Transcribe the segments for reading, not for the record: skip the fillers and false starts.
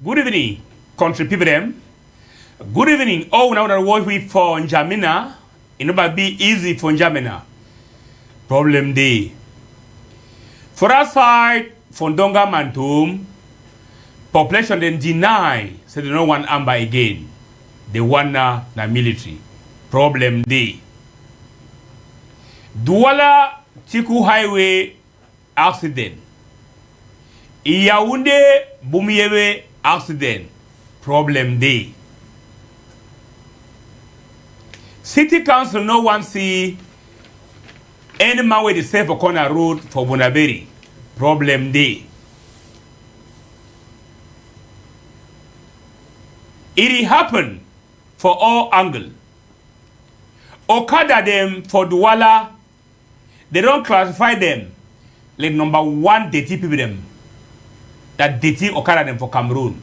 Good evening, country people them. Good evening. Oh, now that what we for Njamina. It never be easy for Njamina. Problem day. For our side, for Donga Mantum, population then deny, so they don't want Amba again. They want na military. Problem day. Douala Tiku Highway accident. Yaoundé Bumiyewe accident. Problem day. City Council no one see any man with the safe corner road for Bonaberi. Problem day. It happened for all angle. Okada them for Douala, they don't classify them like number one dirty people them. That dirty Okada them for Cameroon.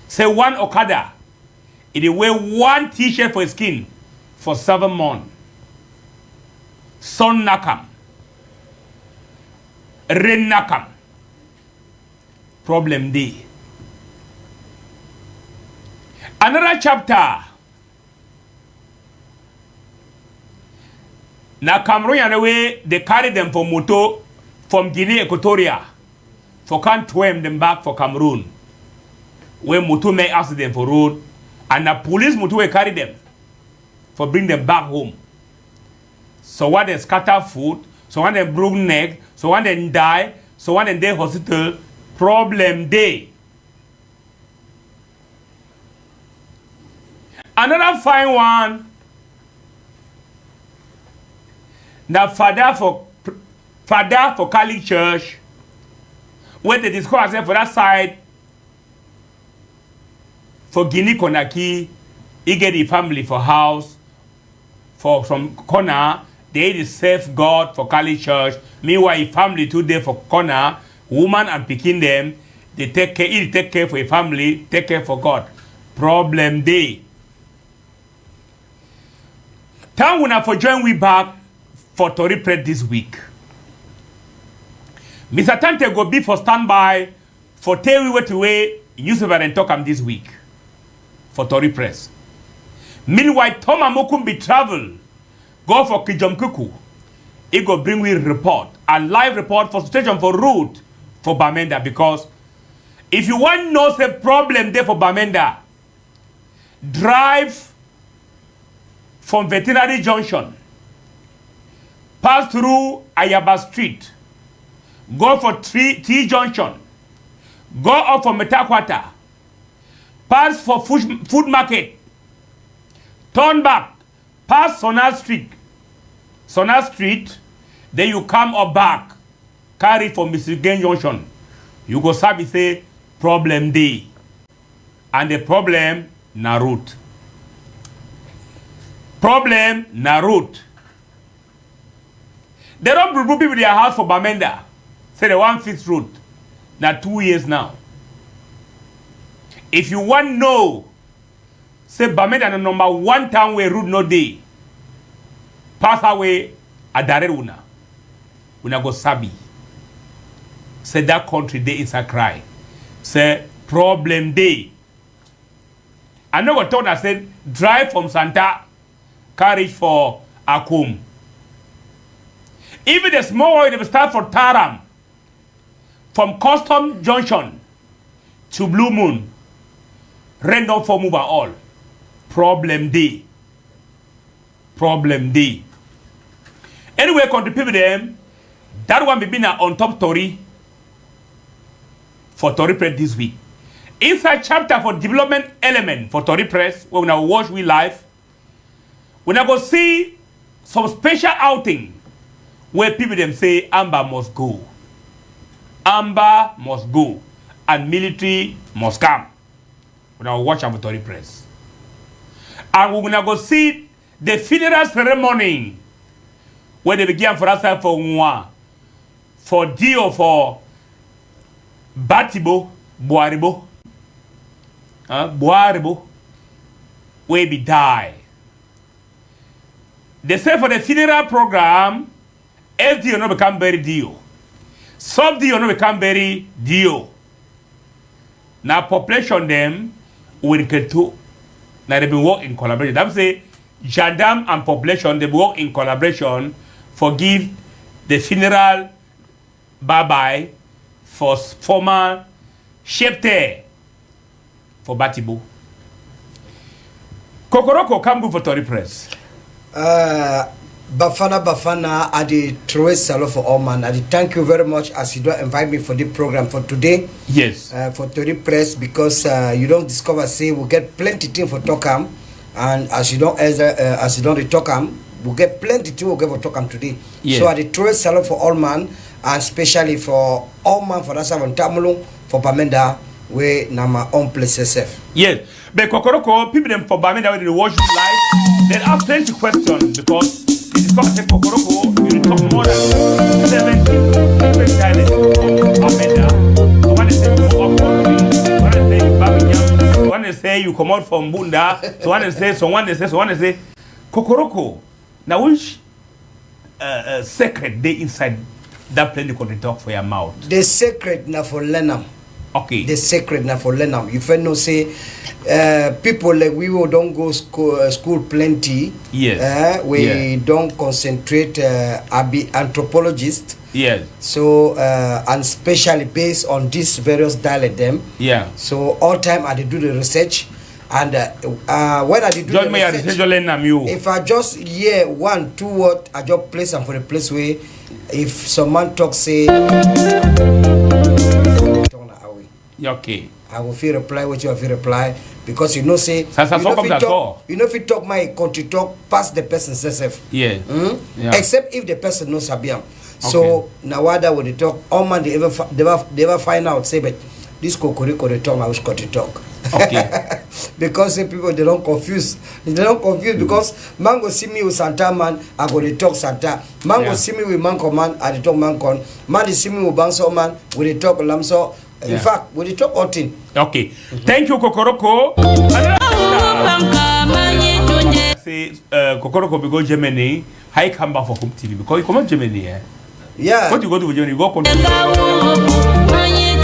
Say one Okada, it wear one t-shirt for his skin for 7 months. Sun nakam. Rain nakam. Problem day. Another chapter. Now Cameroon away, they carry them for moto from Guinea Equatoria for can't swim them back for Cameroon. Where moto make accident for road and the police moto will carry them for bring them back home. So one they scatter food, so one they broke neck, so one they die, so one they hospital. Problem day. Another fine one. Now father for Catholic Church, where they discuss for that side for Guinea Conakry, he get the family for house for some corner. They is safe God for Catholic Church. Meanwhile, a family today for corner, woman and picking them, they take care. He take care for a family, take care for God. Problem day. Time we for join we back for Tory Press this week. Mr. Tante go be for standby for tell we what way newspaper and talk am this week for Tory Press. Meanwhile, Tom Amokum be travel. Go for Kijomkuku. He go bring we report, a live report for station for route for Bamenda, because if you want to know the problem there for Bamenda, drive from Veterinary Junction, pass through Ayaba Street, go for T Junction, go up for Metakwata, pass for food market, turn back, pass Sona Street, then you come up back, carry for Michigan Junction. You go sabi say problem day. And the problem na route. Problem na route. They don't remove people their house for Bamenda. Say they want fixed route. Now 2 years now. If you want to know, say Bamenda the number one town where route no day. Pass away a dare una. Una go sabi. Say that country day is a cry. Say problem day. I know what told I said drive from Santa, carry for Akum. Even the small one they start for Taram, from Custom Junction to Blue Moon, random for move all. Problem day. Problem day. Anyway, country people them, that one be been on top story for Tory Press this week. Inside chapter for development element for Tory Press, where we now watch we live, we now go see some special outing where people them say Amber must go. Amber must go. And military must come. We now watch for Tory Press. And we will now go see the funeral ceremony where they began for us for Nwa, for Dio, for Batibo, Boaribo, where be die. They say for the funeral program, FDO no become very Dio. Sub Dio no become very Dio. Now population them will get to. Now they been work in collaboration. That say gendarme and population they work in collaboration for give the funeral bye-bye for former cheftair for Batibo. Kokoroko come good for Tory Press. Bafana, I did throw a salute for all man. I did thank you very much as you don't invite me for the program for today. Yes. For Tory Press because you don't discover say we get plenty thing for Tokam, and as you don't Tokam, we get plenty thing we get for Tokam today. Yes. So I did throw a salute for all man, and especially for all man for Rasa and Tamulung for Bamenda. We na my own place SF. Yes, but Kokoroko, people them for Bamenda when they watch you live, then ask plenty questions because it is called Kokoroko. You talk more than 70 different dialects of Bamenda. So one is say more of country, one is say Babinjam, one is say you come out from Bunda, so one is say, Kokoroko. Now which secret they inside that plenty country talk for your mouth? The secret na for Lenam. Okay. The secret now for Lenam. If I know say people like we will don't go school plenty. Yes. We don't concentrate be anthropologists. Yes. So and especially based on these various dialect them. Yeah. So all time I do the research and when I do the research, if I just hear 1, 2 words, I just place them for the place where if someone talk say okay. I will feel reply what you have reply because you know say you know if you talk my country talk past the person self. Yeah. Yeah. Except if the person knows Sabiam. So now what would they talk? All man they ever find out say but this Kokoriko they talk I was got to talk. Okay. Because people they don't confuse. They don't confuse because man go see me with Santa man, I go to talk Santa. Man go see me with Manko man, I talk Mankon. Man they see me with Banso man, we they talk Lamso. In fact, we they talk outing. Okay. Thank you, Kokoroko. Say Kokoroko we go Germany. How you come back for Home TV? Because you come to Germany, eh? Yeah. What you go to Germany? You go in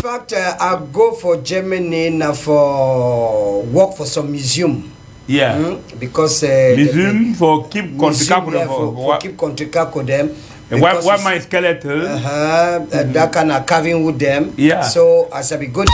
fact, I go for Germany now for work for some museum. Yeah. Because museum for keep country for keep country them. Why my skeleton? That kind of carving with them. Yeah. So as I be good,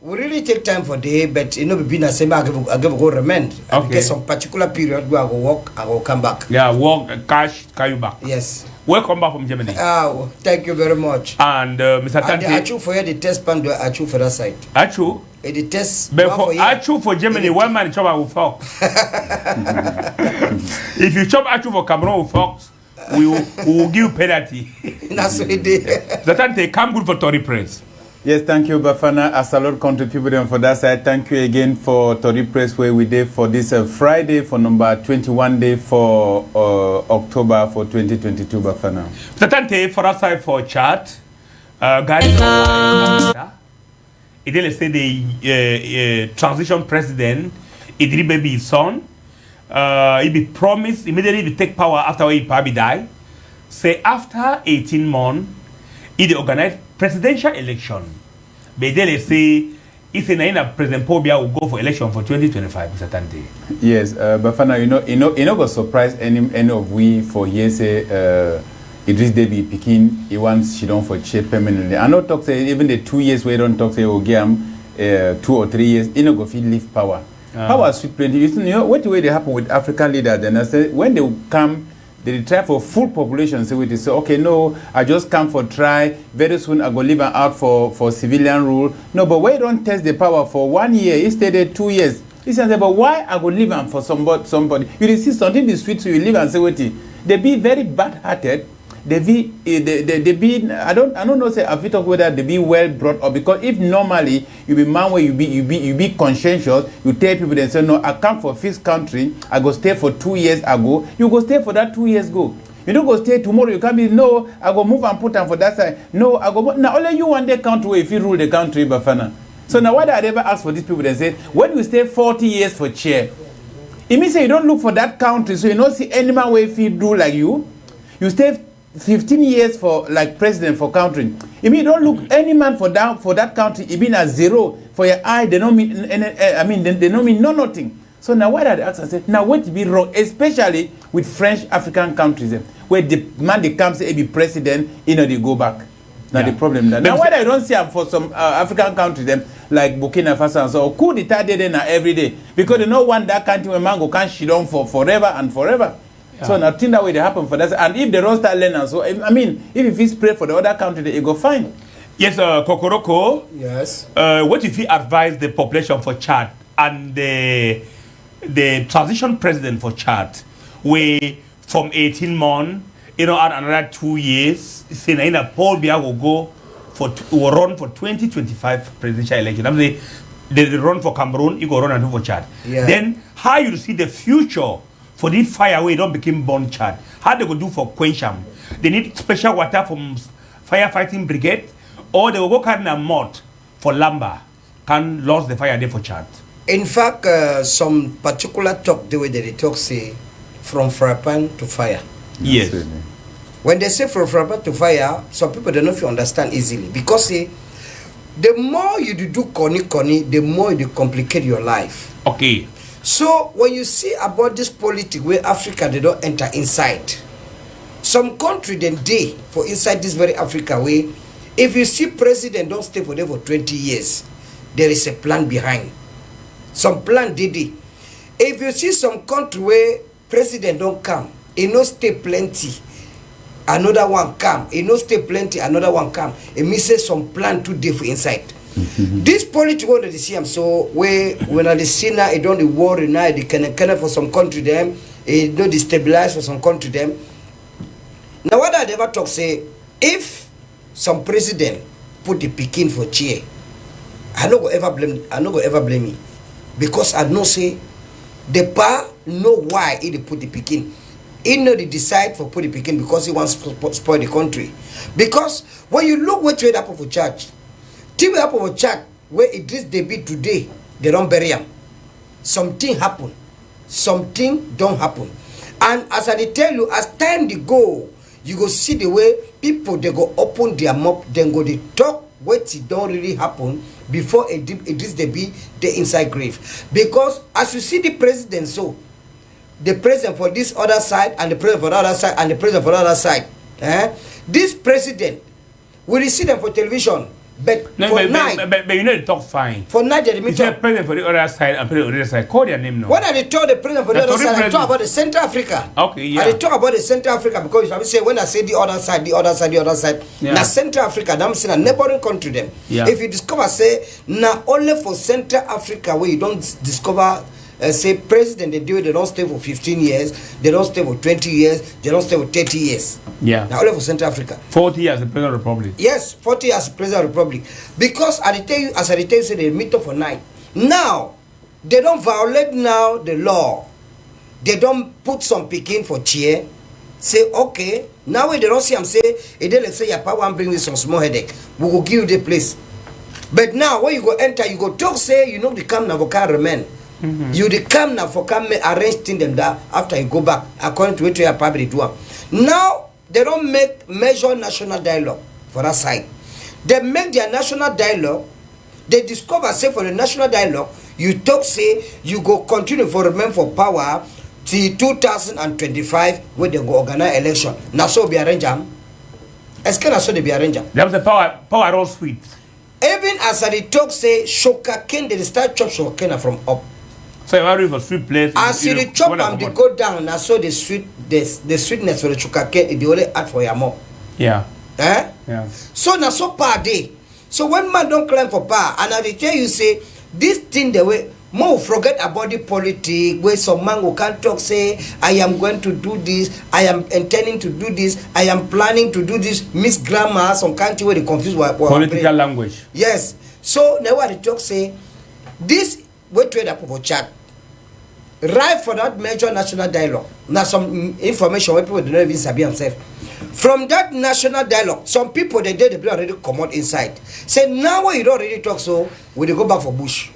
we really take time for day, but you know, we been the same. I give go remand. Okay. Get some particular period where I go work, I will come back. Yeah, work, cash, carry you back. Yes. Welcome back from Germany. Thank you very much. And Mr. Tante. I choose for you the test pan. I choose for that side. I choose. The test. But for I choose for Germany, one man chop I will fuck. If you chop I choose for Cameroon, will fuck. We will give you penalty. That's what it is. Mr. Tante, come good for Tory Press. Yes, thank you, Bafana. As a lot country people for that side, thank you again for Tory Press where we did for this Friday for number 21 day for October for 2022, Bafana. Mr. Tante, for us side for chat, guys, it didn't say the transition president, it did baby his son. He be promised immediately he take power after he probably die. Say after 18 months, he organize presidential election. But they say if a President Pobia will go for election for 2025, Mr. Tante. Yes, Bafana, you know, go surprise any of we for years Idris Deby picking he wants she don't for chair permanently. I know talk say even the 2 years where don't talk say game 2 or 3 years, you know go feel leave power. Power sweet plenty. You know what way they happen with African leaders? Then I say when they come, they try for full population. So they say, okay, no, I just come for try. Very soon I go live out for civilian rule. No, but why don't test the power for 1 year instead 2 years? He says, but why I go live on for somebody? You see something is sweet, so you live and say what? They be very bad-hearted. They be I don't know say I talk whether they be well brought up because if normally you be man where you be conscientious, you tell people they say no, I come for fixed country, I go stay for 2 years ago, you go stay for that 2 years go. You don't go stay tomorrow, you can't be no, I go move and put them for that side. No, I go now only you one day country if you rule the country, Bafana. So now why did I ever ask for these people and say when you stay 40 years for chair, it means say you don't look for that country, so you don't see any man way if you do like you stay 15 years for like president for country. If you don't look any man for that country, even a zero for your eye, they don't mean they don't mean nothing. So now why did I ask? I said, now what to be wrong, especially with French African countries, where the man they come say be president, they go back. Now the problem that now why I don't see for some African countries like Burkina Faso and so could it every day because they don't want that country where mango can't shit on for forever and forever. Yeah. So nothing that way they happen for that. And if they don't start learning, so if it is pray for the other country, they go fine. Yes, Kokoroko. Yes. What if you advise the population for Chad and the transition president for Chad, where from 18 months, add another 2 years, saying in a Paul Biya will run for 2025 presidential election. I'm saying they run for Cameroon, you go run and do for Chad. Yeah. Then how you see the future for this fire where don't become born Chad? How they go do for Quencham? They need special water from firefighting brigade, or they will go carry a mud for Lamba, can lose the fire there for Chad. In fact, some particular talk the way they talk say from frapan to fire. Yes. When they say from frapan to fire, some people don't know if you understand easily because the more you do conny, the more you complicate your life. Okay. So when you see about this politics where Africa they don't enter inside, some country then they for inside this very Africa way, if you see president don't stay for there for 20 years, there is a plan behind. Some plan did it. If you see some country where president don't come, it no stay plenty, another one come. It no stay plenty, another one come. It means say some plan too deep for inside. This political that they see so when I see now it don't the war now they can for some country them, it don't destabilize for some country them. Now what I never talk say if some president put the Pidgin for chair, I no go ever blame me. Because I know say the pa know why he put the Pidgin. He know they decide for put the Pidgin because he wants to spoil the country. Because when you look what trade happen for church, TV happen for church where it is they be today, they don't bury him. Something happen, something don't happen. And as I tell you, as time they go, you go see the way people they go open their mouth, then go they talk what it don't really happen before it is they be the inside grave. Because as you see the president, so the president for this other side and the president for the other side and the president for the other side, this president we receive them for television, but no, for but you know they talk fine. For night they meet the president for the other side and president for the other side. Call their name now. When I told the president for the other side, I talk about the Central Africa. Okay, yeah. I talk about the Central Africa because I say when I say the other side, yeah. Now Central Africa, I'm saying a neighboring country them. Yeah. If you discover say now only for Central Africa where you don't discover say president they don't stay for 15 years, they don't stay for 20 years, they don't stay for 30 years. Yeah. Now only for Central Africa. 40 years the President of the Republic. Yes, 40 years the President of the Republic. Because I tell you, as I tell you, say they meet up for night. Now, they don't violate now the law. They don't put some Pidgin for chair. Say, okay, now when they don't see them say, let's say your power and bring me some small headache. We will give you the place. But now when you go enter, you go talk, say, you know the come now for can remain. You the come now for come arrange them there after you go back according to what you are probably doing. Now they don't make measure national dialogue for that side. They make their national dialogue. They discover say for the national dialogue, you talk say you go continue for remain for power till 2025 when they go organize election. Now so be arranged. As can so they be arranged. There was a power all sweet. Even as I talk say sugar cane, they start chop sugar cane from up. So you are for sweet place. As you the chop and they go down, now so the sweetness for the sugar cane they only add for your mouth. Yeah. Yeah. So now so per day. So when man don't climb for power, and I tell you say this thing the way more forget about the politics where some man who can't talk say I am going to do this, I am intending to do this, I am planning to do this, miss grammar, some country where they confuse what political language. Yes. So now what they talk say this way trade up for chat. Right for that major national dialogue. Now some information where people do not even sabi themselves. From that national dialogue, some people they already come out inside. Say now when you don't already talk so, we go back for bush.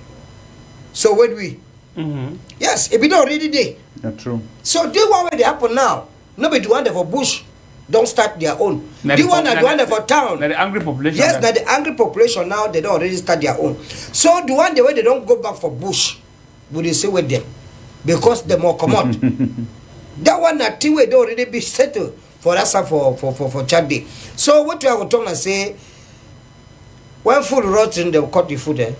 So where do we? Yes, if we don't already there. That's true. So this one where they happen now. Nobody do want for bush. don't start their own. Now The the one po- that now one the- for town. Now the angry population. Yes, now the angry population now they don't already start their own. So the one the way they don't go back for bush, would you say with them? Because they more come out. That one that thing way they already be settled for us for Chad Day. So what we are going to say, when food rotten, they will cut the food.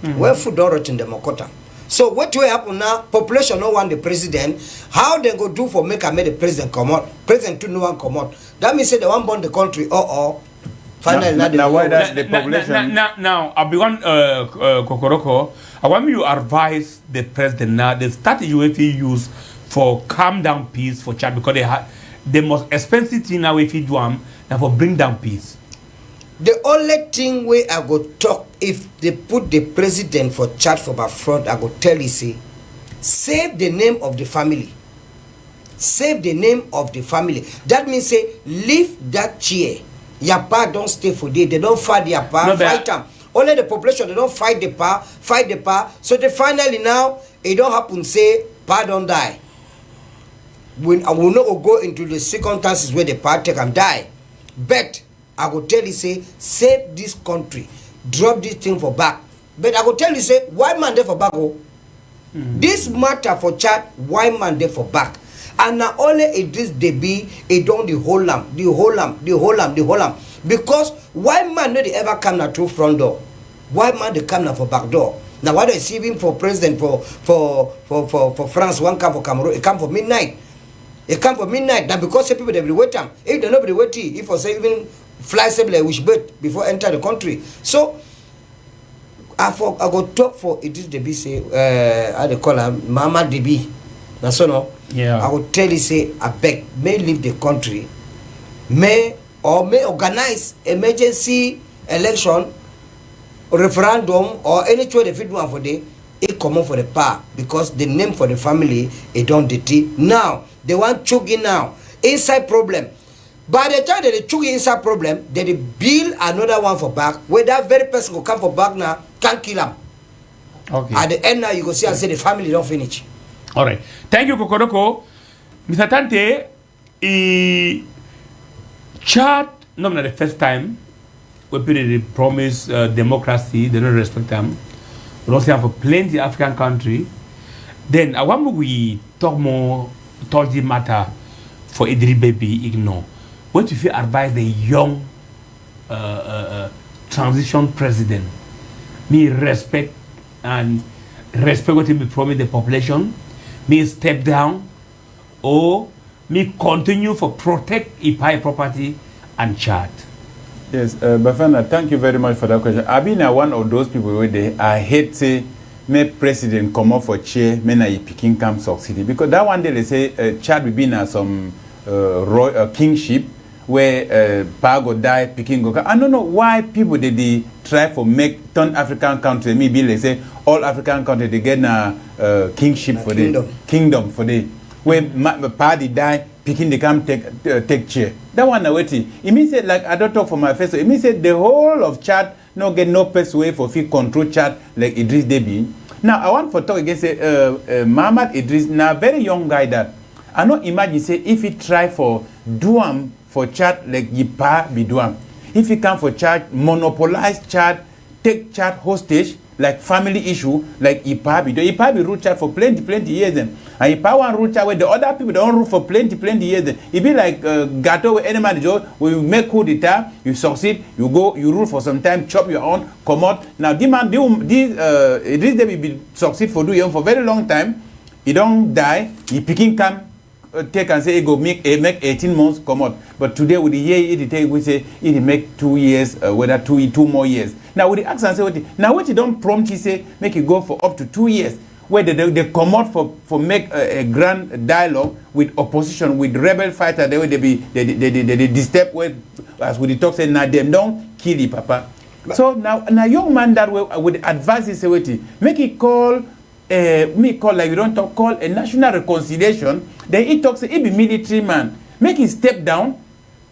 When food don't rotten, they will cut them. So what will happen now? Population no want the president. How they go do for make the president come out? President to no one come out. That means say they want born the country. Finally, now why does the population? Now, I'll be one Kokoroko. I want you to advise the president now the strategy if he use for calm down peace for Chad because they have the most expensive thing now if he do now for bring down peace. The only thing we I go talk if they put the president for Chad for my fraud, I go tell you say, save the name of the family. Save the name of the family. That means say leave that chair. Your pa don't stay for day. They don't fight their pa, fight them. Only the population they don't fight the pa, So they finally now it don't happen say pa don't die. When I will not go into the circumstances where the pa take and die. But I will tell you say save this country, drop this thing for back. But I will tell you say why man there for back? This matter for Chad, why man there for back? And now only it is they be it don't the whole lamb. Because why man no they ever come now through front door? Why man they come now for back door? Now why they see him for president for France, one come for Cameroon, it come for midnight. It come for midnight. Now because some people they will wait time. If they nobody wait, if for say even fly sable wish bird before enter the country. So I go talk for it is the be say how they call her Mama DB. That's so no. Yeah. I will tell you say I beg may leave the country, may organize emergency election, referendum or any choice if it one for the it come for the power because the name for the family it don't dirty. Now they want chugging now inside problem. By the time they chug inside problem, they build another one for back where that very person will come for back now can't kill him. Okay. At the end now you go see and say the family don't finish. All right. Thank you, Kokoroko. Mr. Tante, Chad, not the first time, we they promise democracy, they don't respect them. We also have a plenty African country. Then I want we talk more touch the matter for Idris baby ignore. What if you advise the young transition president? Me respect what he be promised the population. Me step down or me continue for protect IPP property and Chad. Yes, Bafana, thank you very much for that question. I've been one of those people where I hate say me president come up for chair, me na picking camp succeed because that one day they say Chad will be na some kingship where pa go die picking go. I don't know why people they try for make turn African country. Maybe they say all African country they get na kingship for the kingdom for the where pa they die picking they come take chair. That one na waiting. It means that like I don't talk for my face. It means that the whole of Chad no get no best way for fit control Chad like Idris Deby. Now I want for talk against Muhammad Idris now very young guy that I not imagine say if he try for do for Chad like Yipa be do if he come for Chad monopolize Chad take Chad hostage like family issue like Yipa be do Yipa be rule Chad for plenty years and Yipa one rule Chad where the other people don't rule for plenty years then it be like Gato where any man job when you make coup d'etat you succeed you go you rule for some time chop your own come out now this man this Deby be succeed for do you for very long time he don't die he picking come take and say he go make 18 months come out but today with the year it take we say it make 2 years whether 2 more years now with the ask and say what now what you don't prompt he say make it go for up to 2 years where they come out for make a grand dialogue with opposition with rebel fighter they they disturb where as we talk say now them don't kill the papa so now young man that way would advise he say what make it call like we don't talk call a national reconciliation. Then he talks he be military man. Make him step down,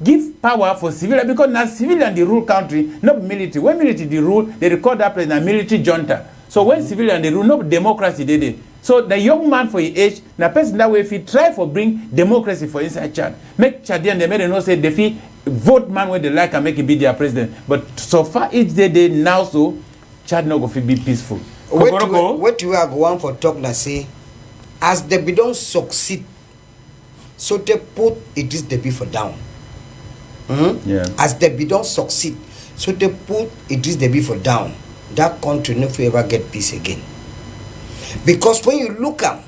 give power for civilian because now civilian the rule country, not military. When military the rule, they record that place na military junta. So when civilian they rule, not democracy they. So the young man for his age, the person that way, if he try for bring democracy for inside Chad, make Chadian, they may not say they feel vote man when they like and make him be their president. But so far each day now, so Chad not going to be peaceful. What you are going for talk na say, as they be don't succeed, so they put it is the be for down. Yeah. As they be don't succeed, so they put it is the be for down. That country never ever get peace again. Because when you look at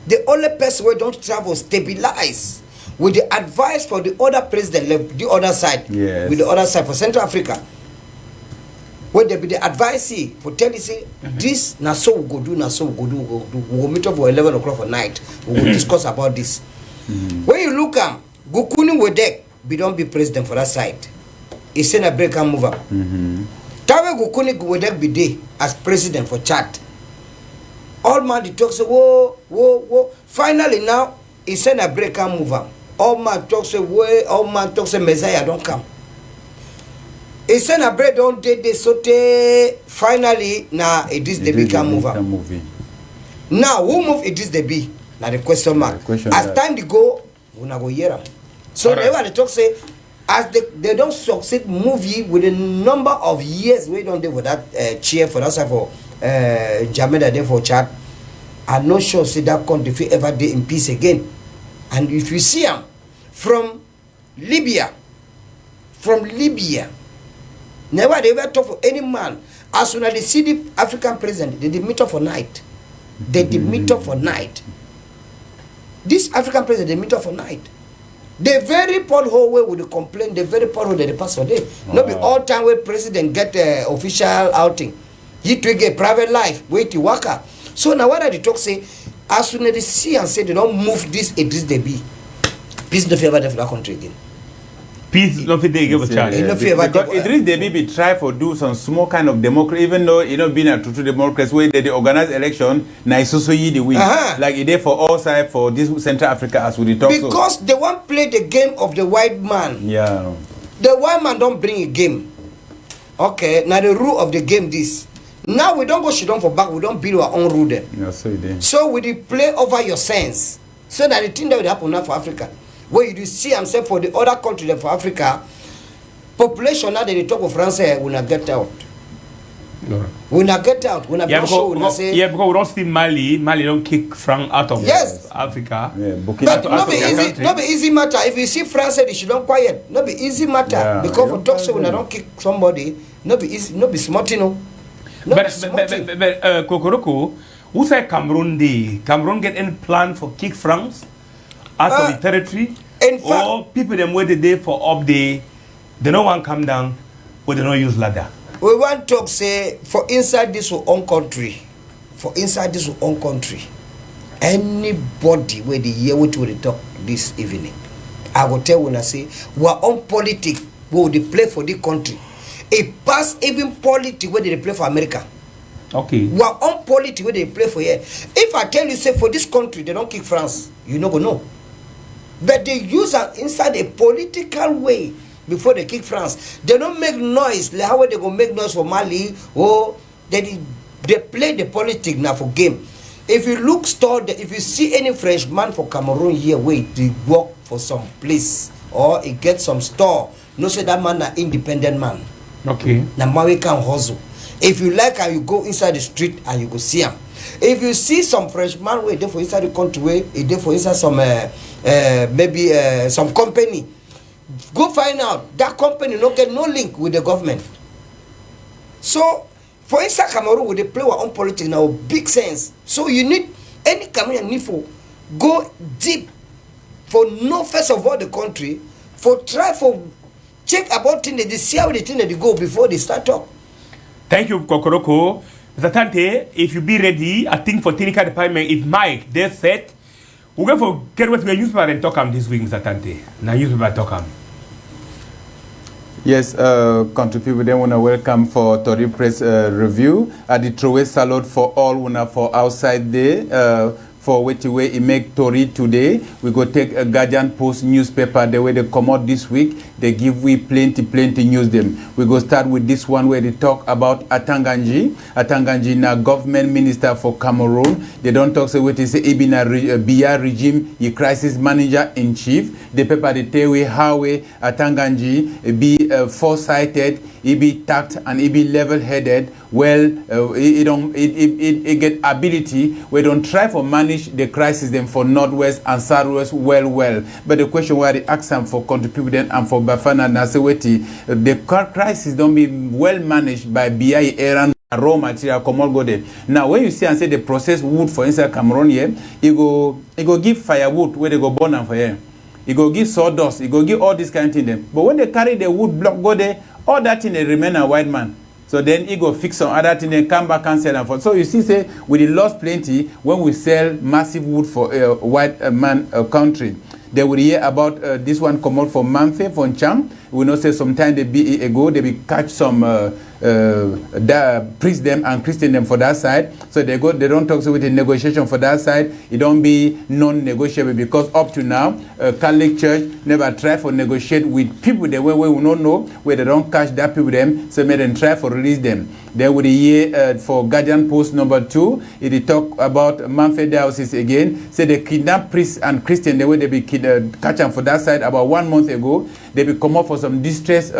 the only person who don't travel stabilize with the advice for the other president left the other side, yes. with the other side for Central Africa, where they be the advice for tell you say this na so we go do, na so we go do, we go meet up for 11 o'clock for night, we will discuss about this. When you look at Gukuni Wedek, be don't be president for that side. He send a break and move up. Tawe Gukuni Wedek be there as president for Chad. All man the talk say whoa. Finally now he send a break and move on. All man talk say all man talk say Messiah don't come. He send a break don't they sote. Finally now it is the big can move on. Now who move it is the B? Now the question mark. As time to go, we not go hear them. So right. They talk say as they don't succeed movie with a number of years we don't do for that chair for that side for Jamaica there for Chad. I'm not sure say that country if ever day in peace again. And if you see them from Libya, never they ever talk for any man. As soon as they see the African president, they meet up for night. Meet up for night. This African president, they meet up for night. The very pothole way would complain, the very pothole that they pass for day. Not be all time where president get official outing. He to get private life, wait to work out. So now what are the talk say? As soon as they see and say they don't move this, it is they be. Peace no favor for that country again. Peace no favor they give a chance. Because Idris Deby try for do some small kind of democracy, even though being a true democracy where they organize election, na also yi the win. Like it for all side for this Central Africa as we talk. Because they want play the game of the white man. Yeah. The white man don't bring a game. Okay, now the rule of the game this. Now we don't go shit down for back, we don't build our own rule then. Yeah, so it is. So we play over your sense. So that the thing that will happen now for Africa. Where you do see himself for the other country for Africa, population now that they talk of France will not get out. No. Will not get out. Will not because we don't see Mali don't kick France out of Africa. Yeah, but not be easy matter. If you see France, they should don't quiet. Not be easy matter. Yeah, because for talk so when I don't kick somebody, not be easy, not be smart, you know. But Kokoroko, who said Cameroon day? Cameroon get any plan for kick France out of the territory? Or people them wait the day for up day, they don't want to come down, but they don't use ladder. We want to talk say for inside this own country, anybody where the year what we talk this evening, I will tell when I say we are on politics, we will play for the country. It pass even politics where they play for America. Okay. We are on politics where they play for here. If I tell you say for this country they don't kick France, you not gonna know. But they use inside a political way before they kick France. They don't make noise like how they go make noise for Mali or they play the politics now for game. If you look if you see any Frenchman for Cameroon here wait to work for some place or he get some store, no say that man an independent man. Okay. Now Maui can hustle. If you like and you go inside the street and you go see him. If you see some Frenchman where they for inside the country where they for inside some maybe some company, go find out that company no get no link with the government. So for inside Cameroon they play our own politics now big sense. So you need any Cameroonian need for go deep for know first of all the country for try for check about things they see how the thing that they go before they start talk. Thank you, Kokoroko. Mr. Tante, if you be ready, I think for technical department, if Mike, they're set, we're going to get what we're newspaper and talk this week, Mr. Tante. Now newspaper talk Yes, country people, they want to welcome for Tory Press review at the Trowe Salute for all, for outside there. For which way it make Tory today, we go take a Guardian Post newspaper the way they come out this week. they give we plenty news them. We go start with this one where they talk about Atanganji na government minister for Cameroon. They don't talk so what is Ibina Biya regime, a crisis manager in chief. The paper they tell we how Atanganji be foresighted, he be tact and he be level-headed. Well, it get ability. We don't try for manage the crisis them for Northwest and Southwest well. But the question why they ask them for contributing and for Bafana Naseweti, the crisis don't be well managed by BI Iran raw material come all go there. Now when you see and say the processed wood for inside Cameroon here, it go give firewood where they go burn them for here. It go give sawdust, it go give all this kind of thing them. But when they carry the wood block go there, all that thing they remain a white man. So then he go fix some other thing, then come back and sell them for. So you see, say we lost plenty when we sell massive wood for white man country. They will hear about this one come out from Manfe, from Cham. We know say sometime they be ago they be catch some priest them and Christian them for that side. So they don't talk so with the negotiation for that side. It don't be non-negotiable because up to now Catholic Church never try for negotiate with people the way we don't know where they don't catch that people them. So may them try for release them. Then with the year for Guardian Post number 2, it talk about Manfred diocese again. Say they kidnap priests and Christian the way they be catch them for that side about 1 month ago. They be come up for some distress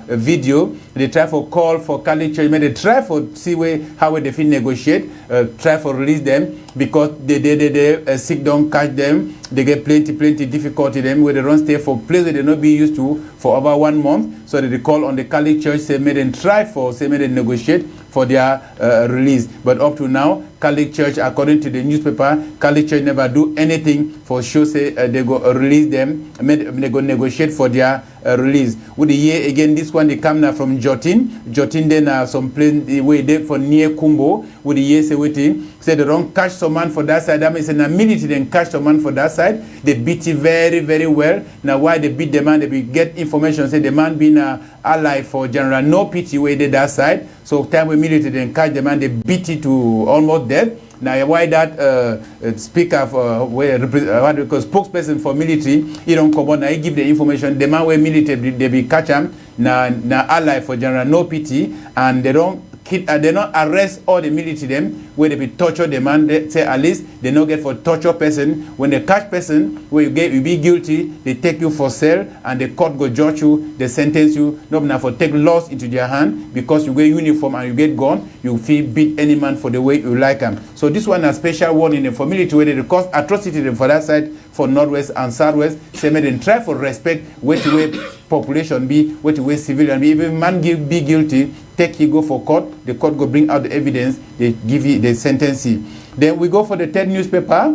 video. They try for call for Catholic Church. They try for see how they feel negotiate. Try for release them because they sick don't catch them. They get plenty difficulty them where they don't stay for place where they not be used to for over 1 month. So they call on the Catholic Church. Say may they try for say may they negotiate for their release. But up to now, Catholic Church, according to the newspaper, Catholic Church never do anything for sure. Say they go release them. They go negotiate for their release. With the year again, this one they come now from Jotin then some place way there for near Kumbo. With the year say waiting. Say they don't catch some man for that side. That means in a minute then catch some man for that side. They beat it very well. Now why they beat the man? They get information. Say the man been ally for General No Pity way they that side. So time we immediately then catch the man. They beat it to almost death. Now why that speaker for because spokesperson for military he don't come on. Now he give the information. The man where military they be catch him. Now ally for General No Pity and they don't. They not arrest all the military them where they be torture the man. They say at least they not get for torture person. When they catch person where you be guilty, they take you for cell and the court go judge you, they sentence you. Not now for take laws into their hand because you wear uniform and you get gone, you feel beat any man for the way you like him. So this one a special warning for military where they cause atrocity them for that side for Northwest and Southwest. Say may they try for respect where to way population be, where to way civilian be. Even man be guilty. Take you go for court, the court go bring out the evidence, they give you the sentence. Then we go for the third newspaper.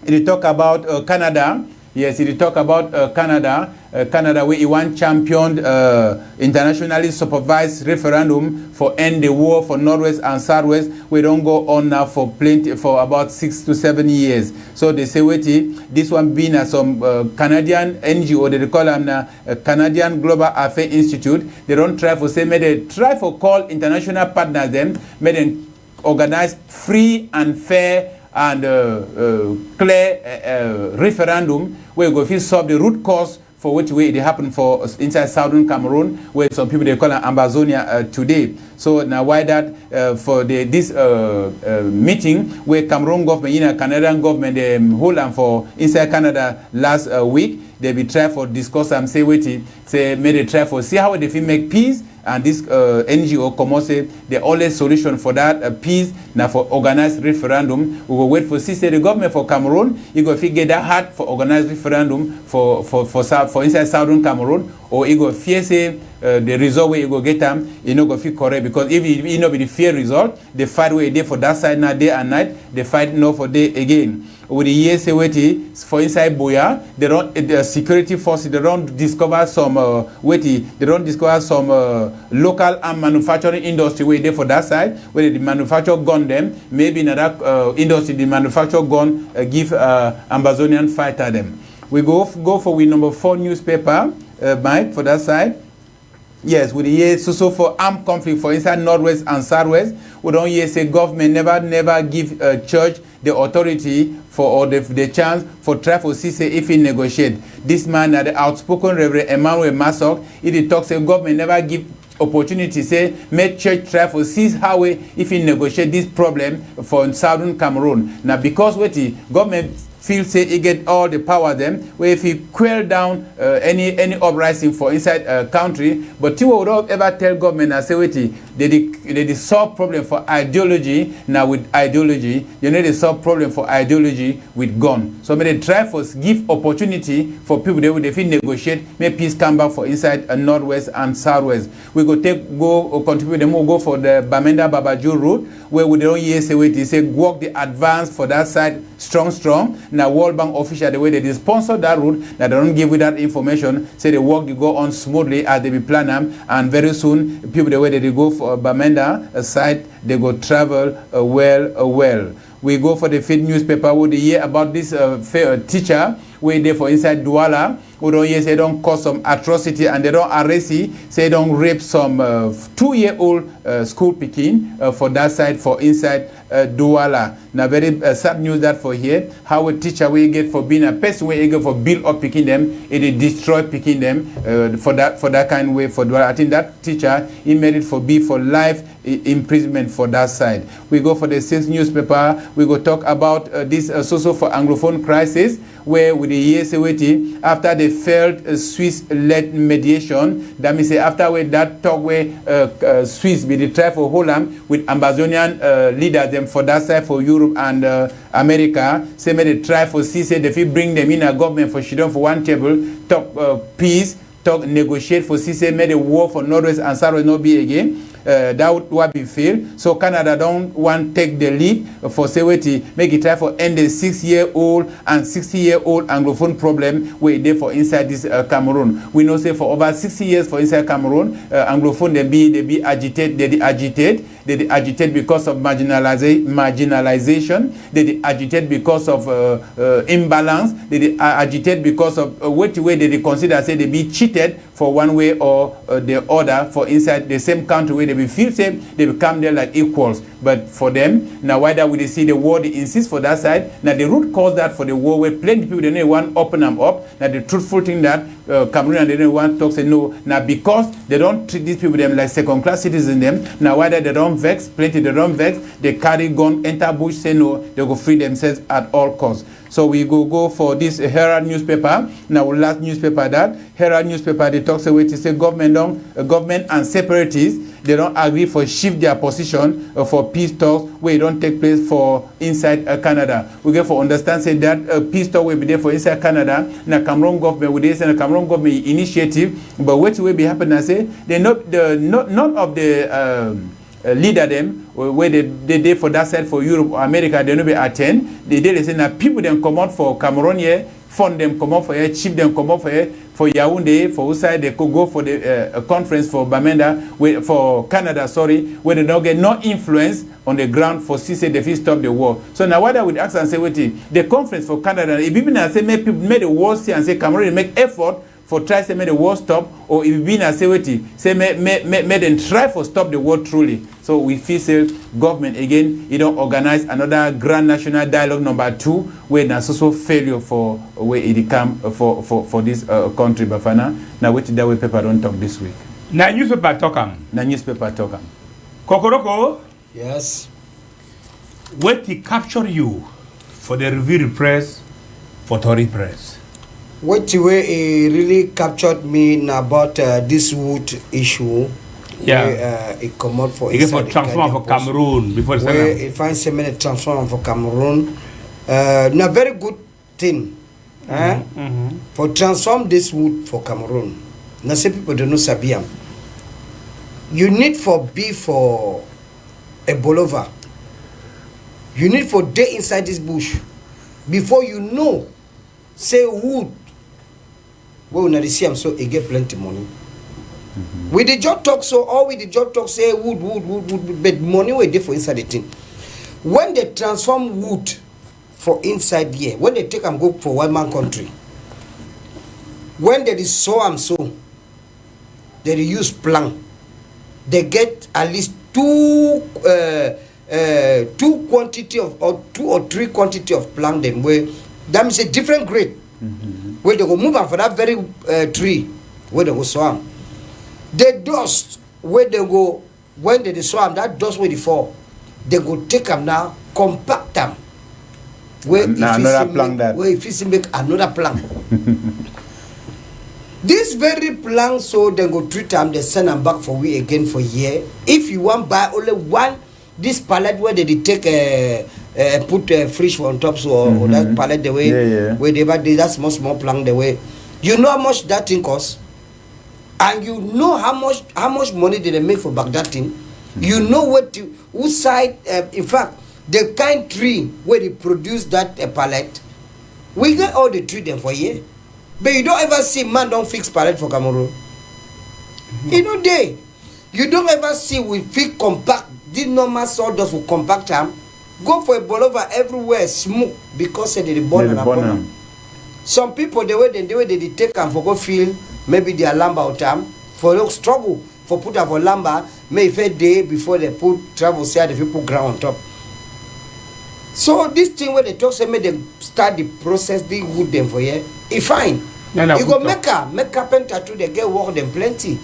It talk about Canada. Yes, it talk about Canada. Canada where one championed internationally supervised referendum for end the war for Northwest and Southwest. We don't go on now for about 6 to 7 years. So they say wait, this one being some Canadian NGO, they call them Canadian Global Affairs Institute. They don't try for say, may they try for call international partners them, may they organize free and fair and clear referendum where you go feel solve the root cause for which way it happened for inside southern Cameroon, where some people they call it Ambazonia today. So now why that for this meeting where Cameroon government, Canadian government, they hold on for inside Canada last week, they be try for discuss and say waiting, say may they try for see how they feel make peace. And this NGO come out say the only solution for that peace now for organized referendum. We will wait for see say the government for Cameroon. You go get that hard for organized referendum for inside southern Cameroon, or you go fear say the result where you go get them, you know go feel correct because if you know be the fair result, they fight where they for that side now day and night, they fight no for day again. With the years for inside Boya, they don't the security forces they don't discover some they don't discover some local and manufacturing industry where they for that side where they manufacture gun them maybe in that industry the manufacture gun give Ambazonian fighter them. We go for we number 4 newspaper Mike for that side. Yes, with the year so for armed conflict for inside Northwest and Southwest, we don't hear say government never give church the authority for or the chance for try for see say if he negotiate. This man the outspoken Reverend Emmanuel Masok, he talks say government never give opportunity say make church try for see how if he negotiate this problem for southern Cameroon. Now because what the government feel say he get all the power them where if he quell down any uprising for inside country, but you would not ever tell government and say wait they solve problem for ideology. Now with ideology you know they solve problem for ideology with gun. So may they try for give opportunity for people they would if they negotiate make peace come back for inside northwest and southwest. We go contribute them will go for the Bamenda Babaju route where we don't hear say wait they say work the advance for that side strong. Now World Bank official the way they sponsor that route, that they don't give you that information, say the work you go on smoothly as they be plan them, and very soon people the way that they go for Bamenda side they go travel well. We go for the feed newspaper where they hear about this teacher where they for inside Douala who don't hear say don't cause some atrocity and they don't arrest say don't rape some 2-year-old school picking for that side for inside Douala. Now very sad news that for here how a teacher will get for being a person where you get for build up picking them it destroy picking them for that kind of way for Douala. I think that teacher he made it for be for life imprisonment for that side. We go for the 6th newspaper. We go talk about this also for Anglophone crisis where with the ESAWT after the failed Swiss-led mediation. That means after that talk where Swiss be the try for Holland with Amazonian leaders them for that side for Europe and America. Say may they try for see say if you bring them in a government for Shidon for one table talk peace. Talk negotiate for see say may the war for Northwest and Southwest not be again. That would be failed. So Canada don't want take the lead for say make it try for end the 6-year-old and 60-year-old Anglophone problem where they for inside this Cameroon. We know say for over 60 years for inside Cameroon, Anglophone they be agitated, they agitate because of marginalization, they agitate because of imbalance, they agitate because of what way they consider say they be cheated for one way or the other for inside the same country where they be feel safe, they become there like equals. But for them, now why that would they see the war, they insist for that side. Now the root cause that for the war where plenty people they don't want open them up. Now the truthful thing that Cameroon and they don't want to talk say no. Now because they don't treat these people them like second-class citizens them. Now why that they don't vex, plenty they don't vex, they carry gun, enter bush, say no, they go free themselves at all costs. So we go for this Herald newspaper. Now last newspaper that Herald newspaper they talk away to say government and separatists they don't agree for shift their position for peace talks where it don't take place for inside Canada. We get for understand say that peace talk will be there for inside Canada. Now Cameroon government with this and the Cameroon government initiative, but what will be happening? I say they none of the leader them where they for that side for Europe or America they no be attend. They say now people them come out for Cameroon here, fund them come out for here, chief them come out for here. For Yaoundé, for outside they could go for the conference for Bamenda, for Canada, where they don't get no influence on the ground for CC they stop the war. So now what I would ask and say, wait, the conference for Canada, if even I say make people make the war see and say Cameroon make effort for try to make the war stop, or if been a say make them try for stop the war truly. So we feel say government again, you don't organize another grand national dialogue number 2, where there's also failure for where it come for this country. Bafana now wait that way paper don't talk this week. Now newspaper talk Na newspaper talk Kokoroko. Yes. What he capture you for the review press for Tory press. What way really captured me about this wood issue. Yeah. Where, it come out for for transform for Cameroon before the where it finds so many transform for Cameroon. Na very good thing. For transform this wood for Cameroon. Na say people don't know Sabiam. You need for be for a bolova. You need for day inside this bush before you know say wood. Well, na see am so it get plenty money. With the job talk so all with the job talk say wood, but money will there for inside the thing. When they transform wood for inside here, when they take and go for one man country, when there is so they use plank, they get at least 2 two or three quantity of plant them where that means a different grade. Where they go move on for that very tree where they go swam. The dust where they go when they swam, that dust where they fall, they go take them now, compact them. Where if you make another plant. This very plant, so they go treat them, they send them back for we again for a year. If you want buy only one, this pallet where they take put a fridge on top, so or that pallet the way where they buy that small plant the way. You know how much that thing costs, and you know how much money did they make for back that thing. You know what to whose side. In fact, the kind tree where they produce that pallet, we get all the tree them for a year. But you don't ever see man don't fix pallet for Cameroon. You know they. You don't ever see we fix compact. This normal sawdust will compact them. Go for a bolova everywhere smooth because they burn on. Some people the way they take them for go feel maybe they are lumber out them for no struggle for put up for lumber may if a day before they put travel say the people ground on top. So this thing where they talk say make them start the process they wood them for here. It's fine. You go make carpenter too, they get work them plenty.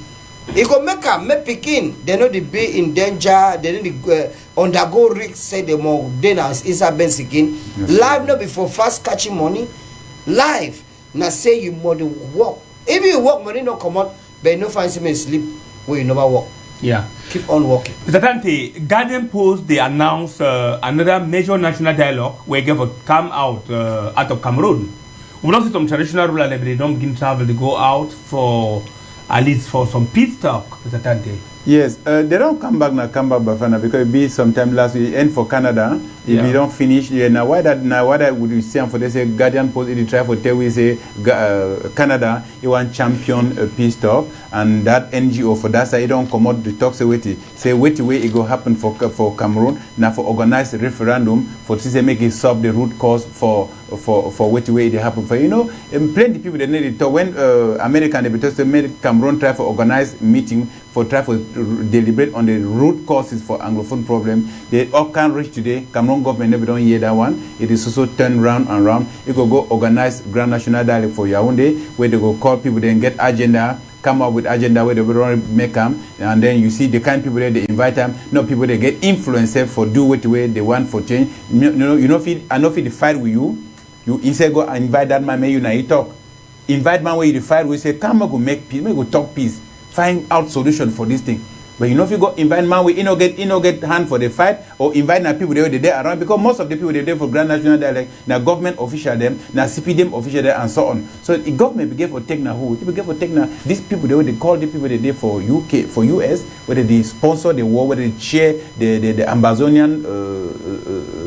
You go make Pidgin, they know they be in danger, they know the undergo risk, say they more dangerous inside again. Live no before fast catching money. Live now say you more work. If you work money no come out, but no find some sleep where you never work. Yeah. Keep on working. Mr. Tante, Guardian Post, they announced another major national dialogue where they will come out of Cameroon. We don't see some traditional ruler, they don't begin travel, they go out for at least for some pit talk, Mr. Tante. Yes, they don't come back Bafana because it be sometime last week and for Canada. If you don't finish, now why that would you say for they say Guardian Post it try for tell we say Canada you want champion peace talk and that NGO for that side don't come out the talk say wait way it go happen for Cameroon now for organize a referendum for to say make it solve the root cause for what way it happen for plenty people they need to talk when American they made Cameroon try for organize meeting for try for deliberate on the root causes for Anglophone problem. They all can't reach today. Cameroon government never don't hear that one. It is also turned round and round. You go organize Grand National Dialogue for Yaoundé where they go call people, then get agenda, come up with agenda where they will make them, and then you see the kind of people that they invite them. No people they get influenced for do what way they want for change. You know, I know if they fight with you, you instead go and invite that man, may you now talk. Invite man where you fight, we say come on, go make peace, go talk peace. Find out solution for this thing. But if you go invite man, we get hand for the fight or invite now people they there around because most of the people they there for Grand National Dialogue now government official them, now CPDM official there and so on. So the government begin for take now who? People begin for take now these people they call the people they there for UK, for US, whether they sponsor the war, whether they share the Amazonian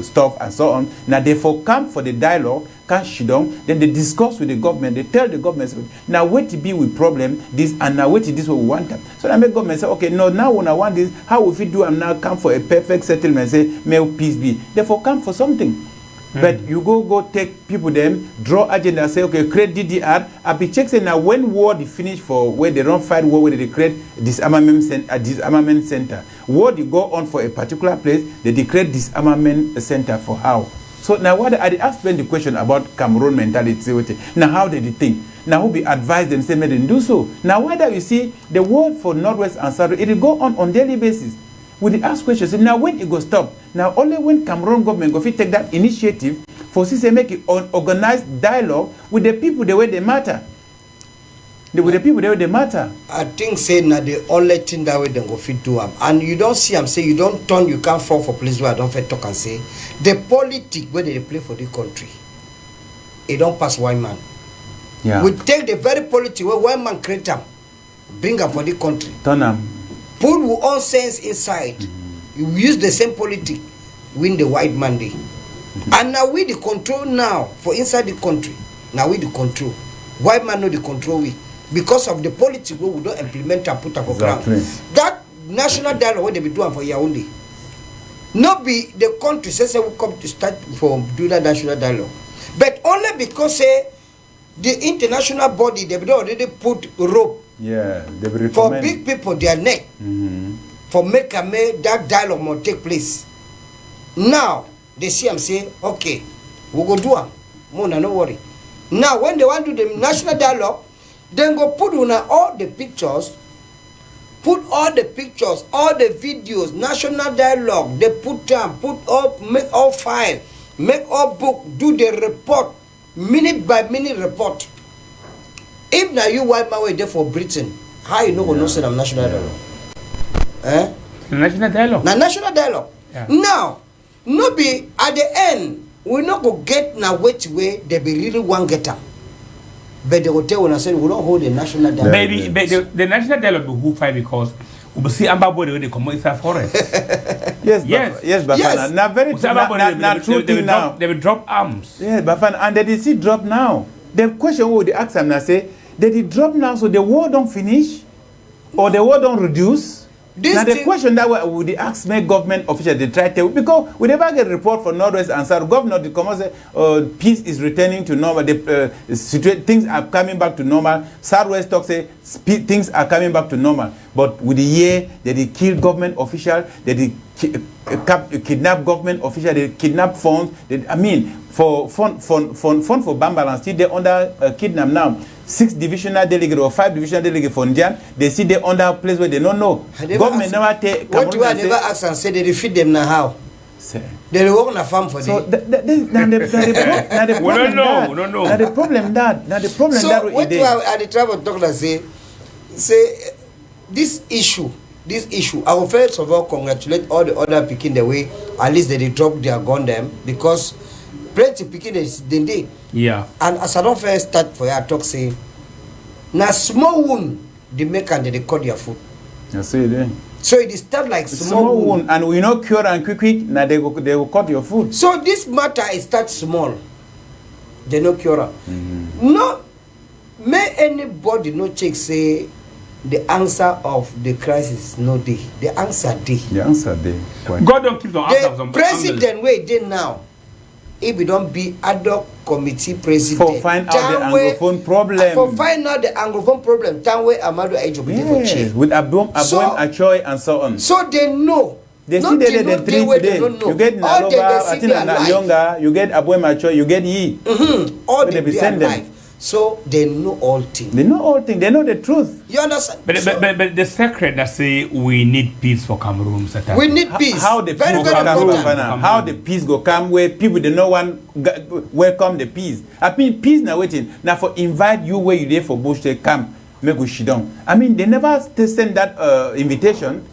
stuff and so on. Now they for come for the dialogue. Can sit down, then they discuss with the government, they tell the government, now wait to be with problem, this and now wait to this what we want them. So I make government say, okay, no, now when I want this, how if we do and now come for a perfect settlement, say, may peace be. Therefore come for something. But you go take people them, draw agenda, say, okay, create DDR, I be check say now when war they finish for where they don't fight war, where they create disarmament center. War they go on for a particular place, they create disarmament center for how? So now what I asked them the question about Cameroon mentality. Now how did they think? Now who be advised them say may they do so? Now why do you see the word for Northwest and South it will go on daily basis? We ask questions. Now when it go stop? Now only when Cameroon government go fit take that initiative for say make it organized dialogue with the people the way they matter. With the people there they matter. I think say now the only thing that way they go fit do and you don't see them say you don't turn you can't fall for place where I don't fit talk and say the politics where they play for the country it don't pass one man. Yeah. We take the very politics where one man create them, bring them for the country. Turn them. Put our own sense inside. You use the same politics, win the white man day. And now we the control now for inside the country. Now we the control. White man know the control we. Because of the politics we don't implement and put up for ground. That national dialogue what they be doing for Yaoundé. Not be the country says we come to start for do that national dialogue. But only because say the international body they already put rope for big people their neck for make that dialogue more take place. Now they see am say, okay, we go do am. Mona, no worry. Now when they want to do the national dialogue, then go put on all the pictures, all the videos, national dialogue. They put them, make all file, make all book, do the report, minute by minute report. If now you wipe my way there for Britain, how you know go no say I'm national dialogue? Eh? National dialogue. Now national dialogue. Yeah. Now, no be at the end, we not go get now which way they be really one get up. But the hotel when I said we don't hold the national dialogue. Maybe the national dialogue will who fight because we see Amba body when they come inside forest. Yes, but yes. Now very true thing now. They will drop arms. Yeah, but and they did see drop now. The question would they ask them now say, did it drop now so the war don't finish? Or the war don't reduce? Now the question that would they ask make government officials they try to, because we never get a report from Northwest and South. Governor the come say peace is returning to normal. Things are coming back to normal. Southwest talk say things are coming back to normal. But with the year that they kill government official, that they kidnap government official, they kidnap funds. For fund for Bambalan, still they under kidnap now. 6 divisional delegate or 5 divisional delegate for Njan, they see they under a place where they don't know. Government never take. What do I never ask and say they defeat them now? How? They work on a farm for so them. Now the problem that. So what do I the travel doctor say this issue, I will first of all congratulate all the other picking the way, at least they drop their gun them, because plenty picking is the day. Yeah. And as I don't first start for your talk say, now small wound they make and they cut your foot. I see it. So it start like small wound, and we know cure and quick. Now they will cut your foot. So this matter is start small. They no cure. No, may anybody no check say the answer of the crisis no day. The answer day. The answer day. God don't keep the answer. The president where they now. If we don't be ad hoc committee president for find out the Anglophone problem. For find out the Anglophone problem, Tanwe Amadu Ajobi for change. With Aboem Achoy and so on. So they know. They see the three today. You get Naloba, I think Nalonga, you get Aboem Achoy, you get Yi. All they be alive. So they know all things. They know all things. They know the truth. You understand? But the secret that say we need peace for Cameroon. We need peace. How the peace go come? How the peace go come where people they no one welcome the peace. I mean peace now waiting. Now for invite you where you there for bush they come make we sit down. I mean they never send that invitation.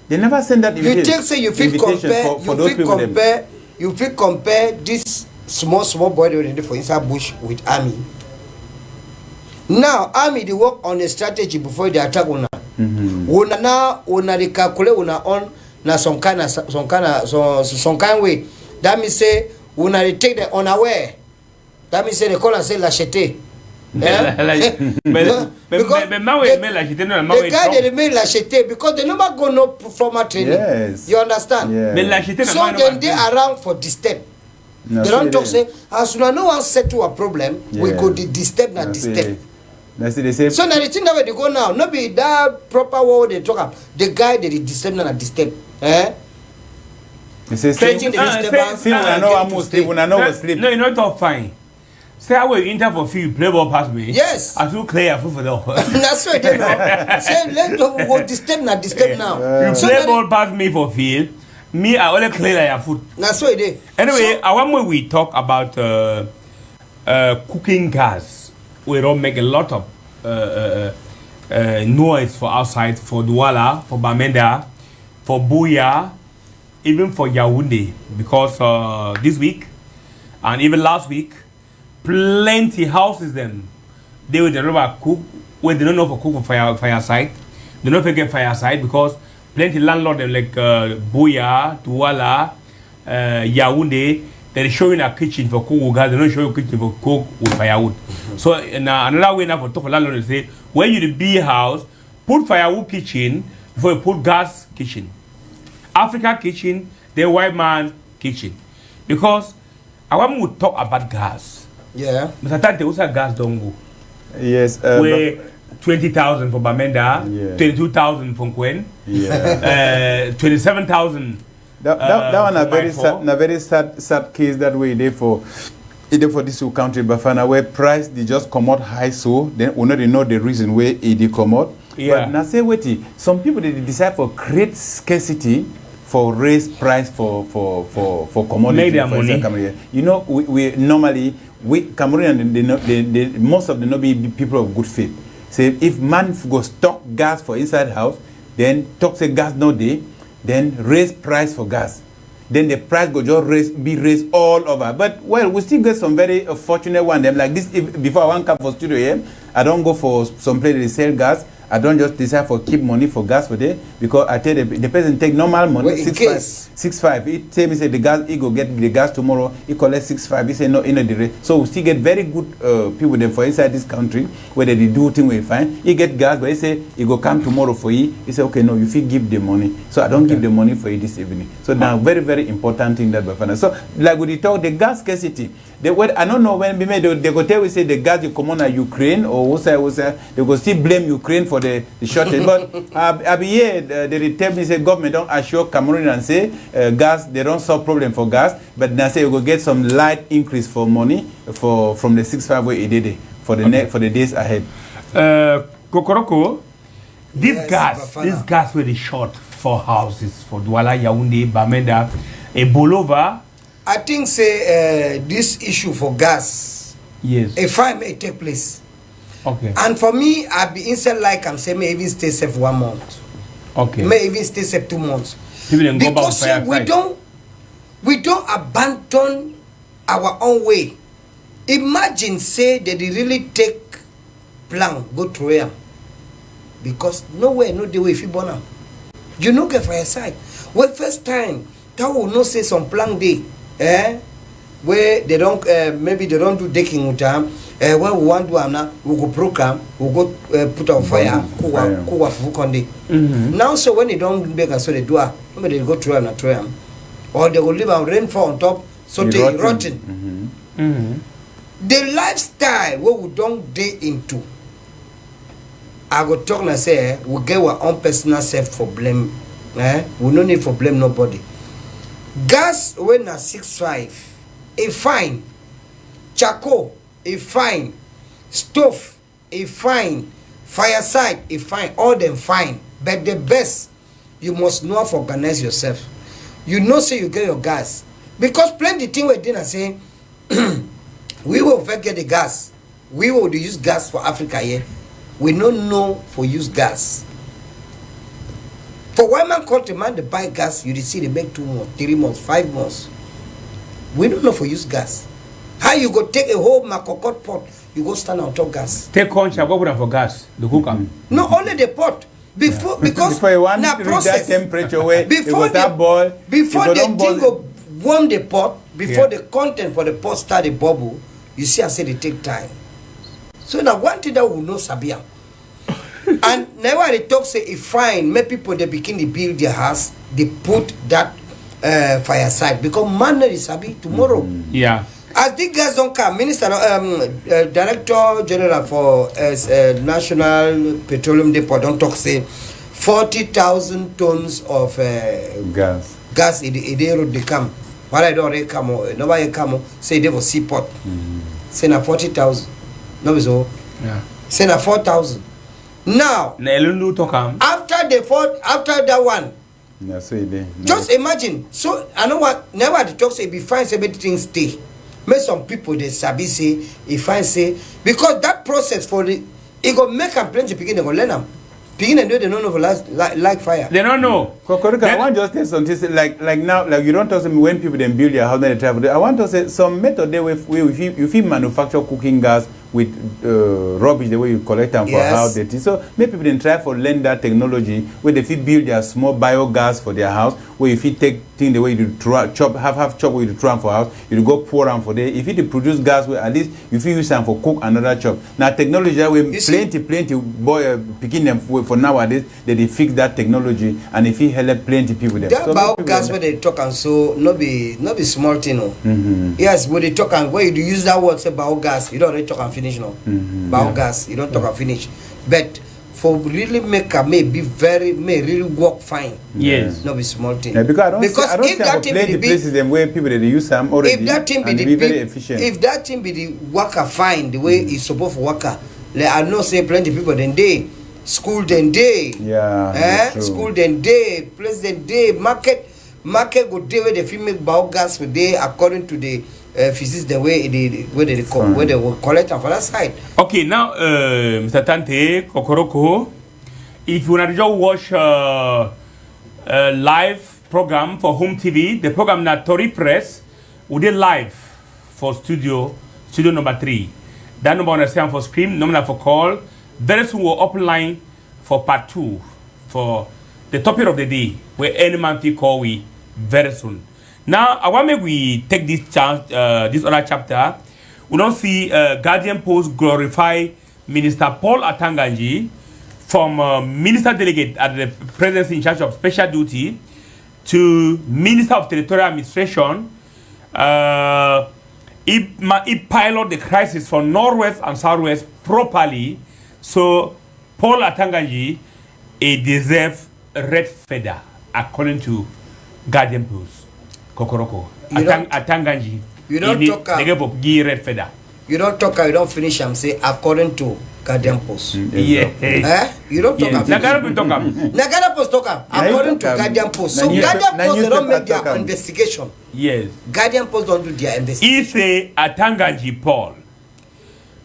They never send that invitation. You take say you feel compare. You feel compare this small boy they for inside bush with army. Now, army they work on a strategy before they attack una. Una now una recalculate una on na some kind way. That means say una they take the unaware. That means say they call and say lâcheté. The guy they remain lâcheté because they never go no formal training. Yes. You understand? Yeah. So then they around for this step. They don't talk say as soon as no one settle a problem, we go this step na this step. That's the same. So now the thing that way they go now, not be that proper word they talk about. The guy that is disturb now at disturb. You say Changing the disturbance. No, you're not all fine. Say I will enter for few play ball past me. Yes. I should clear for the That's right, they know. Say let's go disturb now, disturb now. You So play ball past me for field. Me, I only clear your foot. That's why they. Anyway, I want when we talk about cooking gas. We don't make a lot of noise for outside, for Douala, for Bamenda, for Buya, even for Yaoundé, because this week and even last week, plenty houses them. They will never cook when they don't know for cook for fireside. They don't get fireside because plenty landlord them like Buya, Douala, Yaoundé. They're showing a kitchen for cook with gas. They're not showing a kitchen for cook with firewood. So another way now for talk for landlord is say when you the big house, put firewood kitchen before you put gas kitchen. Africa kitchen, the white man kitchen, because I want to talk about gas. Yeah. But I thought they also gas don't go. Yes. Where 20,000 for Bamenda, 22,000 for Quen, 27,000 That one a very sad case that way they for either for this country Bafana where price they just come out high so then we not know the reason where it come out. Yeah. But now say wait, some people they decide for create scarcity for raise price for commodity. Make their money. You know we normally Cameroonian they most of them not be people of good faith. Say if man go stock gas for inside house, then talk say gas no day, then raise price for gas. Then the price go just be raised all over. But well, we still get some very fortunate one. Them like this. Before I want come for studio here, I don't go for some place they sell gas. I don't just decide for keep money for gas for there because I tell the person take normal money. Well, 6.5. He tell me say the gas he go get the gas tomorrow. He collect 6.5. He say no in a delay. So we still get very good people them for inside this country where they do thing we find. He get gas, but he say he go come tomorrow for you. He say okay no you fit give the money. So I don't give the money for you this evening. So now very important thing that Bafana. So like we talk the gas scarcity. I don't know when they go tell we say the gas you come on Ukraine or what's they go still blame Ukraine for the shortage. But I be here they tell me say government don't assure Cameroon and say gas they don't solve problem for gas, but now say you go get some light increase for money from the 6.5 where it did for the for the days ahead. Kokoroko, this Bafana. gas where they short for houses for Douala, Yaoundé, Bamenda, Bolova. I think say this issue for gas, Yes. a fire may take place. Okay. And for me, I be inside like I'm saying, may even stay safe 1 month. Okay. May even stay safe 2 months. People then go back Because fire fight. we don't abandon our own way. Imagine say that they really take plan go through here. Because nowhere, no the way if you burn them. You know get fire side. Well, first time that will not say some plan day, where they don't maybe they don't do decking with them. When we want to do now, we go program, we go put on fire, Now so when they don't make so they do maybe they go through and through them, or they will leave a rainfall on top, so they rotten. The lifestyle what we don't day into. I go talk and say we get our own personal self for blame. We no need for blame nobody. Gas when na 6.5, a fine. Charcoal, a fine. Stove, a fine. Fireside, a fine. All them fine. But the best, you must know how to organize yourself. You know say you get your gas. Because plenty thing we did and say, we will get the gas. We will use gas for Africa here. We don't know for use gas. For one man country man they buy gas, you see they make 2 months, 3 months, 5 months. We don't know for use gas. How you go take a whole macocot pot, you go stand on top gas. Take conch, go put them for gas, the cooker. No, only the pot. Before because before you want na to reach process. that temperature where Before before the thing go warm the pot, before the content for the pot start the bubble, you see I say they take time. So now one thing that we know Sabia. And never they talk say if fine, make people they begin to build their house, they put that fireside because man is sabi tomorrow. Yeah. As the guys don't come, Minister, Director General for National Petroleum Depot don't talk say 40,000 tons of gas in the road they come. What I don't come or nobody come say they will seaport. Say na 40,000. No so. Yeah. Say na 4,000. Now after that one. Yeah, so just imagine. So I know what never the talk say be fine say everything stay. Make some people they sabi say if I say because that process for the it go make them plenty begin they go learn them. Begin and do they don't know like fire. They don't know. I want just say something like now like you don't tell me when people then build their house then they travel. I want to say some method there where you feel manufacture cooking gas with rubbish the way you collect them for how they so many people then try for learn that technology where they fit build their small biogas for their house where if you take thing the way you chop have chop where you throw them for house you go pour them for there if you produce gas where at least you feel use them for cook another chop now technology that way plenty boy picking them for nowadays they fix that technology and if you help plenty people there. That so biogas where they talk and so not be small thing no. Yes, when they talk and where you use that word say biogas you don't already talk and finish no. Biogas you don't talk and finish. But for really make a may really work fine. Yes. No be small thing. Yeah, because I don't if that thing be the places them where people they use them already. If that thing be and the be very efficient. if that thing be the worker fine the way it's supposed to worker, like I know say plenty people then day, school then day. Yeah. School then day, place then day, market go day where the female biogas for day according to the physics the way they will collect them for that side. Okay, now Mr. Tante Kokoroko, if you want to just watch live program for Home TV, the program na Tory Press, we did live for studio number 3. That number on stand for screen, number for call. Very soon we'll upline for part 2 for the topic of the day, where any man will call we very soon. Now, I want we take this chance, this other chapter. We don't see Guardian Post glorify Minister Paul Atanganji from Minister Delegate at the Presidency in charge of Special Duty to Minister of Territorial Administration. He pilot the crisis for Northwest and Southwest properly. So, Paul Atanganji deserves red feather according to Guardian Post. Kokoroko. Atanganji. You don't talk red feather. You don't talk, you don't finish and say according to Guardian Post. Yeah. You don't talk. Nagara Post talk according to Guardian Post. So Guardian Post they don't make their investigation. Yes. Guardian Post don't do their investigation. He say Atanganji Paul,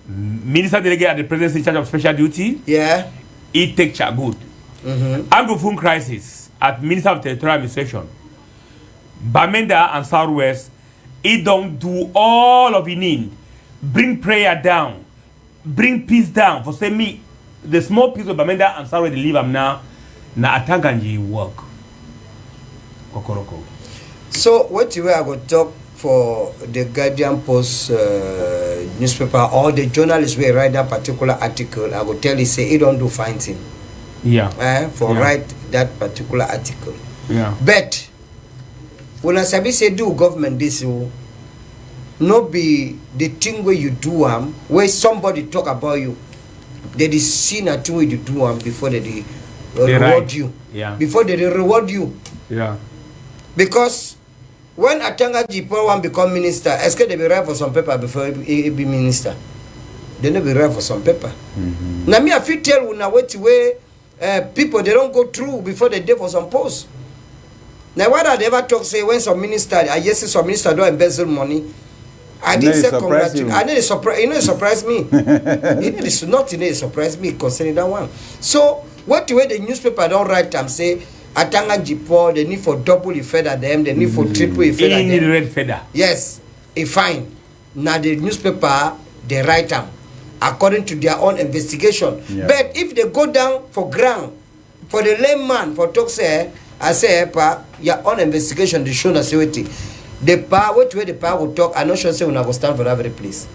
Minister Delegate at the Presidency in charge of Special Duty. Yeah. He take charge good. Anglophone crisis at Minister of Territorial Administration. Bamenda and Southwest, he don't do all of it need. Bring prayer down, bring peace down. For say me, the small piece of Bamenda and Southwest they leave them now. Na Atanganji work. Kokoroko. So what you are going to talk for the Guardian Post newspaper or the journalist will write that particular article? I will tell you say he don't do fine thing. Yeah. Write that particular article. Yeah. But when I say do government this, no be the thing where you do where somebody talk about you, they see a thing where you do before they reward you. Yeah. Before they reward you. Yeah. Because when Atanganji Paul become minister, est-ce que they be write for some paper before he be minister? They no be write for some paper. Now me I feel tell you now what way people they don't go through before they do for some post. Now, why did they ever talk say when some minister, I just see some minister don't embezzle money? I didn't say congratulations. I didn't surprise. You know, it surprised me. It not surprised me concerning that one. So, what the way the newspaper don't write and say Atanganji Paul, they need for double the feather them, they need for triple the feather them. Need red feather. Yes, fine. Now the newspaper they write them according to their own investigation. Yeah. But if they go down for ground, for the layman for talk say. I say, your own investigation, they show us what the power, what way the power will talk. I'm not sure say we go stand for that very place.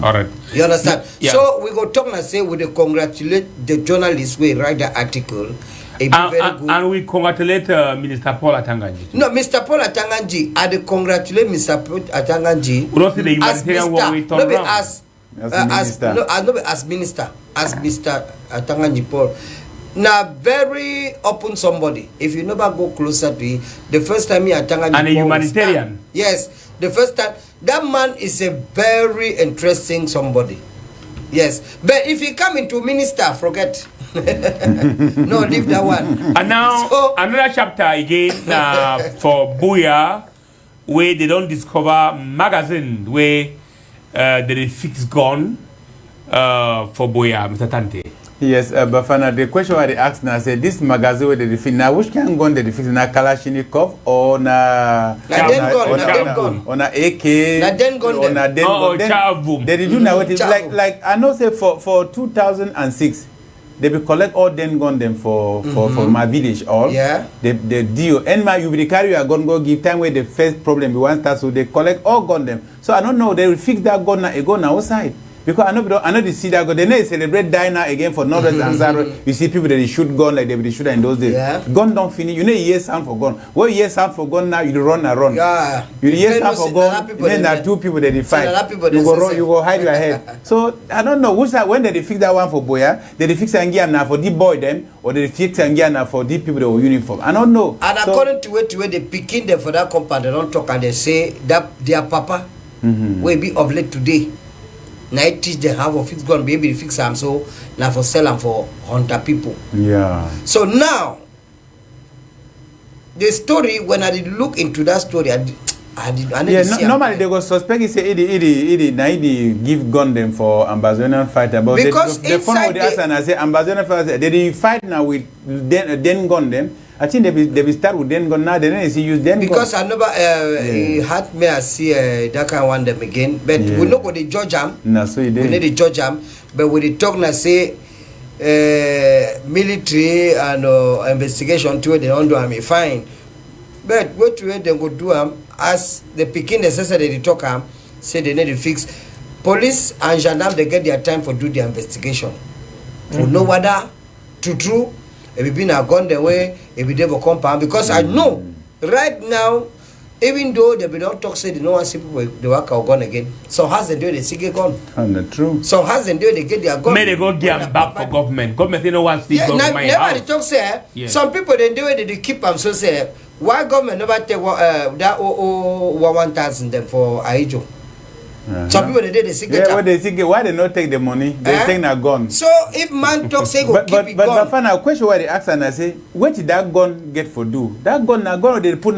All right. You understand? Yeah. So we go talk and say we congratulate the journalists who write the article. And we congratulate Minister Paul Atanganji. No, Mr. Paul Atanganji, I congratulate Mr. Paul Atanganji. We don't see the humanitarian war we turn around. As minister, as Mr. Atanganji Paul. Now, very open somebody. If you never go closer to it, the first time he Atanganji and a humanitarian. Yes, the first time that man is a very interesting somebody. Yes, but if he come into minister, forget. No, leave that one. And now another chapter again for Buya, where they don't discover magazine where they fix gun for Buya, Mr. Tante. Yes, Bafana, the question I asked now, say this magazine where they defeat now, which can gun they defeat na Kalashnikov or na AK or na den gun. They do now what is like I know say for 2006 they will collect all den gun them for my village all. Yeah. The deal and my you will carry your gun go give time where the first problem be one start so they collect all gun them. So I don't know they will fix that gun now outside. Because I know they see that. They never celebrate diner again for Northwest and South. You see people that they shoot gun like they shoot in those days. Yeah. Gun don't finish. You know, you hear sound for gun. What you hear sound for gun now? You run and run. Yeah. You hear sound for gun. Then there are two people that they fight. You go run. You go hide your head. So I don't know. Which that when did they fix that one for Boya? Did they fix Angia now for the boy them, or did they fix Angia now for the people that were uniform? I don't know. And so, according to where they picking them for that compound, they don't talk and they say that their papa will be of late today. Now I teach them how to fix gun, be able to fix them, so now for sell them for hunter people. Yeah. So now, the story, when I did look into that story, I didn't see normally they go suspect say Idi give gun them for Ambazonian fighter, but because the phone with us and I say Ambazonian fighter they fight now with then gun them. I think they will start with then gun now. They don't see use then because gun. I never he had me I see that kind of one them again, but we not go the judge them. No, so we need the judge them, but we the talk now say military and investigation to they don't do them fine, but what to they go do them. As the Peking necessary they talk say they need to fix. Police and gendarme they get their time for do the investigation. For know whether true if it been a gone the way if it never compound because I know right now even though they don't talk say they don't want see people they work out gun again. So has they do they see get gun? Not true. So has they do they get their gun? May they go get them back for government. Government they don't want to see government. Never they talk say some people they do it they keep them so say why government never take that 1,000 them for Aijo? Some people they did the secret. Yeah, what they think? Why they not take the money? They take a gun. So if man talk say go keep it gun. But final question why they ask and I say, what did that gun get for do? That gun they put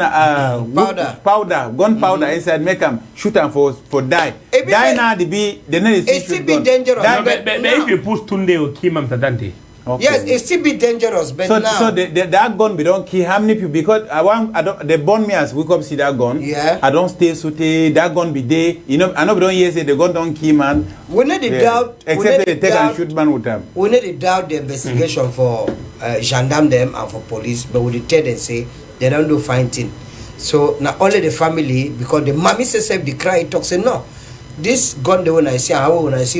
gunpowder inside, make them shoot them for die. Die now they know it's still be dangerous. But if you push Tunde or Kimam Sadante. Okay. Yes, it still be dangerous, but so, now... So that gun, we don't kill how many people? Because they burn me as we come see that gun. Yeah. I don't stay so that gun be there. You know, I know we don't hear say the gun don't kill man. We need to doubt... Except they take and shoot man with them. We need to doubt the investigation for gendarme them and for police, but we tell them say they don't do fine thing. So not only the family, because the mommy says the cry, talk say no. This gun the when I see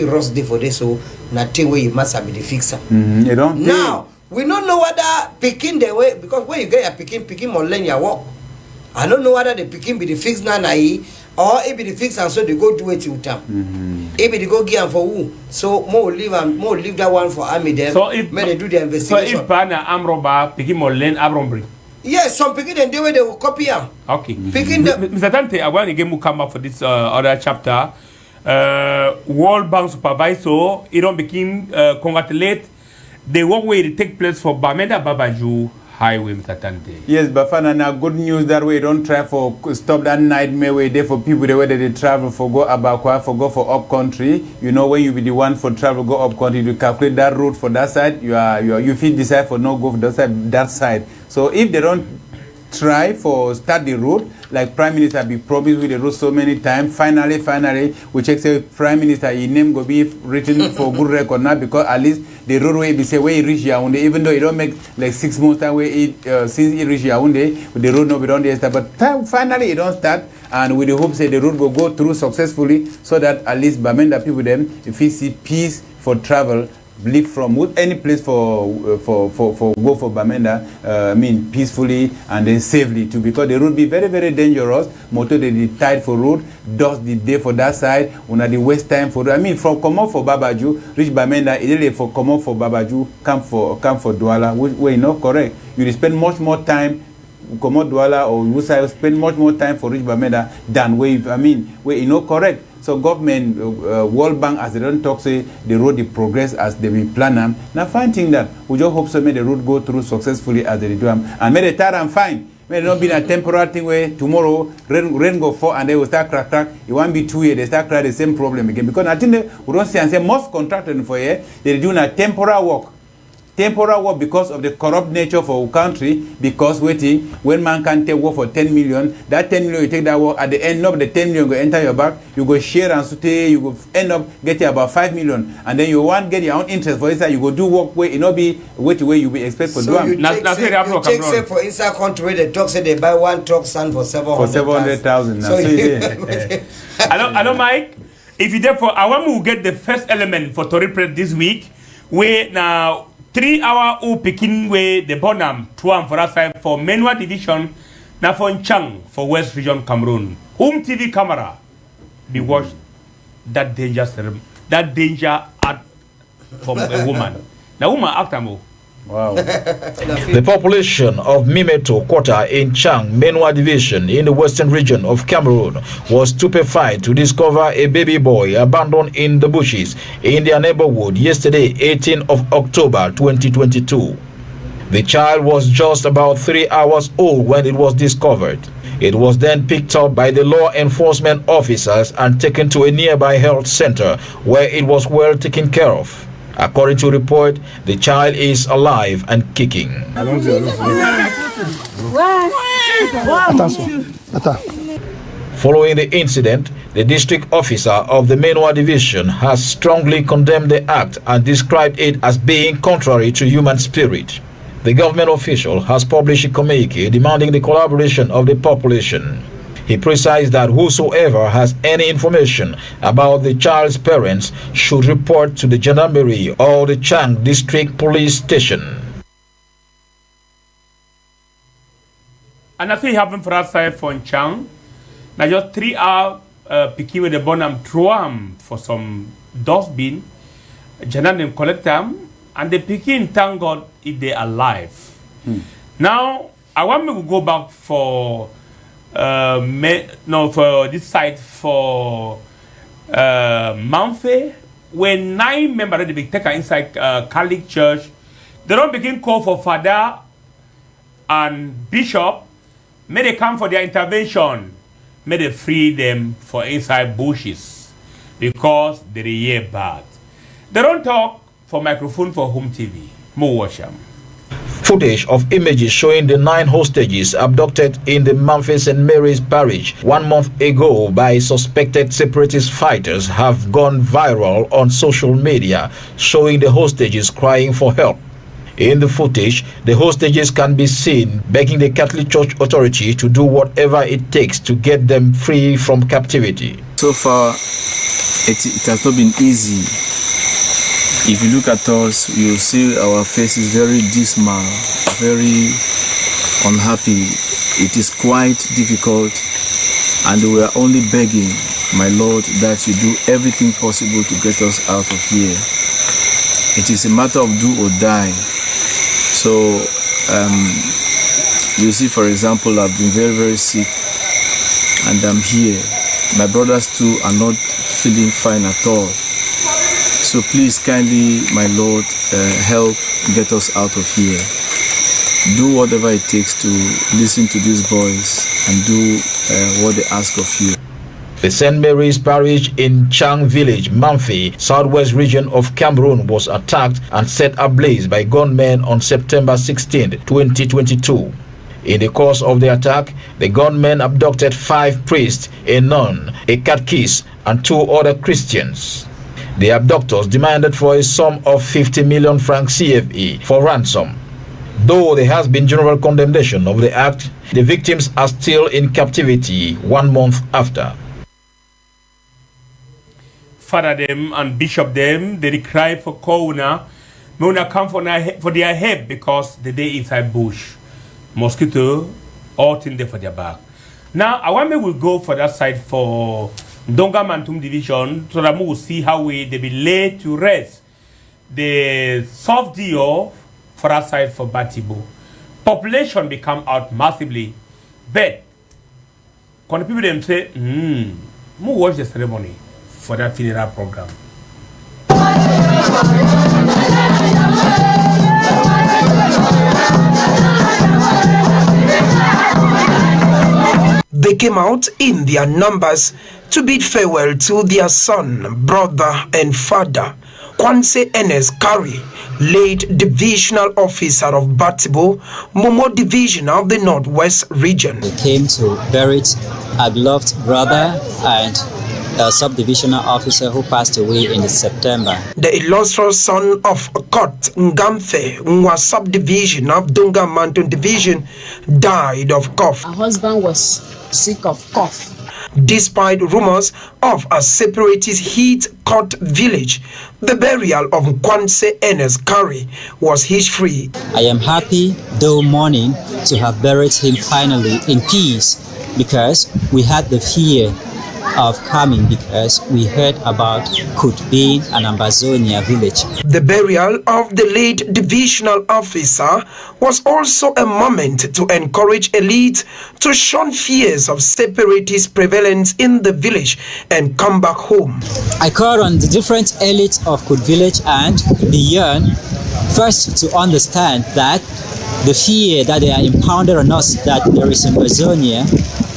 Ross day for this, so nothing where you must have be the fixer. You don't now we don't know whether picking the way because when you get a picking more lane your work. I don't know whether the picking be the fix now or it be the fix and so they go do it with them. If they go give them for who, so more leave that one for army them. So if they do the investigation. So if partner arm robber picking more lane arm yes, some picking them they will copy them. Okay. Picking them. Mr. Tante, I want to get come up for this other chapter. World Bank supervisor, he don't begin congratulate the work where it take place for Bamenda Babaju Highway, Mr. Tante. Yes, Bafana, now good news that way don't try for stop that nightmare way there for people the way that they travel for go Abakwa, for go for up country. You know when you be the one for travel go up country, you calculate that route for that side. You feel decide for no go for that side. So if they don't try for start the road like Prime Minister be promised with the road so many times. Finally, we check say Prime Minister his name go be written for good record now because at least the roadway be say where he reach Yaoundé, even though it don't make like 6 months time where it since it reach Yaoundé, the road no be done there start. But finally it don't start, and with the hope say the road will go through successfully so that at least Bamenda people them if we see peace for travel. Live from any place for go for Bamenda, I mean peacefully and then safely too, because the road be very very dangerous. Motor they tied for road, dust the day for that side. Una the waste time for I mean from come out for Babaju, reach Bamenda, immediately for come out for Babaju, come for Douala, which way not correct. You spend much more time. Come Douala or Wusa spend much more time for reach Bamenda than where you know correct. So government, World Bank, as they don't talk, say the road the progress as they will plan them. Now fine thing that we just hope so may the road go through successfully as they do them, and may the tire and fine. May it not be a temporary thing where tomorrow rain go fall and they will start crack. It won't be 2 years they start crack the same problem again, because I think we don't see and say most contractors for here they do a temporary work. Temporal work because of the corrupt nature of our country, because waiting when man can take work for 10 million, that 10 million you take that work at the end of the 10 million go enter your back, you go share and stay, you go end up getting about 5 million, and then you want get your own interest for inside, you go do work where it not be wait way you be expect for so do. You take say for inside country where the truck say they buy one truck stand for 700,000. For 700,000. So I don't Mike. If you therefore, I want to get the first element for Tory Press this week, where now 3 hour who picking where the Bonham, 2 for that side for Menwa Division, now for Chang for West Region Cameroon. TV camera, be watched that danger act from a woman. The woman act more. Wow. The population of Mimeto quarter in Chang, Menwa Division in the western region of Cameroon was stupefied to discover a baby boy abandoned in the bushes in their neighborhood yesterday, 18th of October 2022. The child was just about 3 hours old when it was discovered. It was then picked up by the law enforcement officers and taken to a nearby health center where it was well taken care of. According to report, the child is alive and kicking. Following the incident, the district officer of the Menwa Division has strongly condemned the act and described it as being contrary to human spirit. The government official has published a communique demanding the collaboration of the population. He precised that whosoever has any information about the child's parents should report to the Gendarmerie or the Chang District Police Station. And nothing happened for us side for Chang. Now just 3 hours picking with the Bonham throw for some dustbin. Gendarmerie collect them and the picking, thank God, if they are alive. Now I want me to go back for for this site for Manfe, where 9 members they be taken inside Catholic Church. They don't begin call for father and bishop. May they come for their intervention. May they free them for inside bushes because they hear bad. They don't talk for microphone for home TV. More watch them. Footage of images showing the 9 hostages abducted in the Manfe St. Mary's parish 1 month ago by suspected separatist fighters have gone viral on social media, showing the hostages crying for help. In the footage, the hostages can be seen begging the Catholic Church authority to do whatever it takes to get them free from captivity. So far, it has not been easy. If you look at us, you'll see our faces very dismal, very unhappy. It is quite difficult, and we are only begging, my Lord, that you do everything possible to get us out of here. It is a matter of do or die. So, you see, for example, I've been very, very sick, and I'm here. My brothers too are not feeling fine at all. So please kindly, my Lord, help get us out of here. Do whatever it takes to listen to these boys and do what they ask of you. The St. Mary's parish in Chang village, Manfe, southwest region of Cameroon was attacked and set ablaze by gunmen on September 16, 2022. In the course of the attack, the gunmen abducted 5 priests, a nun, a catechist, and 2 other Christians. The abductors demanded for a sum of 50 million francs CFA for ransom. Though there has been general condemnation of the act, the victims are still in captivity 1 month after. Father them and bishop them, they cry for corona. Mona come for their help because the day inside bush. Mosquito, all thing there for their back. Now, I want me will go for that side for Donga Mantum Division, so that we will see how they be laid to rest the soft deal for that side for Batibo. Population become out massively, but when the people them say, we watch the ceremony for that funeral program. They came out in their numbers to bid farewell to their son, brother, and father, Kwanse Enes Kari, late divisional officer of Batibo, Momo Division of the Northwest Region. We came to bury our beloved brother and a subdivisional officer who passed away in September. The illustrious son of Kot Ngamfe, Nwa subdivision of Dunga Mountain Division, died of cough. Our husband was sick of cough. despite rumors of a separatist heat-caught village. The burial of Kwanse Ernest Curry was hitch-free. I am happy, though mourning, to have buried him finally in peace, because we had the fear of coming because we heard about Kutbin and Ambazonia village. The burial of the late divisional officer was also a moment to encourage elites to shun fears of separatist prevalence in the village and come back home. I called on the different elites of Kut village and beyond first to understand that the fear that they are impounded on us that there is Ambazonia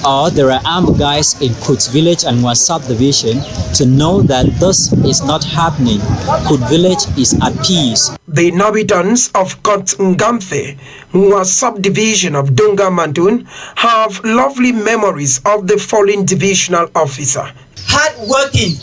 or there are armed guys in Kut village and one subdivision, to know that this is not happening. Kut village is at peace. The inhabitants of Kot Ngamfe, a subdivision of Dunga Mantun, have lovely memories of the fallen divisional officer. Hard-working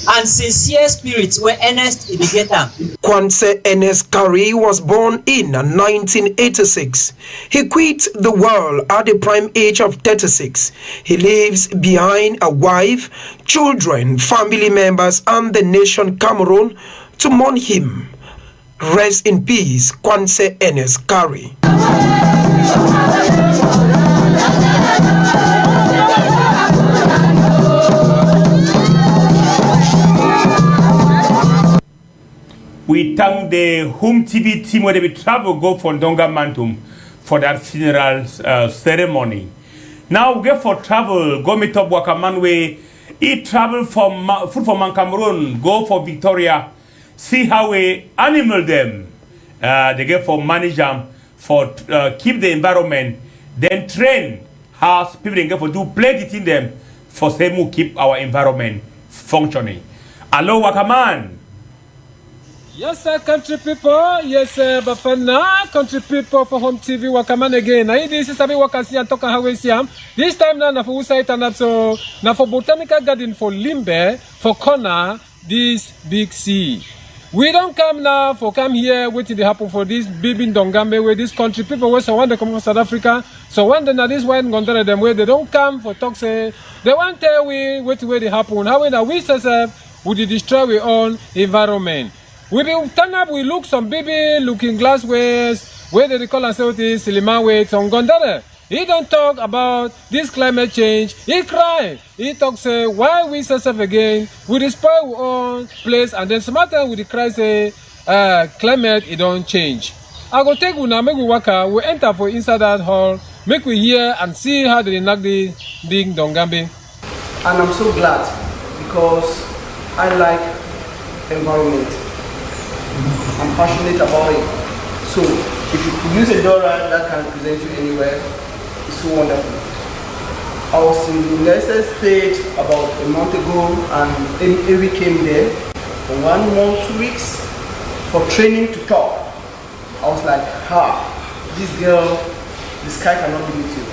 and sincere spirits were earnest in the ghetto. Kwanse Ernest Curry was born in 1986. He quit the world at the prime age of 36. He leaves behind a wife, children, family members, and the nation Cameroon to mourn him. Rest in peace, Kwanse Ernest Curry. We thank the Home TV team where they will travel go from Donga Mantum for that funeral ceremony. Now we get for travel, go meet up Wakaman way. He travel from food from Cameroon, go for Victoria, see how we animal them. They get for manage them, for keep the environment, then train how people they get for do plenty in them for same who keep our environment functioning. Hello Wakaman. Yes, sir, country people. Yes, sir, Bafana, country people for Home TV. Wakaman again. Now, this is Sabi Wakasi and Toka Hawesiam. This time now, na for Usai Tanapso, na for Botanical Garden for Limbe, for Kona, this big sea. We don't come now for come here waiting to happen for this baby Dongambe where this country people where so when they come from South Africa, so when they now this one consider them where they don't come for talk say they want to tell we wait where they happen. How when we ourselves would destroy our own environment. We will turn up, we look some baby looking glasswares, where they call ourselves Silima way, some Gondare. He don't talk about this climate change. He cry. He talks say why we yourself again, we destroy our own place, and then some other with the cry say climate it don't change. I go take una make we waka, we enter for inside that hall, make we hear and see how they knock the big Dongambe. And I'm so glad because I like environment. I'm passionate about it. So if you could use a dollar that can present you anywhere, it's so wonderful. I was in the United States about a month ago and Evi came there for 1 month, 2 weeks for training to talk. I was like, this girl, the sky cannot be with you.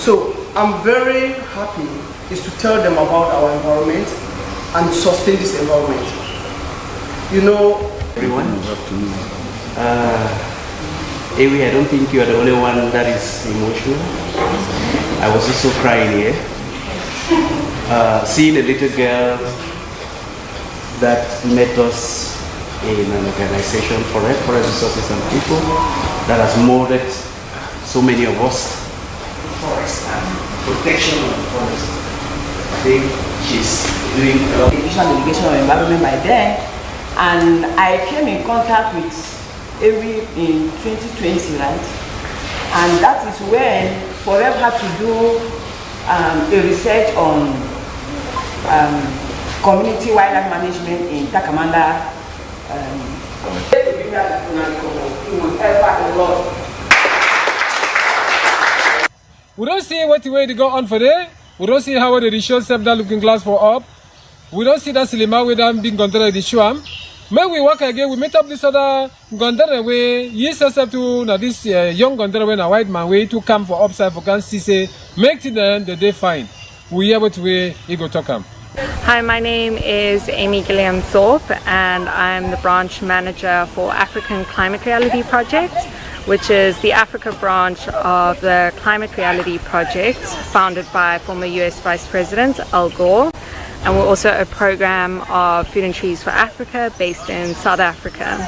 So I'm very happy is to tell them about our environment and sustain this environment. You know, everyone. Ewi, I don't think you are the only one that is emotional. I was also crying here. Seeing a little girl that met us in an organization for forest resources and people that has molded so many of us forest and protection of the forest. I think she's doing a lot of education of environment by then. And I came in contact with Ewi in 2020, right? And that is when Forever had to do a research on community wildlife management in Takamanda. We don't see what the way they go on for there. We don't see how the shows up that looking glass for up. We don't see that Silima with them being considered the Shuam. May we work again, we meet up this other Gondare way, yes, yourself to now this young Gondare when a white man way to come for upside for can see say, make it then the day fine. We able to way ego talk him. Hi, my name is Amy Gilliam Thorpe and I'm the branch manager for African Climate Reality Project, which is the Africa branch of the Climate Reality Project, founded by former US Vice President Al Gore. And we're also a program of Food and Trees for Africa based in South Africa.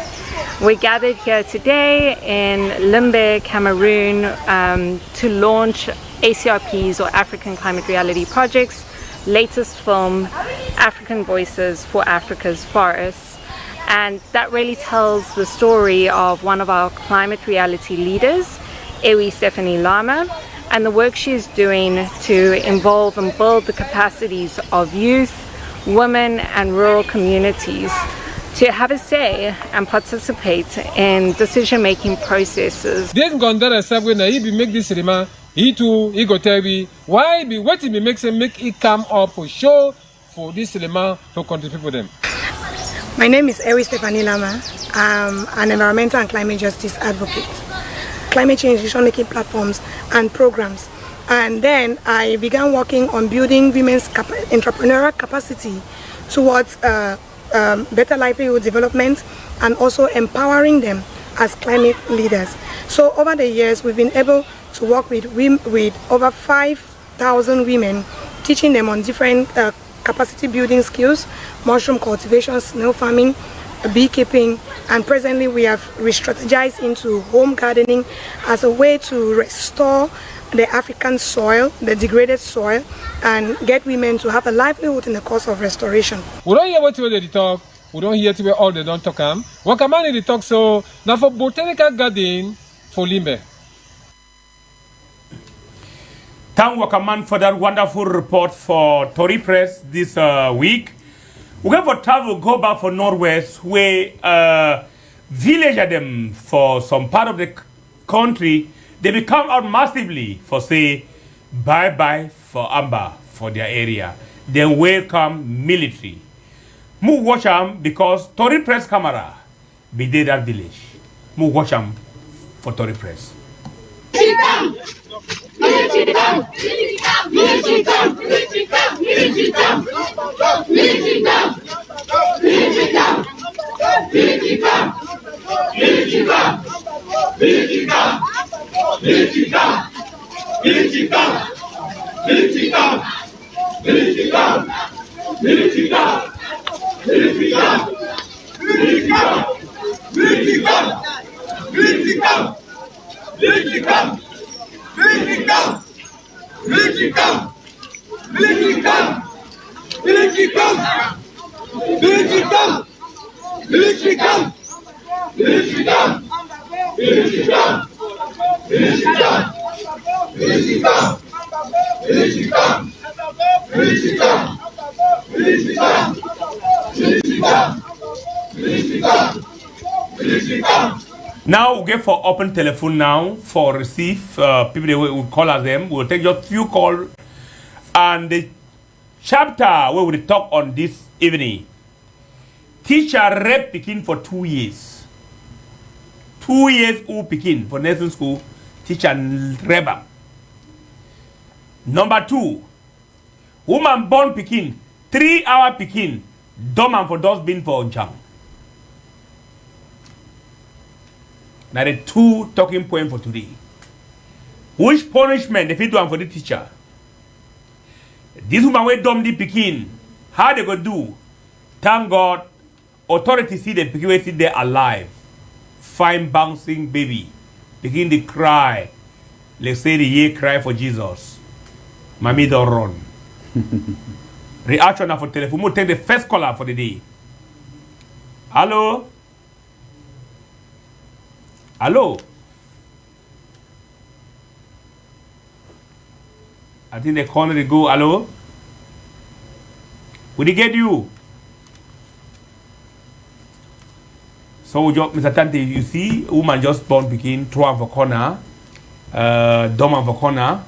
We're gathered here today in Limbe, Cameroon, to launch ACRP's, or African Climate Reality Project's, latest film, African Voices for Africa's Forests. And that really tells the story of one of our climate reality leaders, Ewi Stephanie Lama, and the work she's doing to involve and build the capacities of youth, women, and rural communities to have a say and participate in decision-making processes. This Gondara Sabwe na he be make this rema, he too, he go tell me why be what he make it come up for show for this rema for country people them. My name is Ewi Stephanie Lama. I'm an environmental and climate justice advocate. Climate change decision-making platforms and programs. And then I began working on building women's entrepreneurial capacity towards better livelihood development and also empowering them as climate leaders. So over the years, we've been able to work with over 5,000 women, teaching them on different capacity building skills, mushroom cultivation, snail farming, beekeeping, and presently we have re-strategized into home gardening as a way to restore the African soil, the degraded soil, and get women to have a livelihood in the course of restoration. We don't hear what they talk, we don't hear where all they don't talk. What come on they talk so now for botanical garden for Limbe. Thank Wakaman for that wonderful report for Tory Press this week. We're going for travel, go back for Northwest, where villager them for some part of the country, they become out massively for say bye-bye for Amber for their area. Then welcome military. Move watch them because Tory Press camera be there that village. Move watch them for Tory Press. Now we get for open telephone now for receive people that will call us them. We'll take just few calls and the chapter where we talk on this evening. Teacher rep Pidgin for 2 years. 2 years who Pidgin for nursing school. Teacher reba. Number 2, woman born Pidgin 3 hour Pidgin. Doman for those been for Onchang. Now the 2 talking point for today. Which punishment if you do for the teacher? This woman will dumb the Pidgin. How they go do? Thank God, authorities see the Pidgin sit there alive. Fine bouncing baby. Begin to cry. Let's say the year cry for Jesus. Mommy don't run. Reaction now for telephone. We'll take the first caller for the day. Hello? Hello? I think the corner they go, hello? Will they get you? So, Mr. Tante, you see, woman just born Pidgin, throw for corner, dormant for corner.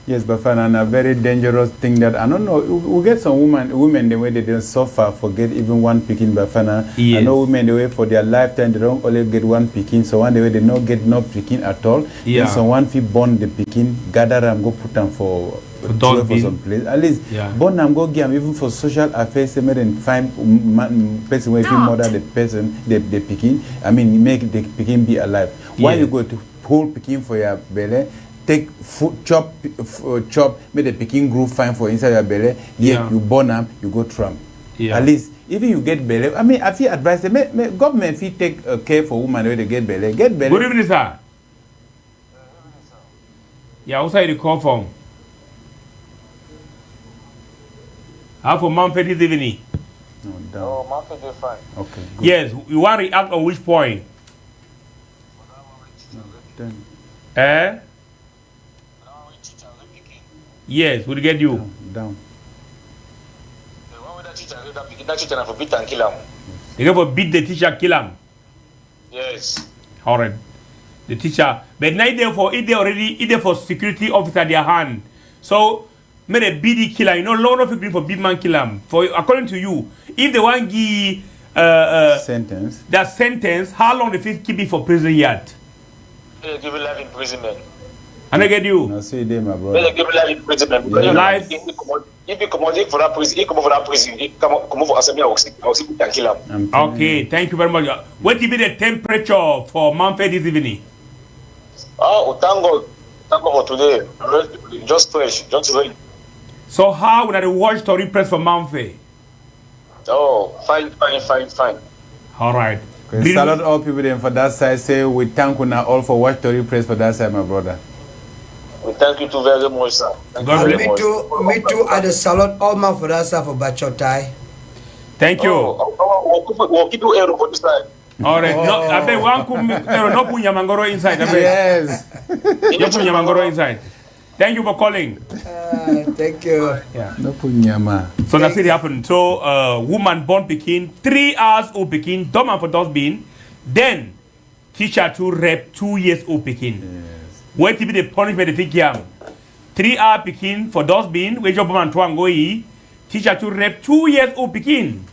Yes, but a very dangerous thing that I don't know. We get some women the way they don't suffer for get even one Pidgin, Bafana. Yes. I know women the way for their lifetime they don't only get one Pidgin, so one the way they don't get no Pidgin at all. Yeah. And so one fee born the Pidgin, gather and go put them for for some place. At least, Bonam go give even for social affairs, they made and find person where if you murder the person, the picking. I mean, make the picking be alive. Why you go to hold picking for your belly? Take food, chop, make the picking groove fine for inside your belly. You burn them, you go Trump. At least, if you get belly, I mean, I feel advice, government if you take care for women where they get belly. Good evening, sir. Yeah, outside the call from. How for Manfred this evening? No, Manfred is fine. Okay. Good. Yes, you want to react on which point? Yes, we'll get you. Down. That teacher for beat and kill him. You go for beat the teacher, kill him. Yes. Alright. The teacher. But now they already for security officer their hand. So made a BD killer, you know, law of agree for big man kill him. For according to you, if they want give sentence, that sentence, how long the fit keep it for prison yet? They give life imprisonment. And I get you. No, see them, my brother. They give life imprisonment. Life. If you come out for that prison, he come over assembly, I will see and kill him. Okay, thank you very much. What will be the temperature for Manfred this evening? Oh, thank God for today. Just fresh, just ready. So how would I watch story press for Manfred? Oh, fine. All right. Okay, salute all people then for that side. Say we thank you now all for watch story press for that side, my brother. We thank you too very much, sir. Me too. I the salute all man for that side for Bachotai. Thank you. We'll keep you air for this time. All right. No, I bet one could no put Yamangoro inside. Yes. You put Yamangoro inside. Thank you for calling. Thank you. Yeah. No put Yama. So that's it happened. So woman born Pekin, 3 hours old Pekin, Doma for dustbin, then teacher to rep 2 years old Pekin. Yes. What to be the punishment they take him? 3 hour Pekin for dustbin, where job man to teacher to rep 2 years old Pekin.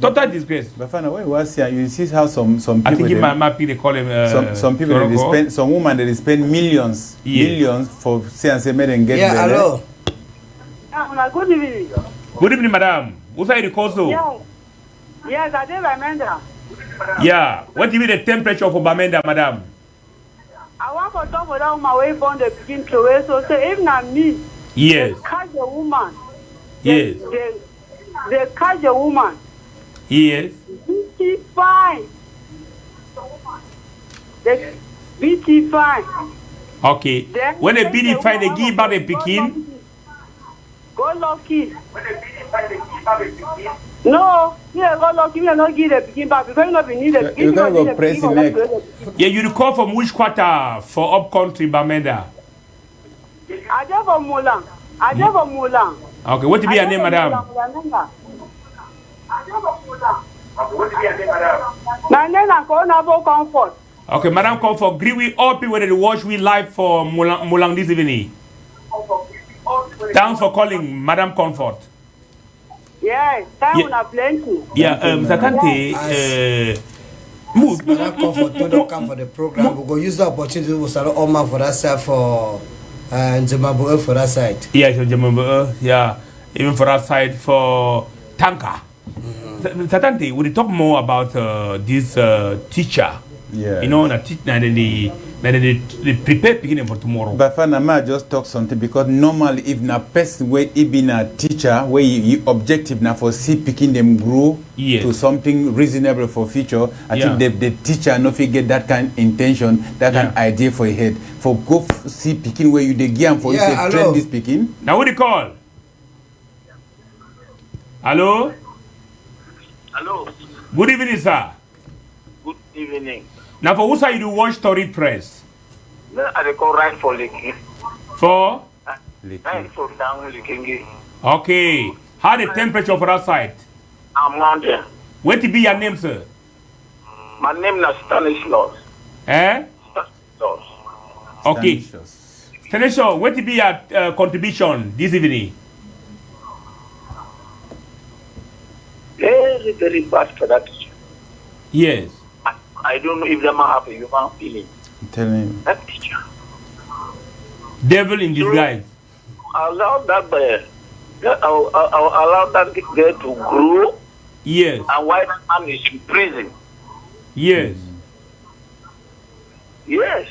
Total disgrace. But find out where was here. You see how some people. I think in my map they call him. Some people they spend. Some women they spend millions for say and say made and get. Yeah, hello. Good evening. Good evening, madam. Who's the call? Yes, I did Bamenda. Yeah. What will be the temperature for Bamenda, madam? I want to talk about my way from the beginning to where so say if not me. Yes. They catch the woman. Yes. They catch the woman. Yes. BT fine. The BT fine. Okay. Then when the BT fine, they give back the Pekin. Go lucky. No, yeah, go lucky. We are not give the Pekin back because you not be need the Pekin. You can't go press the neck. Yeah, you call from which quarter for up country, Bamenda? I just for Mulan. Okay, what to be your name, madam? My name is Comfort. Okay, Madam Comfort, agree with all people that watch we live for Mulang this evening. Thanks for calling, Madam Comfort. Yeah, thank you plenty. Yeah, Zatante, Madam Comfort, don't come for the program. We'll go use the opportunity to start all man for that side for Njemabu for that side. Yeah, Njemabu, yeah, even for that side for Tanka. Satante, would you talk more about this teacher? Yeah. You know, they prepare beginning for tomorrow. But for now, I just talk something because normally, if na person where he been a teacher, where he objective now for see picking them grow to something reasonable for future, I think the teacher no get that kind of intention, that kind of idea for your head. For go see picking where you the gear for you say train this picking. Now what do you call? Hello? Hello. Good evening, sir. Good evening. Now, for who side you watch Story Press? No, I call right for Leki. For? Right for down Leki. Okay. How the temperature for that side? I'm mountain. What to be your name, sir? My name is Stanislaus. Eh? Stanislaus. Okay. Stanislaus, what to be your contribution this evening? Very, very bad for that teacher. Yes. I don't know if the man have a human feeling. I'm telling you. That teacher. Devil in disguise. allow that I'll allow that girl to grow. Yes. And why that man is in prison. Yes. Yes.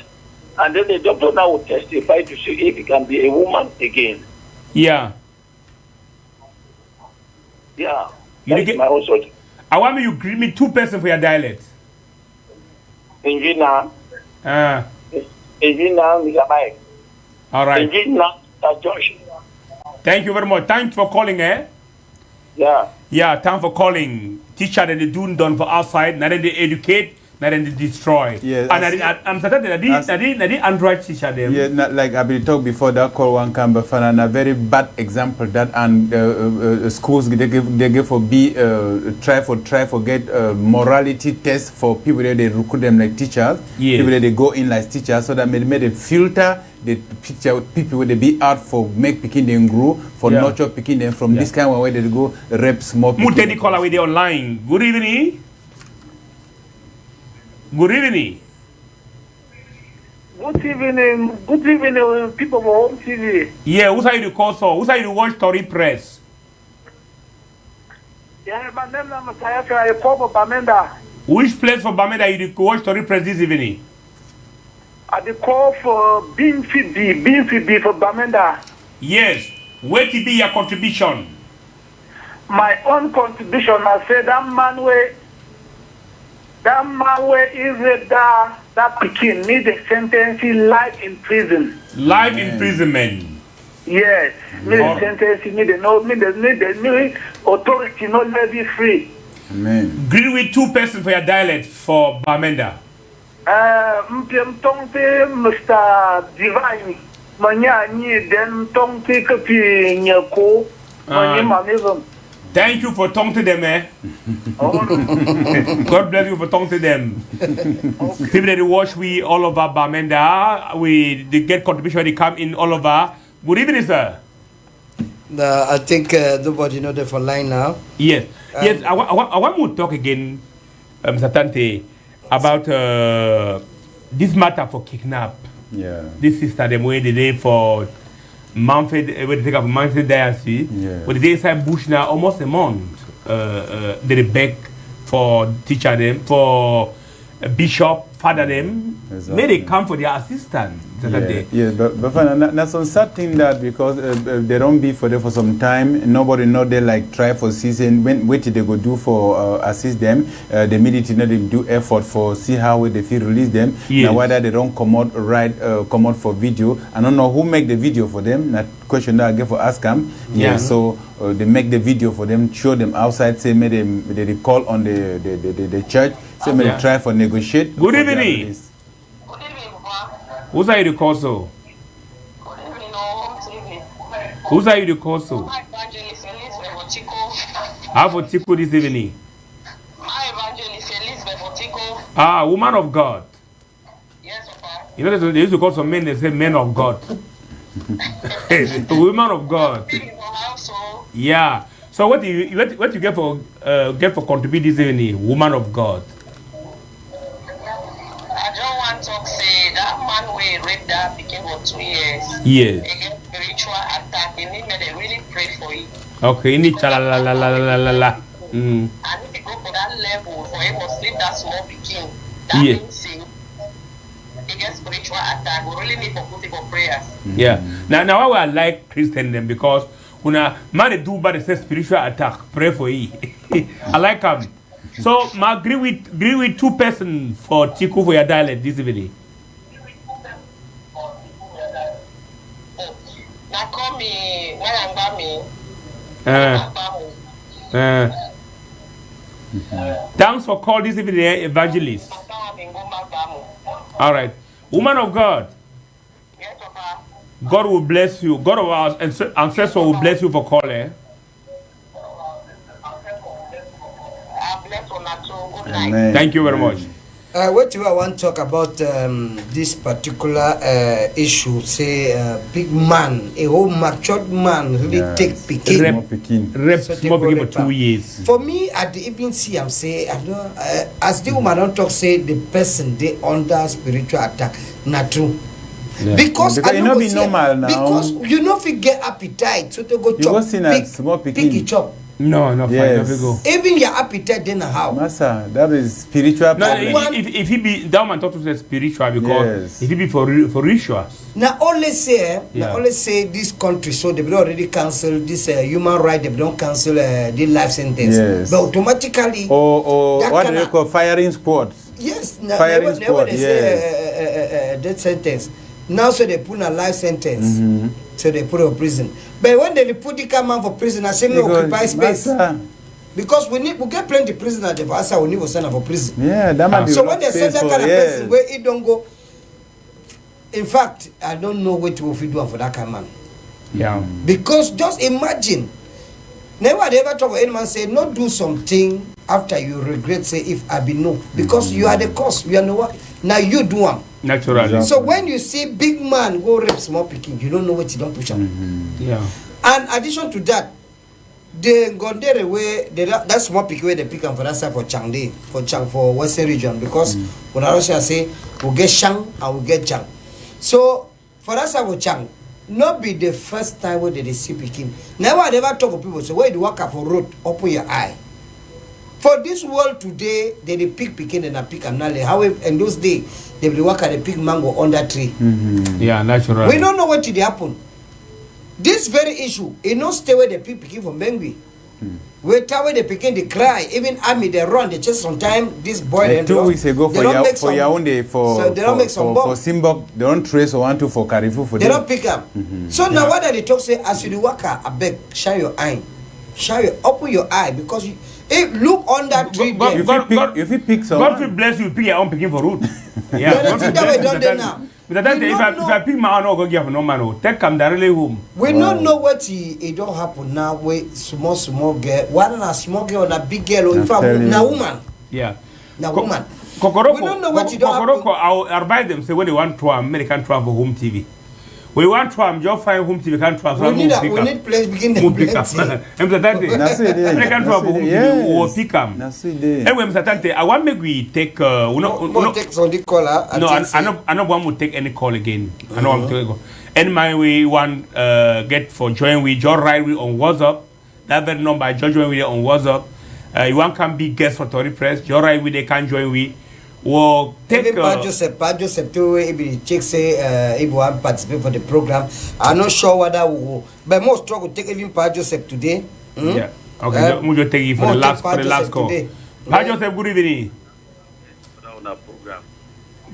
And then the doctor now will testify to see if he can be a woman again. Yeah. Yeah. You get my own sort. I want you give me 2 persons for your dialect. Engineer. Engineer, Mr. Mike. All right. Engineer, Josh. Thank you very much. Thanks for calling, eh? Yeah. Yeah, thanks for calling. Teacher that they do done for outside, not then they educate, not then they destroy. Yeah, and I'm certain that they Android teacher them. Yeah, not like I've been talking before that call one can be found a very bad example that and schools they give for try for get morality test for people that they recruit them like teachers. Yes. People that they go in like teachers so that made a filter the picture people will be out for make picking them grow for nurture picking them from this kind of way they go rep small people. Mutedi call away online. Good evening. Good evening. Good evening, people from Home TV. Yeah, who's are you to call so? Who's are you to watch Story Press? Yeah, my name is Messiah. I call for Bamenda. Which place for Bamenda you to watch Story Press this evening? At the call for Bean Phoebe for Bamenda. Yes. Where to be your contribution? My own contribution, I said that man where is that Pidgin need a sentence life in prison. Life imprisonment. Yes. Need a sentence, need the authority not let you free. Amen. Agree with 2 persons for your dialect for Bamenda. Mr. Divine, Manyani, then Tongte Kapi Nyako, Manyamanism. Thank you for talking to them, eh? God bless you for talking to them. People that watch we all over Bamenda, they get contribution, they come in all over. Good evening, sir. I think nobody know them for line now. Yes. Yes, I want to talk again, Mr. Tante, about this matter for kidnap. Yeah. This sister, them way the day for Manfred, where they take up Manfred Diocese, where they inside bush now almost a month. They beg for teacher them, for bishop, father them. Exactly. May they come for their assistance. But that's on certain that because they don't be for them for some time, nobody know they like try for season. What did they go do for assist them? The military know they do effort for see how they feel release them. Yes. Now whether they don't come out for video. I don't know who make the video for them. That question that I get for ask them. Yeah. So they make the video for them, show them outside. Say may they call on the church. Say may they try for negotiate. Good evening. Who's are you the call so? Who's are you the call so? How for Tico this evening? Ah, woman of God. You know they used to call some men, they say men of God. Woman of God. Yeah. So what do you get for contribute this evening? Woman of God. I don't want to say that man will rape that Pidgin for 2 years. Yes. Against spiritual attack, they need to really pray for it. Okay, you need la la la la la la la. And if you go for that level, for him to sleep that small Pidgin, that means against spiritual attack, we really need to put it for prayers. Yeah. Now I like Christian them because when a man do bad, they say spiritual attack, pray for it. I like them. So, I agree with 2 persons for Tiku for your dialect this evening. Now call me when I'm by me. Thanks for calling this evening, evangelist. All right. Woman of God. God will bless you. God of our ancestors will bless you for calling. Amen. Thank you very much. What do I want to talk about this particular issue? Say, big man, a whole matured man, really take Pidgin. Rep small Pidgin for 2 years. For me, at the even see, I'm saying, I know, as the woman don't talk, say the person they under spiritual attack, not true. Yeah. Because I it know not be normal now. Because you know if you get appetite, so to go chop pig chop. No, no, yes. fine, go. Even your appetite then how? Massa, that is spiritual. No, if he be that man talk to say spiritual because if he be for rituals. Now always say this country so they already cancel this human right, they don't cancel the life sentence. Yes. But automatically or what do they call firing squad? Yes, firing squad. They say death sentence. Now so they put a life sentence. So they put a prison. But when they put the man for prison, I say no occupy space. Because we get plenty prison at the Vasa, we need to send for prison. Yeah, that might be. So when they send that kind of person where it don't go. In fact, I don't know what to do for that kind of man. Yeah. Because just imagine. Never ever talk with any man say not do something after you regret say if I be no. Because you are the cause. You are no what. Now you do one. Naturally. So when you see big man go rape small picking, you don't know what you don't push on. Yeah. And addition to that, they go there where that small pick where they pick them for that side for Changde, for Western region because when I say we get Shang and we get Chang. So for that side for Chang, not be the first time where they see picking. Never ever talk to people say where you walk up for road, open your eye. For this world today, they pick picking and a pick and nale. However, in those days, they will work at a pick mango under tree. Yeah, naturally. We don't know what did happen. This very issue, it no stay where the pick picking from Bengui. Where where they picking they cry, even army they run, they just sometimes this boy like 2 weeks ago for Yaoundé so they don't make some for Simbok, they don't trace or want to for Carrefour for they don't pick up. So now what are they talk say as you work I beg, shine your eye. Open your eye because you look on that tree. If you pick someone, God will bless you, pick your own picking for root. Yeah, that's that way done there now. But that if I pick my own, go give no man. Take come directly home. We don't know what it don't happen now. We small girl, one a small girl and a big girl. In fact, now woman. Yeah. Now woman. Kokoroko, we don't know what it don't happen. I'll advise them say when they want to American travel home TV. We want to just find home TV can transfer. We need place begin the place. Mr. Tante, American travel home TV or pick up. Anyway, Mr. Tante, I want me take take some the caller. No, I don't want to take any call again. I know I'm taking. Anyway, we want get for join with John Riley on WhatsApp. That very number John join with on WhatsApp. You want can be guest for Tory Press. John Riley they can join with. Well, take Joseph too. If check say if we want participate for the program, I'm not sure whether we will. But most struggle take even Joseph today. Yeah. Okay. We just take it for the last call. Joseph, good evening.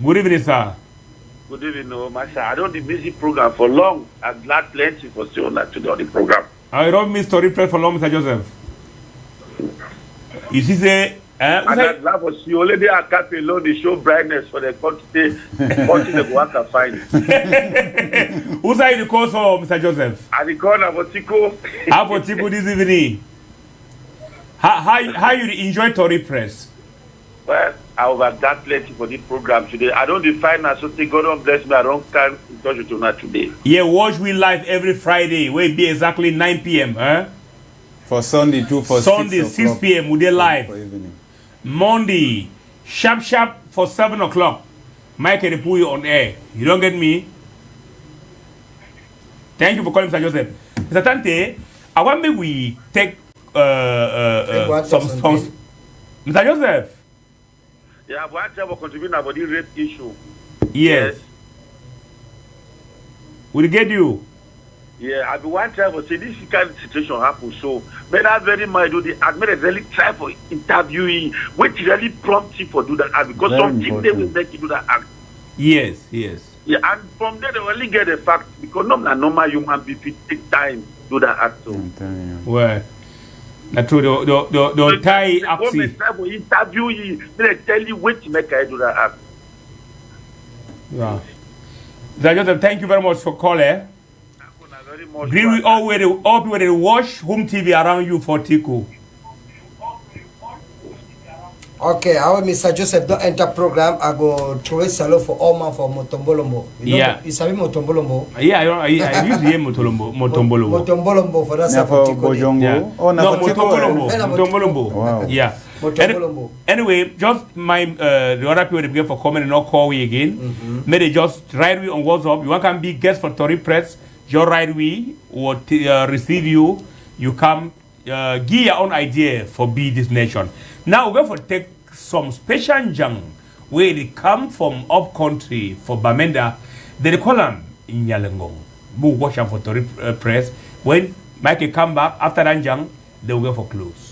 Good evening, sir. Good evening, no, Masha. I don't miss the program for long. I'm glad plenty for still not to do the program. I don't miss Tory Press for long, Mr. Joseph. You see, say. And that love was you already a cap alone, the show brightness for the country, the work to find. Who's are the cause for Mr. Joseph? I recall Avotiko. Avotiko this evening. How you enjoy Tory Press? Well, I have done plenty for this program today. I don't define as something God don't bless me. I don't come in touch with you not today. Yeah, watch we live every Friday. Will be exactly 9 p.m. For Sunday too. For Sunday 6 p.m. we dey live. Monday, sharp for 7 o'clock. Mike can put you on air. You don't get me? Thank you for calling, Mr. Joseph. Mr. Tante, I want me we take some Mr. Joseph. Yeah, but I will contribute about the rape issue. Yes. We'll get you. Yeah, I be one time to say this kind of situation happen. So, but I very much do the admit really try for interviewing, which really prompt you for do that act because something they will make you do that act. Yes. Yeah, and from there they only get the fact because normal human being take time do that act. So. Well, that's true. The Thai axis. Interview you, they tell you which make I do that act. Yeah. Joseph, thank you very much for calling. Agree with all people that watch home TV around you for Tiku. Okay, our Mr. Joseph don't enter program. I go throw a salute for all man for Motombolombo. Yeah. You sabi Motombolombo? Yeah, I use the name Motombolombo. Motombolombo for that for Bojongo. Yeah. Oh, no, Motombolombo. Wow. Yeah. Anyway, just my the other people they get for comment and not call we again. May they just write we on WhatsApp. You want can be guest for Tory Press. Just write we or receive you. You come give your own idea for be this nation. Now we're going to take some special young where they come from up country for Bamenda. They call them in Yalengong. Who watch them for Tory Press. When Mikey come back after that young, they will go for close.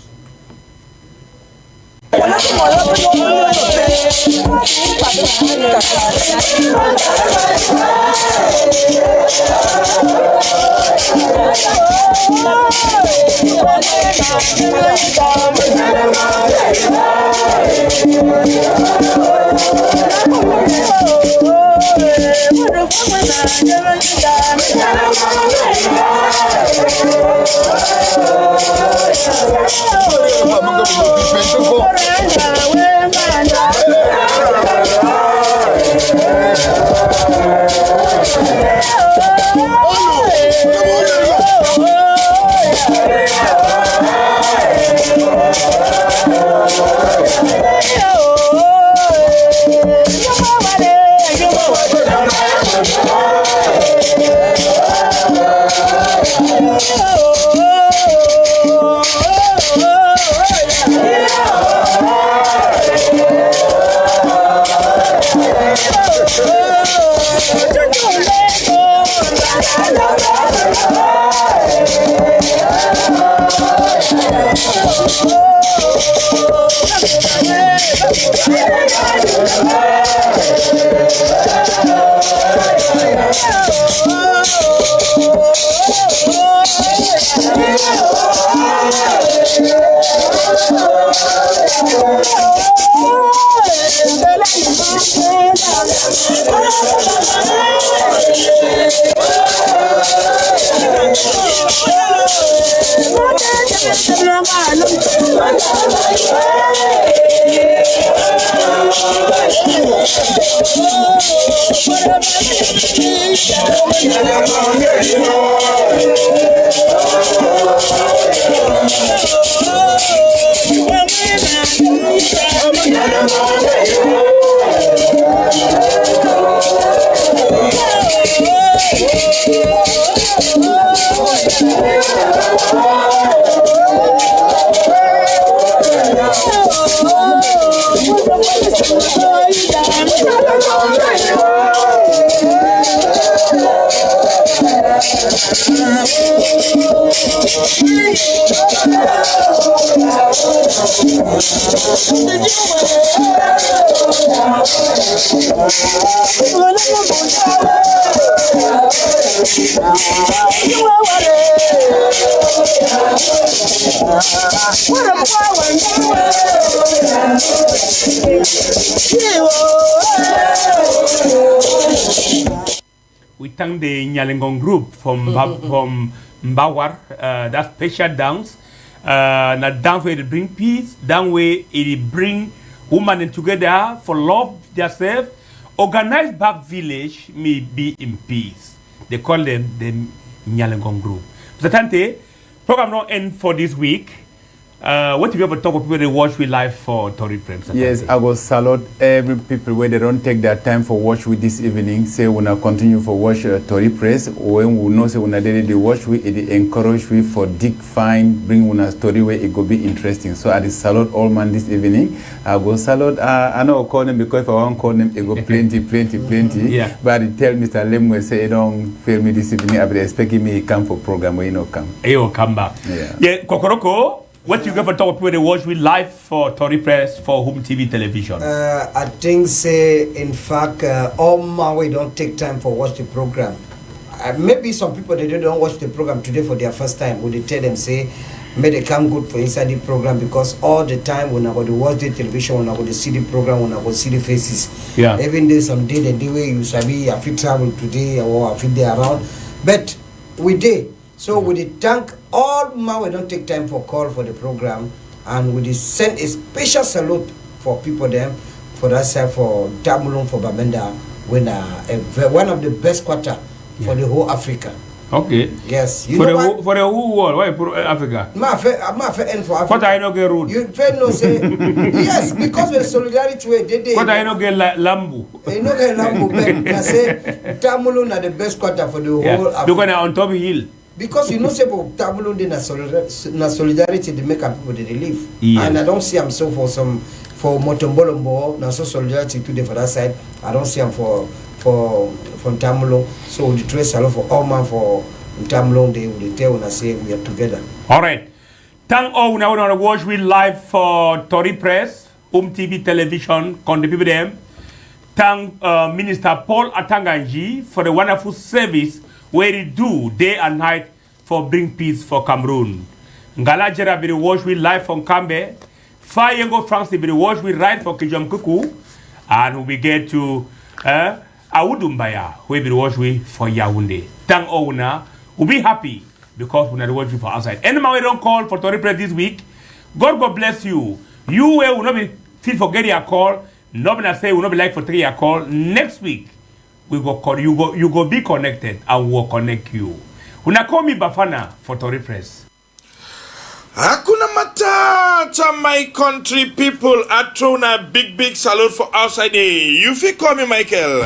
We thank the Nyalengong group from Mbawar, that special dance. That dance where it bring peace, that way it bring women together for love themselves. Organized back village may be in peace. They call them the Nyalengong group. So Tante, program not end for this week. What do you ever talk about people they watch with live for Tory Press? Yes, I will salute every people where they don't take their time for watch with this evening. Say when I continue for watch Tory Press, when we know say when I did the watch with it encourage we for dig find bring una story where it go be interesting. So I salute all man this evening. I go salute. I know I'll call them because if I want to call them, it go plenty. Yeah. But I tell Mr. Lemwe say don't fail me this evening. I be expecting me come for program where you know come. He will come back. Yeah. Kokoroko. What you ever talk about they watch with live for Tory Press for Home TV television? I think say in fact all my way don't take time for watch the program. Maybe some people they don't watch the program today for their first time. Would they tell them say may they come good for inside the program because all the time when I go to watch the television, when I go to see the program, when I go to see the faces. Yeah. Even though some day the way you sabi I fit travel today or I fit there around. But we did. So we did thank all my we don't take time for call for the program and we did send a special salute for people them for that side for CAMEROON for Bamenda when one of the best quarter for the whole Africa. Okay. Yes. You for know the what? For the whole world, why Africa? I'm not for Africa. What I know get rude. You fair no say yes because the solidarity way they. What I know get lambu. You know get lambu, but I say Tamulu na the best quarter for the whole Africa. Because on top hill. Because you know say for Tamulu they na solidarity they make people they live. Yes. And I don't see them so for Motombolombo na so solidarity to the for that side. I don't see them for Tamulu. So the trace a lot for all man for Tamulu they will tell when I say we are together. All right. Thank all now on watch we live for Tory Press, TV television, con the people them. Thank Minister Paul Atanganji for the wonderful service where he do day and night for bring peace for Cameroon. Ngala Jera be the watch we live from Kambe. Fayengo France be the watch we ride for Kijom Kuku. And we get to Awudumbaya, who be the watch we for Yaoundé. Thank all now. We'll be happy because we're not watching for outside. Any man we don't call for Tory Press this week, God bless you. You will not be feel forget your call. Nobody say will not be like for 3 year call. Next week we go call you go be connected and we'll connect you. Una call me Bafana for Tory Press. Hakuna Matata, my country people. I thrown a big salute for outside day. You feel call me Michael.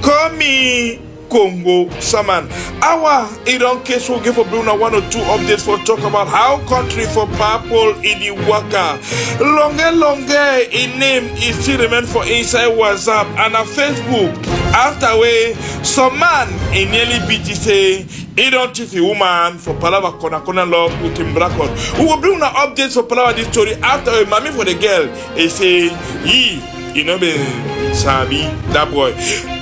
Call me Congo Saman. Our Iran case will give a Bruno 1 or 2 updates for talk about how country for purple in the waka. Longer in name is still remain for inside WhatsApp and a Facebook. After way, some man in nearly BTC he don't chief a woman for Palava Kona love with him record. We will bring an updates for Palava this story after a mommy for the girl. He say, you know, Sabi, that boy.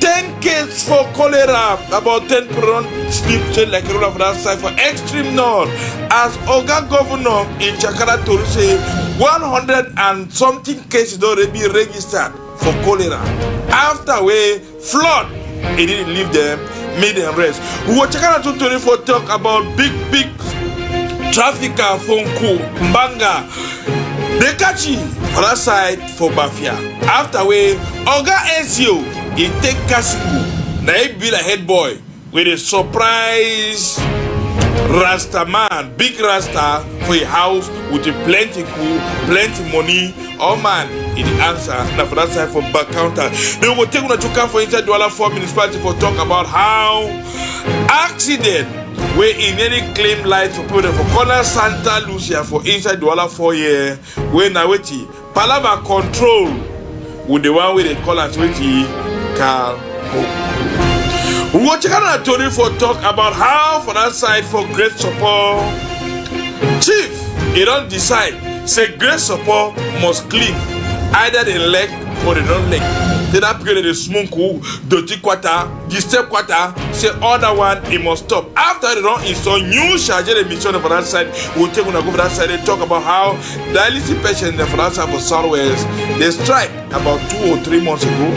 10 cases for cholera, about 10 per sleep chain like a roll of that side for extreme north. As Oga Governor in Chakara to say 100 and something cases already registered for cholera. After we flood, it didn't leave them, made them rest. We were checking out 224 talk about big trafficker phone call, Mbanga. They catch him for that side for Bafia. After we, Oga NCO, he take Kasimu. Now he be a head boy with a surprise Rasta man, big Rasta for a house with a plenty cool, plenty money. Oh man, in the answer, now for that side for back counter. Then we will take one to come for inside $4 municipality for talk about how accident where in any claim light for people for corner Santa Lucia for inside $4 year where now wait Palava control with the one where they call us wait Carl. We will check out a Tony for talk about how for that side for great support. Chief, he don't decide. Say great support must clean either the leg or the non-leg. Then upgrade the smoke, dirty quarter, disturb quarter, say other one, it must stop. After the run install new charger emission for that side, we'll take on a go for that side and talk about how dialysis patients for that side for Southwest, they strike about 2 or 3 months ago.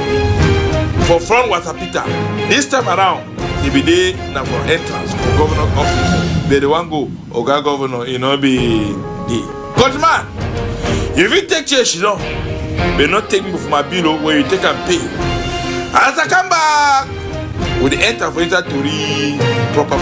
For front Watapita, this time around, they be there now for entrance for governor office. They the one go, Oga governor, you know, be the good man. If you take church, you know, but not take me for my bill where you take and pay. As I come back, with the enter for enter to read proper.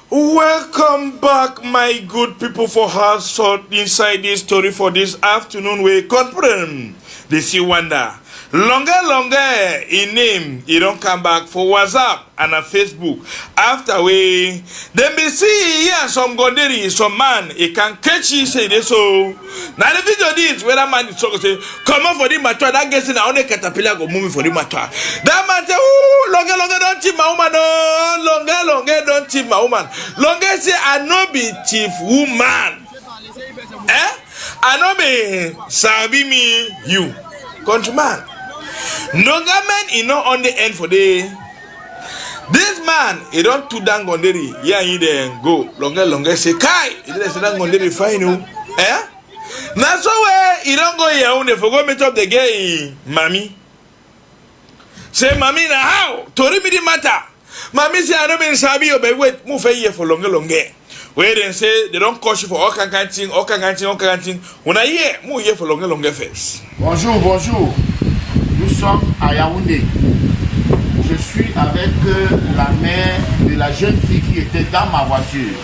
Welcome back, my good people, for household inside this story for this afternoon. We confirm the see wonder. Longer in name, he don't come back for WhatsApp and a Facebook. After we, then be see here some gonderi, some man, he can catch you say this so. Now the video this where that man is talking say, come on for the matter. That gets in only caterpillar go moving for the matter. That man say, ooh, longer don't cheat my woman, no, longer don't cheat my woman. Longer say I no be chief woman. I no be sabi me you, countryman. No government is not on the end for the. This man, he don't too dang on the yeah, he then go longer say kai. He didn't say dang on the fine you. Now so where you don't go here on the for go meet up the gay mommy. Say mommy na how? Tori me the matter. Mommy say I don't mean sabi you but wait move here for longer. Wait and say they don't coach you for all kind of thing. When I hear move here for longer first. Bonjour. Nous sommes à Yaoundé. Je suis avec la mère de la jeune fille qui était dans ma voiture.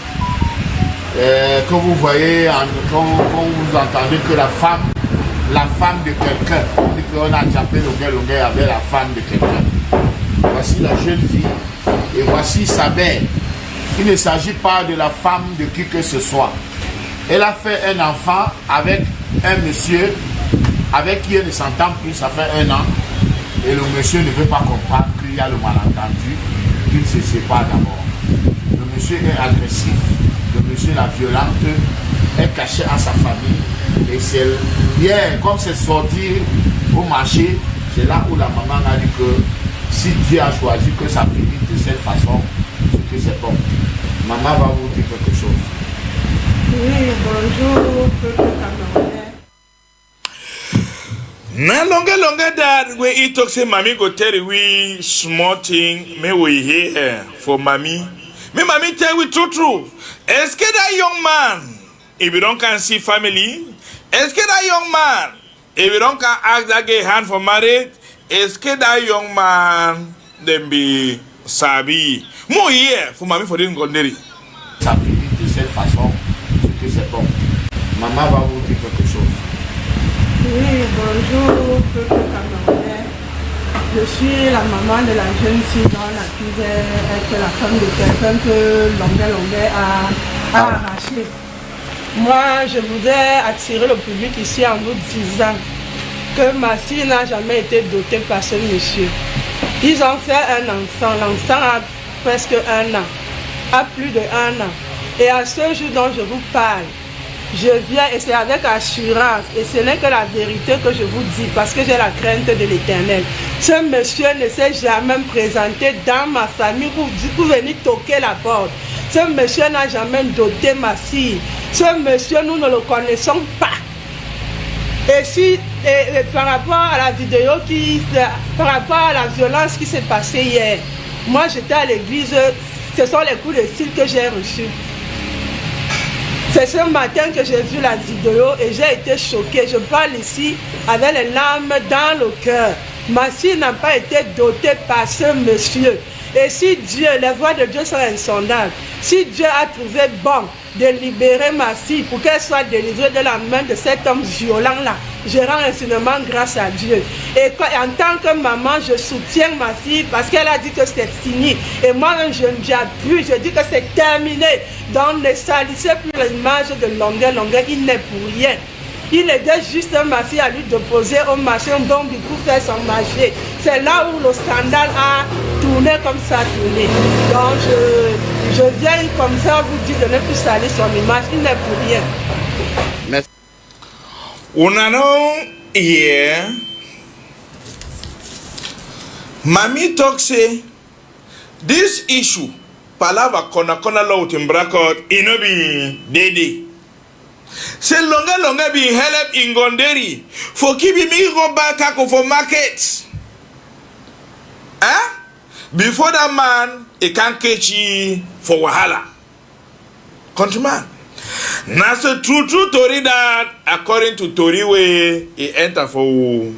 Que vous voyez, quand vous entendez que la femme de quelqu'un, on a attrapé le gars avec la femme de quelqu'un. Voici la jeune fille et voici sa mère. Il ne s'agit pas de la femme de qui que ce soit. Elle a fait un enfant avec un monsieur avec qui elle ne s'entend plus, ça fait 1 an. Et le monsieur ne veut pas comprendre qu'il y a le malentendu, qu'il se sépare d'abord. Le monsieur est agressif, le monsieur la violente, est caché à sa famille. Et c'est hier, comme c'est sorti au marché, c'est là où la maman a dit que si Dieu a choisi que ça finisse de cette façon, c'est que c'est bon. Maman va vous dire quelque chose. Oui, bonjour, peuple camerounais. Na longer that when he talk say mommy go tell we small thing me we hear for mommy. Me mommy tell we true. Est-ce que that young man, if you don't can see family, est-ce que that young man, if you don't can ask that gay hand for marriage, est-ce que that young man then be sabi? Mo here for mommy for the Ngonderi. Ça finit de cette façon, c'est que c'est bon. Maman va vous dire quelque chose. Oui, bonjour, peuple camerounais. Je suis la maman de la jeune fille dont on accuse être la femme de quelqu'un que Longuet a arraché. Moi, je voudrais attirer le public ici en vous disant que ma fille n'a jamais été dotée par ce monsieur. Ils ont fait un enfant. L'enfant a presque 1 an, a plus de 1 an. Et à ce jour dont je vous parle, je viens et c'est avec assurance et ce n'est que la vérité que je vous dis parce que j'ai la crainte de l'Éternel. Ce monsieur ne s'est jamais présenté dans ma famille pour venir toquer la porte. Ce monsieur n'a jamais doté ma fille. Ce monsieur, nous ne le connaissons pas. Et si par rapport à la vidéo, par rapport à la violence qui s'est passée hier, moi j'étais à l'église, ce sont les coups de fil que j'ai reçus. C'est ce matin que j'ai vu la vidéo et j'ai été choquée. Je parle ici avec les larmes dans le cœur. Ma fille n'a pas été dotée par ce monsieur. Et si Dieu, les voies de Dieu sont insondables, si Dieu a trouvé bon de libérer ma fille pour qu'elle soit délivrée de la main de cet homme violent-là, je rends infiniment grâce à Dieu. Et en tant que maman, je soutiens ma fille parce qu'elle a dit que c'est fini. Et moi-même, je ne j'appuie, je dis que c'est terminé. Donc, ne salissez plus l'image de Longuet. Il n'est pour rien. Il aidait juste ma fille à lui déposer au marché, donc du coup faire son marché. C'est là où le scandale a tourné comme ça a tourné. Donc je viens comme ça vous dire de ne plus salir son image, il n'est pour rien. Merci. On a non hier. Mami talk say this issue palava kona law in bracket inobi dede. Say longer be help in Ngonderi for keeping me go back for market. Before that man, he can't catch you for wahala. Countryman. Now so true Tori that according to Tori way he enter for. Move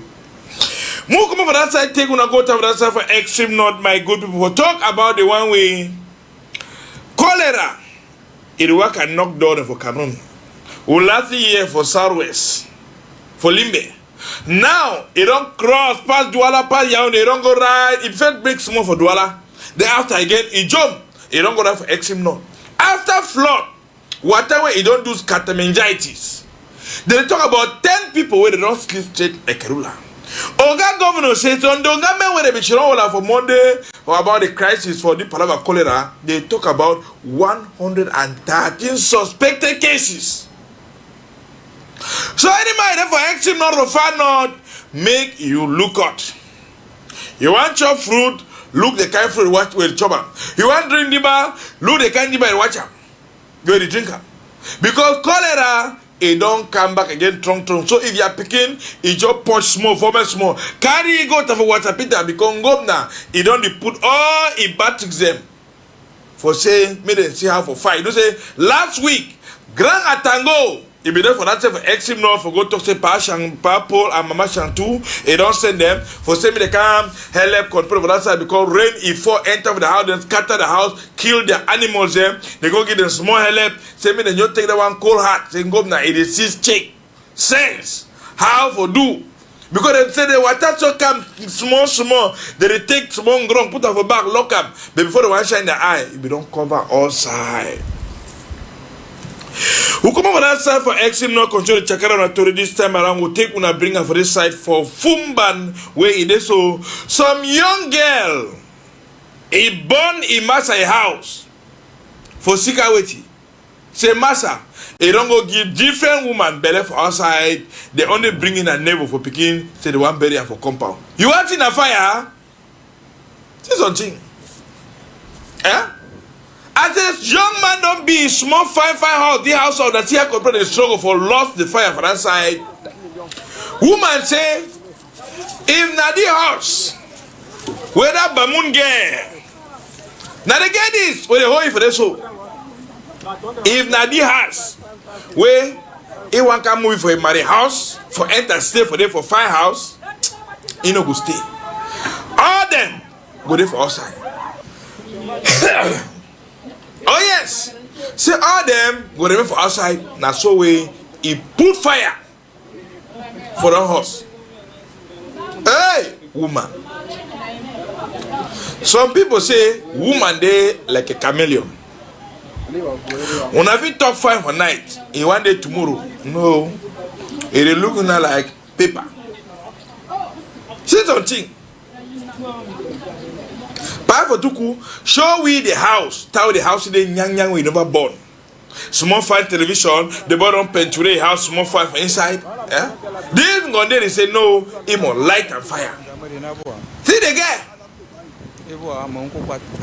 come over that side, take una go to that side for extreme north, my good people. For talk about the one way cholera. It work and knock down for Cameroon. Last year for Southwest, for Limbe. Now, it don't cross past Douala, past Yaoundé, it don't go right. It felt big small for Douala. Then after again, it jump. It don't go right for Extreme North. After flood, whatever it don't do scatamengitis. They talk about 10 people where they don't sleep straight like a ruler. Oga governor says on the Oga where they be for Monday or about the crisis for the Palava cholera, they talk about 113 suspected cases. So any mind for extreme north or far north, make you look out. You want chop fruit, look the kind of fruit watch will chop am. You want drink the bar, look the kind of bar watch am. Go the drinker. Because cholera, he don't come back again trong. So if you are picking, he just push small, former small. Carry go to water Peter become governor. He don't put all he batricks them. For say, me they see how for fight. You say last week, Grand Atango. He be there for that for exim north for go talk say Pa Paul and Mama Shantu. He don't send them for say me they come help control for that side because rain if fall enter the house, then scatter the house, kill the animals them. They go give them small help. Say me they just take that one cold heart. Say go now it is 6 check sense how for do. Because they say the water so come small, they take small ground, put up a back, lock up. But before the one shine the eye, if you don't cover all sides. We come over that side for exim now continue to check out on authority this time around. We'll take una bring her for this side for Fumban where it is so some young girl he born in Massa house for Sikaweti. Say Massa, he don't go give different woman belly for outside. They only bring in a neighbor for picking, say the one barrier for compound. You want in a fire? Say something. Eh? As this young man don't be small fire house, the household that here compared the struggle for lost the fire for that side. Woman say, if na the house, where that Bamun girl, now they get this, where they hold it for this so. If na the house, where he want to move for a married house, for enter stay for them for fire house, he no go stay. All them go there for outside. Oh yes, say all them go remain for outside. Now so way he put fire for the house. Hey, woman. Some people say woman they like a chameleon. When I be top 5 for night, in one day tomorrow, no, it is looking like paper. Say something. For Tuku, show we the house. Tell the house they nyang we never born. Small fire television, the bottom penture house, small fire for inside. Yeah? They even go there and say no, it more light and fire. See the guy.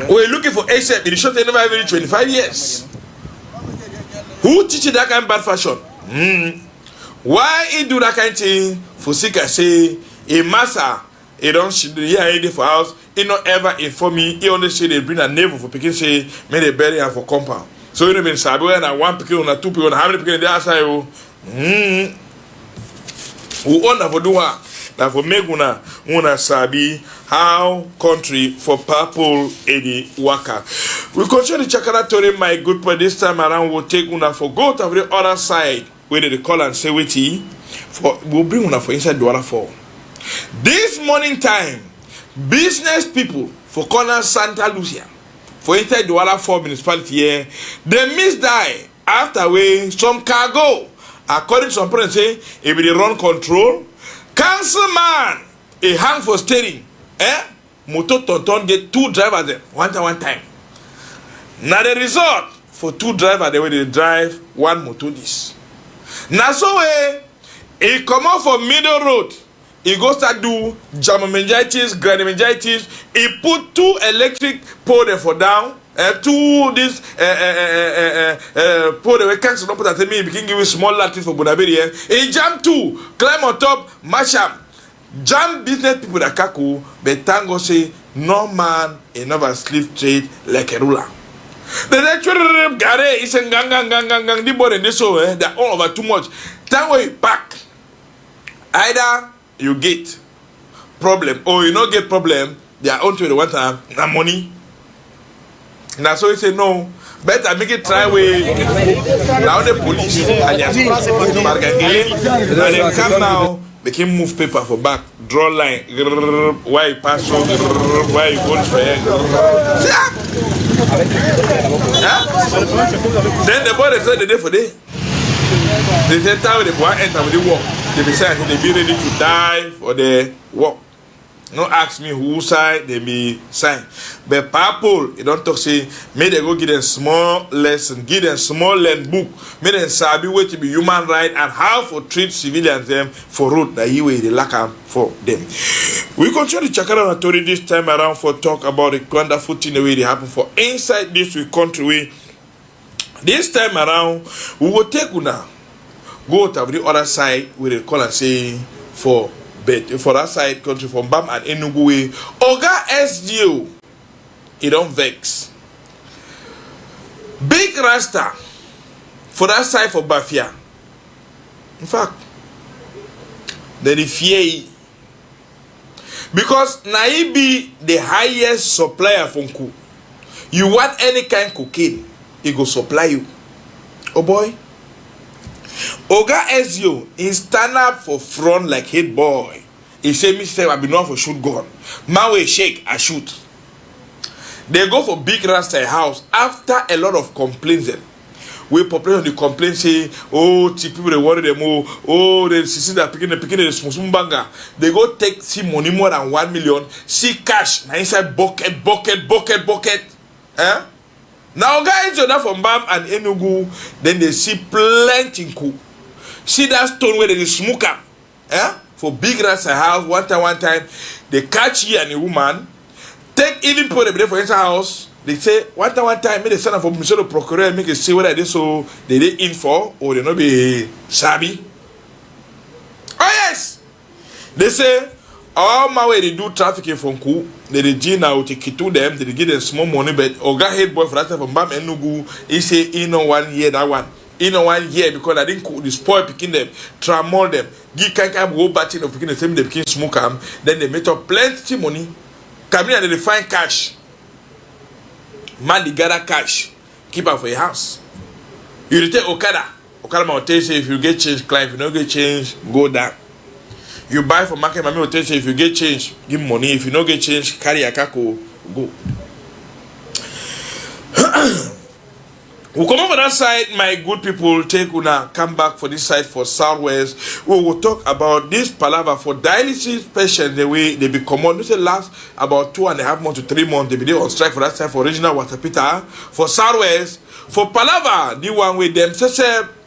We're looking for ASAP. It shot never every 25 years. Who teaches that kind of bad fashion? Why he do that kind of thing? For Sika say a massa, he don't hear anything for house. He not ever inform me. He only say they bring a neighbor for picking say may they bury her for compound. So you know been sabi when I 1 pikin or 2 pikin, how many pikin they outside? We own that for do that for make una sabi how country for purple edi waka. We continue to check out to my good point this time around. We'll take una for go to the other side where they call and say wait for we'll bring una for inside the water fall. This morning time, business people for corner Santa Lucia for inside the water fall municipality here, they misdie after way some cargo. According to some parents say if they run control, councilman a hang for steering. Motor tonton get 2 drivers there one time. Now the result for 2 drivers they will they drive 1 motor this. Now so he come out for middle road. He goes to do meningitis, meningitis. He put 2 electric pole there for down. 2 this pole the way cancel up that me begin give you small lattice for Bunaberi. He jump 2, climb on top, mash up. Jam business people that kaku, but tango say no man he never sleep straight like a ruler. The lecturer gare is a gang the body this so they're all over too much. Tango you back. Either you get problem or you not get problem, they are on to the one time na money. Now so he say no. Better make it try way. Now the police and they come now. They can move paper for back, draw line, why you pass on, why you go for here. Then the boy said the day for day. They said time the boy enter with the walk. They be saying they be ready to die for the walk. No ask me who side they be sign. But people, you don't talk say, may they go give them small lesson, give them small learn book, may them sabi way to be human right and how to treat civilians them for road that you way they lack for them. We continue to check out our story this time around for talk about the wonderful thing the way they happen for inside this week country way. This time around, we will take una go to the other side where they call and say for that side country from Bam and Enugu way. Oga SDO, he don't vex. Big Rasta for that side for Bafia. In fact, they fear because na be the highest supplier from cook. You want any kind of cocaine, he go supply you. Oh boy. Oga Ezio, he stand up for front like head boy. He say, Mr. I be known for shoot gun. Man will shake, I shoot. They go for Big Rasta house after a lot of complaints. We population the complaint say, oh, people they worry them, oh, they see that picking the small banga. They go take see money more than 1 million, see cash, now inside bucket. Eh? Now guys, you're not from Bam and Enugu, then they see plenty cool. See that stone where they smoke up. Eh? For Big Rasta house, one time, they catch you and a woman, take even put them there for inside house. They say one time, make the son of Monsieur the Procureur make a see whether they so they in for or they not be sabi. Oh yes, they say all my way they do trafficking from Ku. They G now to kitu them. They give them small money, but Oga head boy for that time from Bam Enugu. He say in 1 year that one. In 1 year because I didn't cook the spoil picking them, tramol them, give kind go batting of picking the same they became smoke them. Then they make up plenty money. Come in and they find cash. Man, they gather cash. Keep up for your house. You take Okada. Okada will tell you if you get change, client. If you don't get change, go down. You buy from market, mommy will tell you if you get change, give money. If you don't get change, carry a kako, go. We come over that side, my good people. Take una come back for this side for Southwest. We will talk about this palaver for dialysis patients. The way they be common. This will last about 2.5 months to 3 months. They be there on strike for that side for original Watapita. For Southwest, for palaver, the one with them.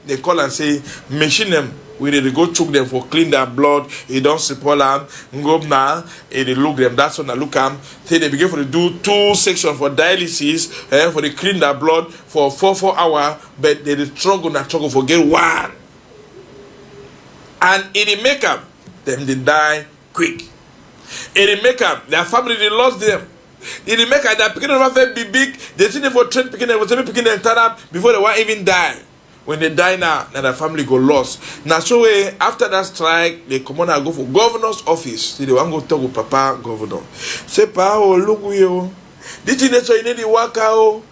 They call and say machine them. We need to go choke them for clean their blood. He don't support them. Ngobna, and they look them. That's when I look them. Say they begin for to do 2 sections for dialysis, for the clean their blood for 4 hours. But they struggle for get one. And in the makeup, them they die quick. In the makeup, their family they lost them. In the makeup, their picking them be big. They see them for train picking them, picking them turn up before they won't even die. When they die now the family go lost. Now so after that strike, they come on and go for governor's office. See, they want to go talk with Papa governor. Say, Pa, look you. This is so you need to work out.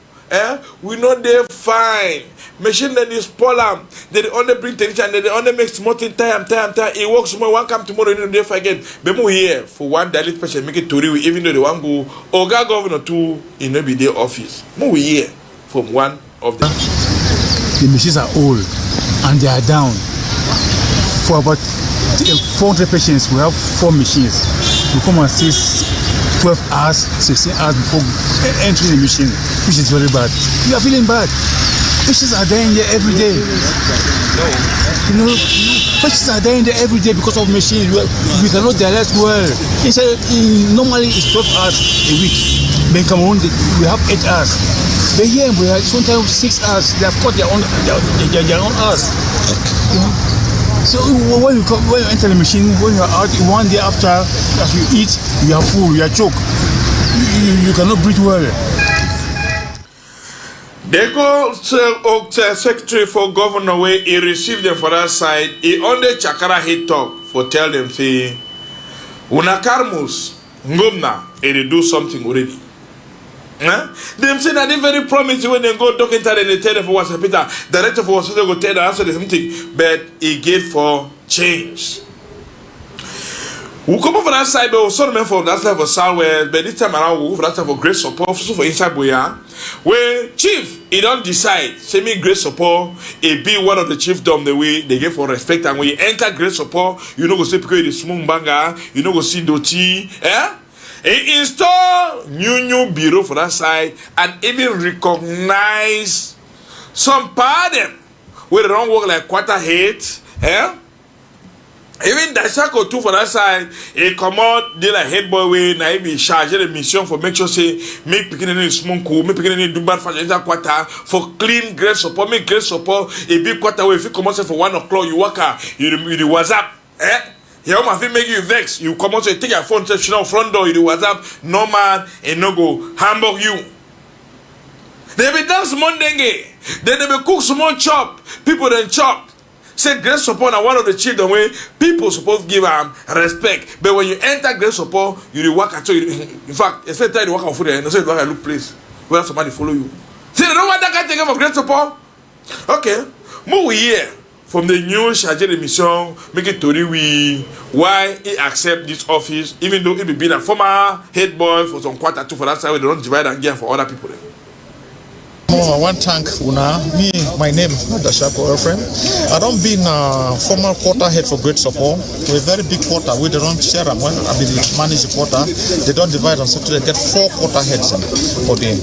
We know they're fine. Machine then is spoil. They only bring tension. They only make small time. It works more. One come tomorrow, you know, again. But more here for one daily patient make it to you, even though they want to go. Oga governor too in every day office. More here from one of them. The machines are old and they are down. For about 400 patients, we have 4 machines. We come and see 12 hours, 16 hours before entering the machine, which is very bad. We are feeling bad. Patients are dying there every day. You know, patients are dying there every day because of machines. We cannot dialyze well. Normally it's 12 hours a week. But in Cameroon, we have 8 hours. But here we have sometimes 6 hours. They have got their own hours. You know? So when you enter the machine, when you are out, 1 day after, as you eat, you are full, you are choked. You cannot breathe well. They go to Secretary for Governor where he received them for that side. He on the Chakara head talk for tell them say, Unakarmus, Ngomna, they do something already. Them say that they very promising when they go talking to them, they tell them for what's Peter, director for what's go tell them answer something, but he gave for change. We come over that side, but some men from that side for Southwest, but this time around we go for that side for great support, also for inside Boya. Where chief, he don't decide, say me great support, it be one of the chiefdom the way they give for respect, and when you enter great support, you know go see because the small banga, you know go see Doti, He install new bureau for that side and even recognize some part of them where they don't work like quarter head, Even the circle too for that side, he come out, they like head boy way, na he be chargé the mission for make sure say, make picking any smoke cool, make picking any do bad fashion quarter, for clean great support, make great support, a big quarter way, if you come out for 1 o'clock, you walk out, you do WhatsApp, He almost make you vex, you come out, so you take your phone, say, you front door, you do WhatsApp, no man, and no go, hamburg you. They be dance Monday, then they be cook small chop, people then chop. Say great support are one of the children where people supposed to give respect. But when you enter great support, you work at in fact, especially time you work on food and say you work look place where somebody follow you. See, they don't want that guy taking for great support. Okay, move here from the new chargé de mission, make it to we why he accept this office, even though he be been a former head boy for some quarter two for that side where they don't divide and give for other people. I want to thank Una. My name is Dashako Elfrem. I don't be a former quarter head for great support. We're a very big quarter. We don't share them. When I manage the quarter, they don't divide them. So they get 4 quarter heads for them.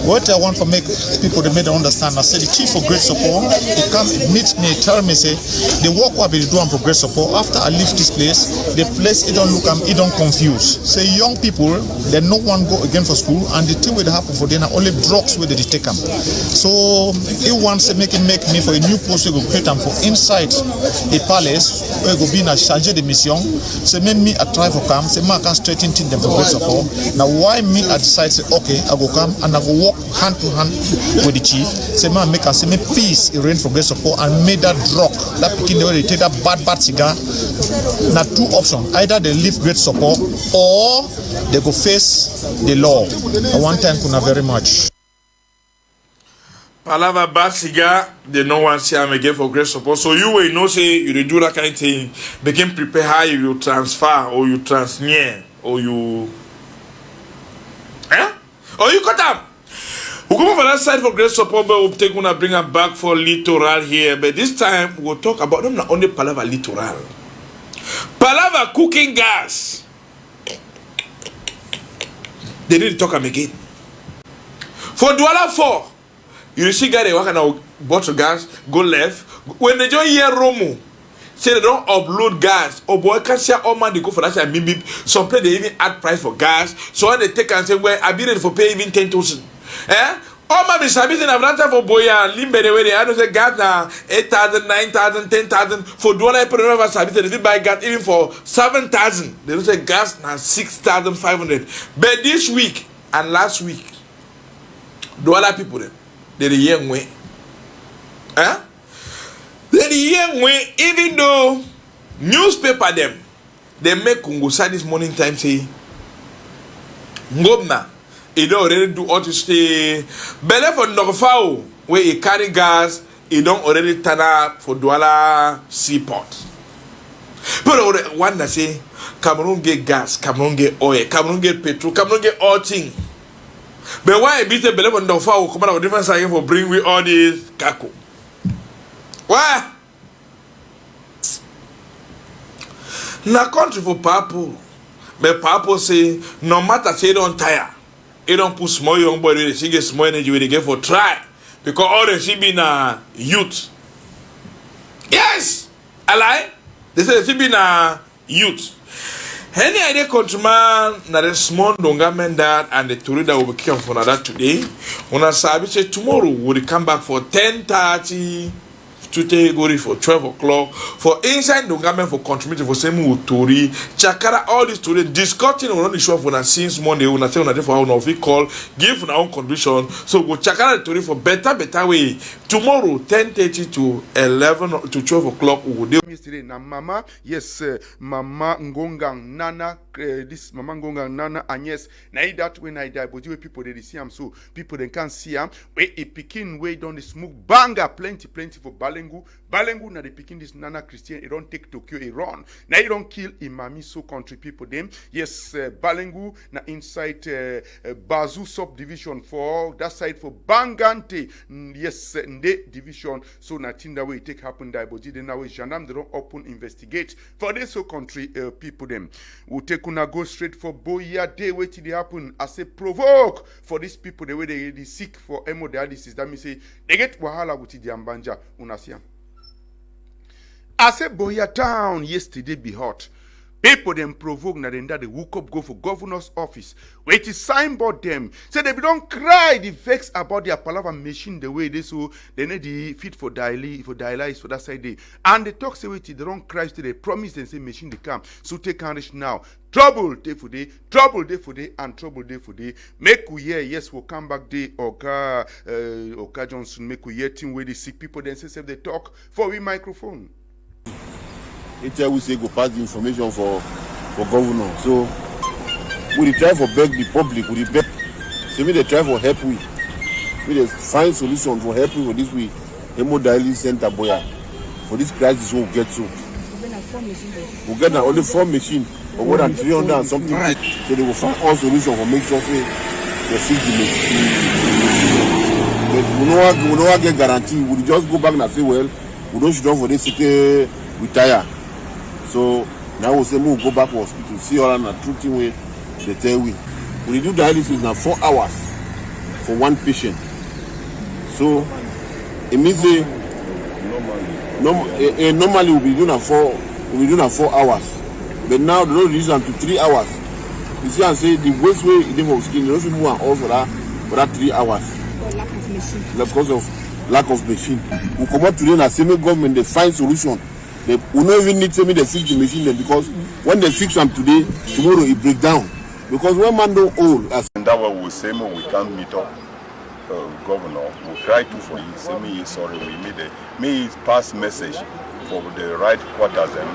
What I want to make people they may understand, I say the chief for great support, he come meet me, tell me, say, the work what I be doing for great support. After I leave this place, the place it don't look, it don't confuse. Say young people, they no one go again for school, and the thing will happen for them are only drugs where they take them. So he wants to make me for a new post we go create them for inside a palace where go be in a chargé de mission. So make me a try for come. Say man can straighten them for great support. Now why me I decide say okay I go come and I go walk hand to hand with the chief. Say man make us say me peace reign for great support and make that drug that picking they take that bad cigar. Now 2 options, either they leave great support or they go face the law. One time kuna very much. Palava bad cigar, they no one see I'm again for great support. So you will know say you do that kind of thing, begin prepare how you will transfer or you transmit or you or you cut them. We come over that side for great support, but we'll take one bring them back for littoral here. But this time we'll talk about them not only Palava littoral. Palava cooking gas. They didn't talk them again. For Douala 4. You see guys they walk on bottle gas, go left. When they join here Romo, say they don't upload gas. Oh boy, can't share all man they go for that side. Maybe some place they even add price for gas. So when they take and say, well, I be ready for pay even 10,000. All man be submitting a ranta for boya, limbe the way they don't say gas now 8,000, 9,000, 10,000. For Douala people never submit they buy gas even for 7,000. They don't say gas now 6,500. But this week and last week, Douala people them. They're the young way. They're the young way, even though newspaper them, they make Kungusa this morning time say, Ngobna, he don't already do all to stay. But for Nogfao, where he carry gas, he don't already turn up for Douala seaport. But one that say, Cameroon get gas, Cameroon get oil, Cameroon get petrol, Cameroon get all things. But why be the believe on the far come out of different side for bring with all this kako? Why? Na country for Papo. But Papo say no matter say don't tire. They don't put small young boy they see get small energy where they get for try. Because all they see be na youth. Yes! I lie. They say they see be na youth. Any idea countryman na the small donga men that and the tour that will be coming for that today. When I say tomorrow we'll come back for 10:30 today go for 12 o'clock for inside donga men for contributing for same with Tori Chakara all this today discussing on the show for since Monday when I say on for how we call give our own contribution so go Chakara Tori for better way tomorrow 10:30 to 11 to 12 o'clock we will do today na mama yes mama Ngongang Nana this mama Ngongang Nana Agnes na that when I die but you people they see am so people they can't see am we a pikin way down the smoke banger plenty for Balengu na the pikin this Nana Christian it don't take Tokyo Iran na it don't kill Imami so country people them yes Balengu na inside Bazu subdivision for that side for Bangante yes Nde division so na tinda way take happen die but then now gendarme they don't open investigate for this so country people them we take una go straight for Boya day wait till they happen as a provoke for these people the way they seek for hemodialysis that means say they get wahala with the ambanja una see am I said Boya town yesterday be hot. People them provoke na then that they woke up go for governor's office. Wait to signboard them. Say they don't cry the vex about their palaver machine the way they so they need the fit for dialysis for that side day. And they talk say wait they don't cry till they promise and say machine they come. So take and reach now. Trouble day for day, and trouble day for day. Make we hear, yes, we'll come back day, Oka Johnson, make we hear team where the sick people then say they talk for we microphone. It's we say go pass the information for governor. So we try for beg the public, we beg. Say me they try for help we. We dey find solution for help we for this way. Hemodialysis center boya. For this crisis we get to. We get now only 4 machines for more than 300 and something. Right. So they will find all solution for make sure they fix the machine. But we no get guarantee. We just go back and say well, we don't shoot down for this city retire. So now we say we'll go back to hospital, see all the truth thing way they tell we. We do dialysis now 4 hours for one patient. So it means normally we'll be doing a 4 hours. But now they don't reduce them to 3 hours. You see and say the worst way in the skin, those people are all for that 3 hours. Because of lack of machine. We come up today and the same government they find solution. We don't even need to me they fix the machine there because when they fix them today, tomorrow it break down. Because when man don't old as and that way we say we can't meet up governor. We try to for you. Say me sorry we made pass message for the right quarters and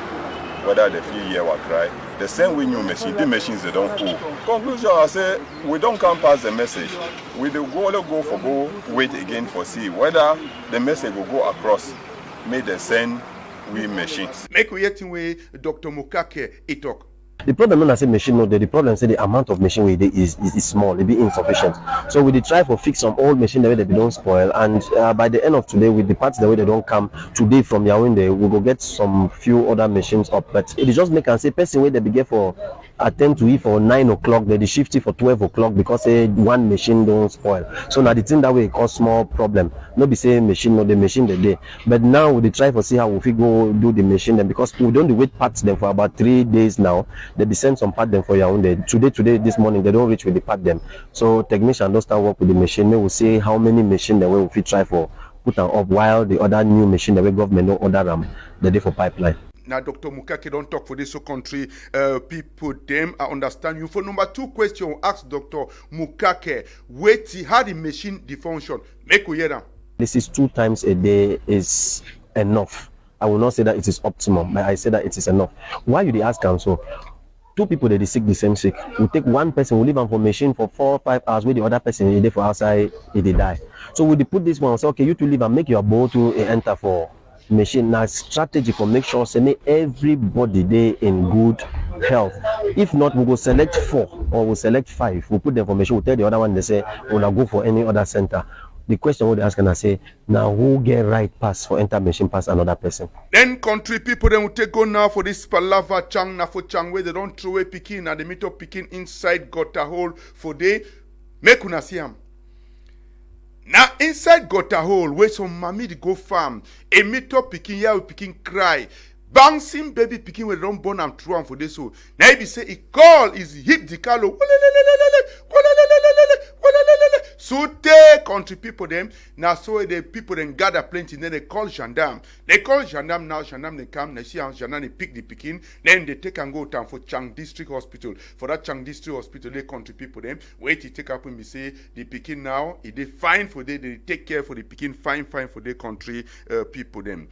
whether they feel here or cry. The same way new machine, the machines they don't pull. Conclusion I say we don't come pass the message. We do go wait again for see whether the message will go across. May they send we machines. Make we hear way Dr. Mukake he talk. The problem when I say machine no, the problem say the amount of machine we is small, it be insufficient. So we try for fix some old machine the way they don't spoil, and by the end of today, with the parts the way they don't come today from Yaoundé, we go get some few other machines up. But it just make and say person where they begin for attend to it for 9 o'clock, they shift it for 12 o'clock because one machine don't spoil. So now the thing that way cause small problem. No be say machine no the machine the day. But now we try for see how we go do the machine then because we don't wait parts them for about 3 days now. They be send some part them for Yaoundé. Today, this morning, they don't reach with the part them. So technician don't start work with the machine. They will see how many machine the way we fit try for put them up while the other new machine the way government don't order them the day for pipeline. Now Dr. Mukake don't talk for this so country people them I understand you. For number 2 question, ask Dr. Mukake wait how the machine the function. Make we hear them. This is 2 times a day is enough. I will not say that it is optimum, but I say that it is enough. Why you the ask council? 2 people they sick the same sick. We take one person, we leave them for machine for 4 or 5 hours, with the other person they for outside, they die. So we put this one, say okay, you to leave and make your boat to enter for machine. Now strategy for make sure say make everybody they in good health. If not, we will select 4 or we'll select 5. We'll put them for machine. We'll tell the other one they say we'll not go for any other center. The question would ask and I say, now who get right pass for enter machine pass another person? Then country people then will take on now for this palava chang na for chang where they don't throw away picking and they meet up picking inside gutter hole for day. Make una see am. Now inside gutter hole where some mommy go farm, a meet up picking here with picking cry. Bouncing baby picking with don't born and throw am for this so. Now he say he call is hit the calo. So they country people them now so the people then gather plenty then they call gendarme. They call gendarme now gendarme they come they see how gendarme they pick the picking then they take and go down for Chang District Hospital. For that Chang District Hospital they country people them wait to take up when we say the picking now if they fine for they take care for the picking fine for their country people them.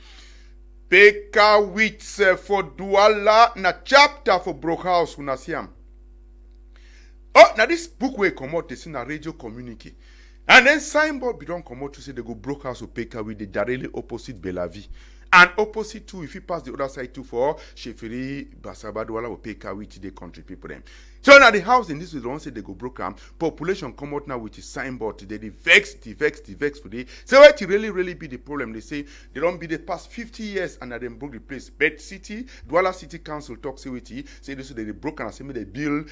Peka wits for Douala na chapter for Brookhouse unasiam. Oh, now this book will come out in a radio communique. And then signboard be don't come out to say they go Brookhouse or Peka with the directly opposite Belavi. And opposite too, if you pass the other side too for Sheferi, Basaba, Douala or Peka with the country people them. So now the house in this is the one say they go broke am. Population come out now with a signboard today. They vex for day. So what it really be the problem? They say they don't be the past 50 years and then broke the place. Bed City, Douala City Council talk say with it. Say this they broke and say me they build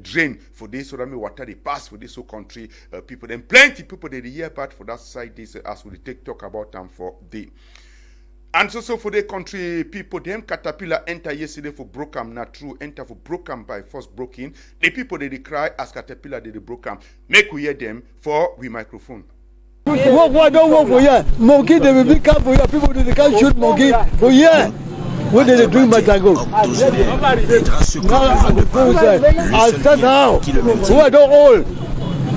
drain for this so that me water they pass for this whole country people. Then plenty people they hear about for that side this as we take talk about them for the. And so for the country people, them caterpillar enter yesterday for Brockham, not true, enter for Brockham by force broken. The people they cry as caterpillar they Brockham. Make we hear them for we microphone. What don't work for you? Monkey they will be come for you. People they can't shoot monkey for you. What did they do in Matango? I'll stand now. Who I don't hold.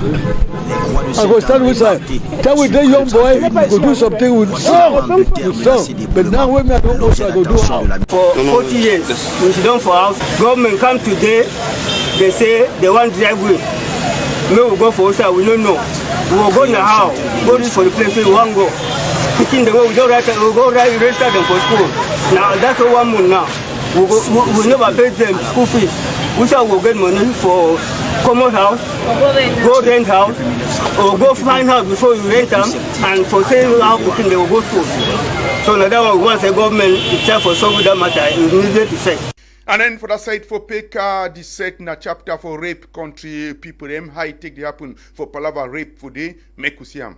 I go stand with her. Tell with the young boy, go do something with song. But now when I don't know, I go do how. For 40 years, we sit down for house. Government come today, they say they want driveway. No, we go for us, we don't know. We will go now. Go this for the place we want go. Picking the way we don't write, we will go right, register them for school. Now that's all 1 month now. We never pay them school fees. We shall go get money for common house, go rent house, or go find house before you rent them, and for saying how they will go school. So now that one, once the government is time for solving that matter, it needed to say. And then for the side for Peka, the set na chapter for rape country people, them high take the happen for Palava rape for the Mekusiam.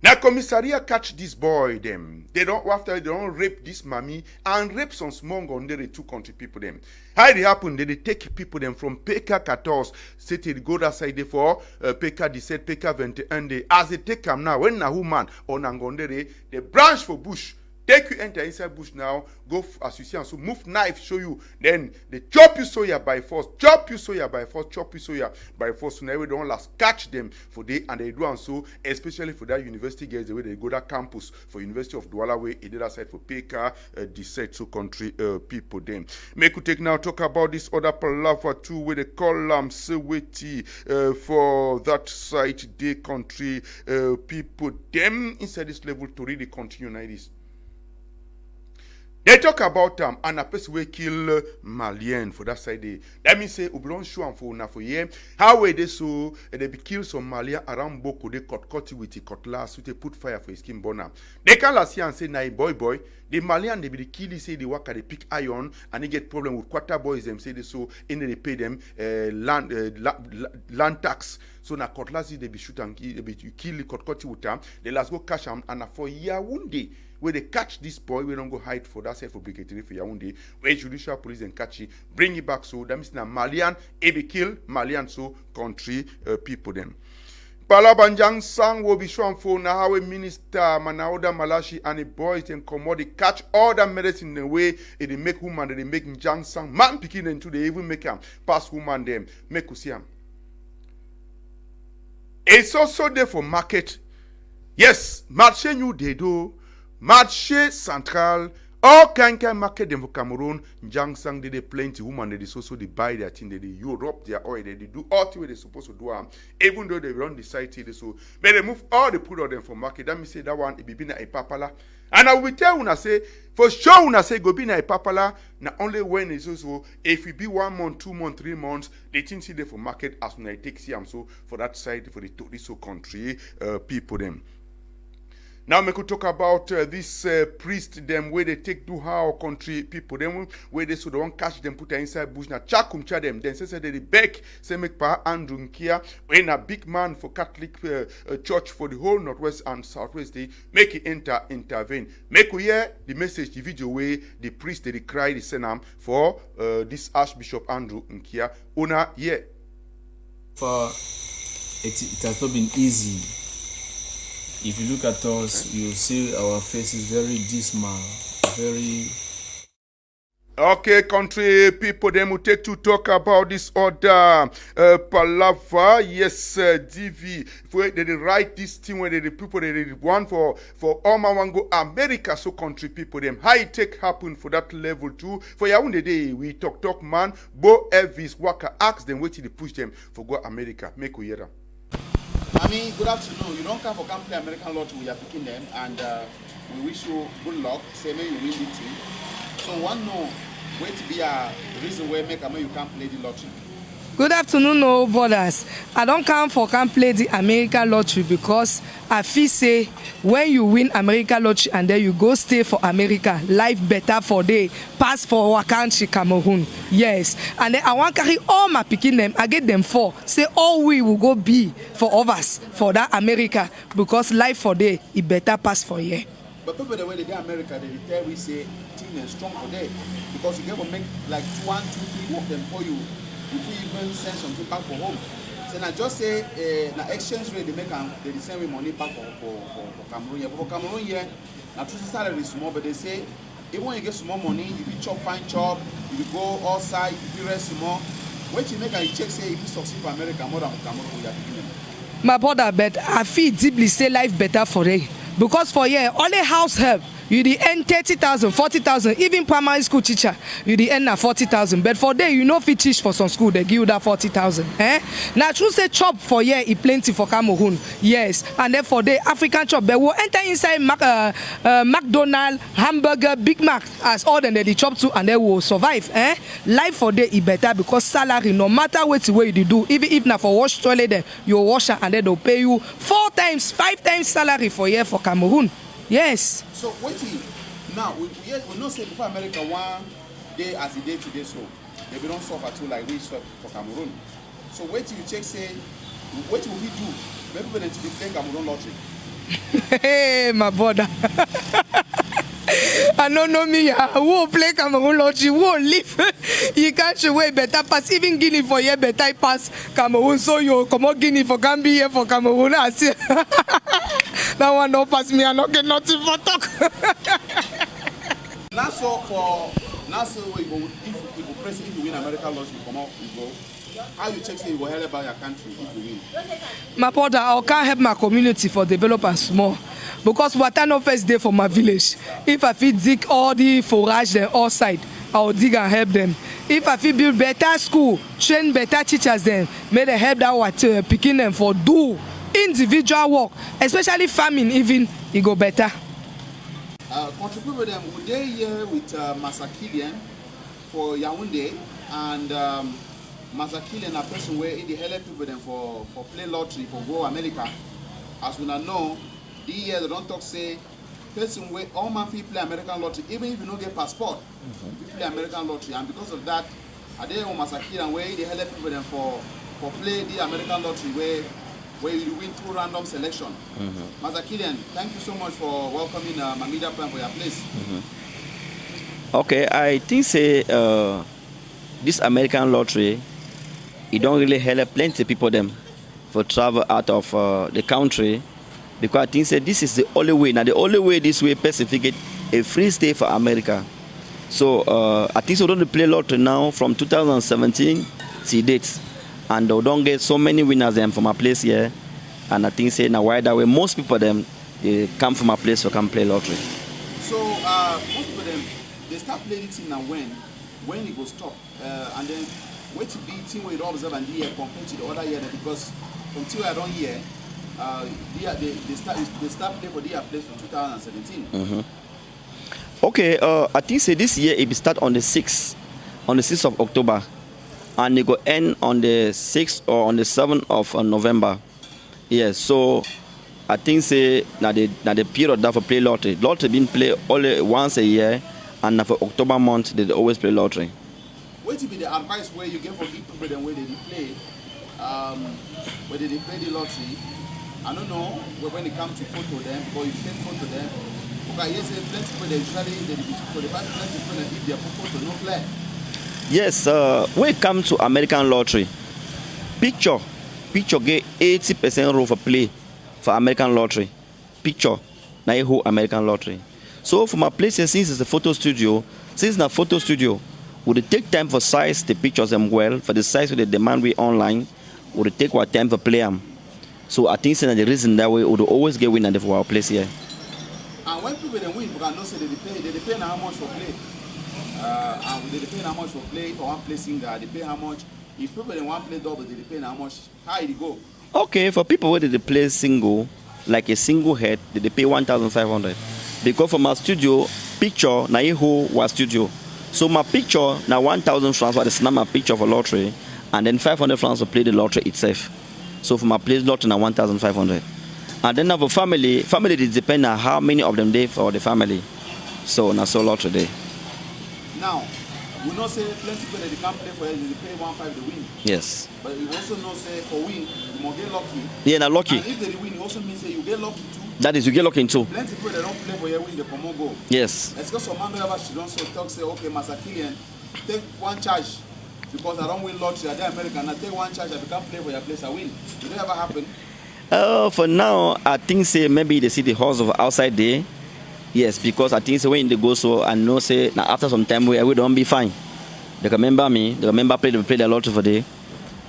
Now commissariat catch this boy them. They don't after they don't rape this mommy and rape some small under the two country people them. How it happen? They take people them from Peka 14 city go that side for Peka 17, Peka 21 as they take them now when na woman or nangondere they branch for bush. Take you enter inside bush now, go as you see and so move knife show you, then they chop you soya by force, chop you soya by force, chop you soya by force. So now we don't last catch them for day and they do and so, especially for that university girls the way they go that campus for University of Douala way, it did that side for Peka, the set to country people them. Make you take now talk about this other palaver too where they call Seweti for that site day country people them inside this level to really continue like this. They talk about and a person will kill Malian for that side. That means say Ubron show and for na for year. How way they so they be kill some Malian around Boko they cut with the cutlass with they put fire for his skin burner. They can last year and say nah boy. The Malian they be the kill say they work at the pick iron and they get problem with quarter boys them say they so in they pay them land tax. So na cutlass they be shoot and kill they be kill the cut with them. They last go catch them and for year one day. Where they catch this boy, we don't go hide for that for brigadier for Yaoundé. Where judicial police and catch it, bring it back. So that means now Malian, be kill Malian, so country people them. Palabanjang sang will be shown for now minister Manaoda Malashi and the boys and commodity catch all that medicine in the way they make woman they make Jang sang man picking into they even make them pass woman them make you see them. It's also there for market. Yes, marché new they do. Marché central, all kind market them for Cameroon. Jang sang they plenty women they also they buy their thing, they Europe their oil, they do all the way they supposed to do even though they run the site they so but they move all the product them for market. That means say that one it be na a papala. And I will tell una say for sure una say go be na a papala na only when it's also if it be 1 month, 2 months, 3 months, they think see they for market as when I take see so for that side for the Toriso country people them. Now we could talk about this priest them where they take to how country people them where they so they won't catch them put inside bush na chakum cha them then say they beg say make pa Andrew Nkia when a big man for Catholic church for the whole northwest and southwest they make it intervene. Make we hear the message the video way the priest they cry the senam for this Archbishop Andrew Nkia. Una yeah. For it has not been easy. If you look at us, you'll see our faces very dismal, very... Okay, country people, then we take to talk about this other palaver. Yes, DV. Where they write this thing where the people they want for Omawango America, so country people them high tech happen for that level too. For Yaoundé day we talk man, Bo Elvis Waka ask them wait till they push them for go America. Make we hear them. I mean, good afternoon. You don't come for Camp American Lottery, we are picking them, and we wish you good luck. Say, maybe you win the team. So, one know where to be a reason where make you can't play the lottery. Good afternoon, no brothers. I don't come for can't play the American lottery because I feel say when you win American lottery and then you go stay for America, life better for day, pass for our country, Cameroon. Yes. And then I want to carry all my picking them, I get them for. Say all we will go be for others, for that America, because life for day, it better pass for here. But people the way they get America, they tell we say team is strong for them because you get to make like 1, 2, 3 of them for you. If you even send something back for home. So I just say na exchange rate they make they send me money back for Cameroon here. But for Cameroon here, na true salary is small, but they say even when you get small money, if you chop fine chop, if you go outside, if you rest small, what you make and you check say if you succeed for America more than for Cameroon, we are beginning. My brother, but I feel deeply say life better for them. Because for here, only house help, you the earn 30,000, 40,000, even primary school teacher, you the earn na 40,000. But for there, you know fit teach for some school, they give you that 40,000. Now true say chop for here, it plenty for Cameroon, yes. And then for the African chop, they will enter inside McDonald's, hamburger, Big Mac, as all them they chop to, and they will survive. Life for there is better because salary, no matter what way you do, even if na for wash toilet, then you wash and then they'll pay you 4 times, 5 times salary for here for Cameroon. Yes. So wait now we not say before America one day as a day today, so they don't suffer too like we suffer for Cameroon. So wait till you check say what will we do? Maybe we need to play Cameroon lottery. Hey my brother. I don't know me. I will play Cameroon lottery. Won't live. You can't show way better pass. Even Guinea for here better pass Cameroon. So you come on Guinea for Gambia here for Cameroon. I see. That one don't pass me. I don't get nothing for talk. Now we go if you win American lottery, you come out, you go. How you check say you go help about your country if you win? My brother, I can't help my community for developers more. Because water no first day for my village. If I fit dig all the forage them all side, I will dig and help them. If I fit build better school, train better teachers them, may they help that water picking them for do individual work, especially farming even it go better. Contribute with them. Would they here with Masakilian for Yaoundé and Masakilian a person where they help people them for play lottery for go America. As we know, the year they don't talk say person where all man people play American lottery, even if you don't get passport, you play American lottery, and because of that, are they on Masakilian where they help people them for play the American lottery where you win 2 random selection. Masakilian, thank you so much for welcoming my media plan for your place. Okay, I think say this American lottery, it don't really help plenty people them for travel out of the country, because I think say this is the only way. Now the only way this way Pacific a free stay for America. So I think so don't play lottery now from 2017 to date, and they don't get so many winners them from a place here. And I think say now why that way most people them they come from a place to come play lottery. So most people them they start playing it now when it will stop, and then wait to be team where you observe and year compared to the other year, because until I don't hear they start playing for their place from 2017. Okay, I think say this year it will start on the 6th of October, and it will end on the 6th or on the 7th of November. Yes, so I think say now the period that for play lottery been play only once a year, and now for October month they always play lottery. What will be the advice where you get for people them where they play, where they play the lottery? I don't know when it comes to photo them, because you take photo them. Okay, yes, plenty people they usually they plenty people that if their photo no clear. Yes, when it comes to American lottery, picture get 80% rule for play for American lottery. Picture, now you hold American lottery. So for my place, since it's a photo studio, would it take time for size the pictures them well, for the size with the demand we online, would it take what time for play them? So I think that's the reason that we would always get winner for our place here. And when people they win, because I know say they pay how much for play. And they pay how much for play for one play singer, they pay how much. If people they want play double, they pay how much. How it go? Okay, for people where they play single, like a single head, they pay 1,500. Because for my studio, picture na who was studio. So my picture now 1,000 francs for the snap my picture for lottery, and then 500 francs to play the lottery itself. So for my place lottery now 1,500. And then now for family it depends on how many of them they for the family. So now so lottery day. Now, we know say plenty people that they can't play for it, they pay 1,500 to win. Yes. But we also know say for win, you must get lucky. Yeah, na lucky. And if they win, it also means that you get lucky too. That is, you get lucky too. Plenty people that don't play for you win the promo goal. Yes. It's because some man ever she don't so talk say, okay, Master Killian, take one charge because I don't win lottery. I dey American. I take one charge. I become play for your place. I win. Did that ever happen? For now, I think say maybe they see the horse of outside there. Yes, because I think say when they go so I know say now after some time we don't be fine. They remember me. They remember play the lottery for day.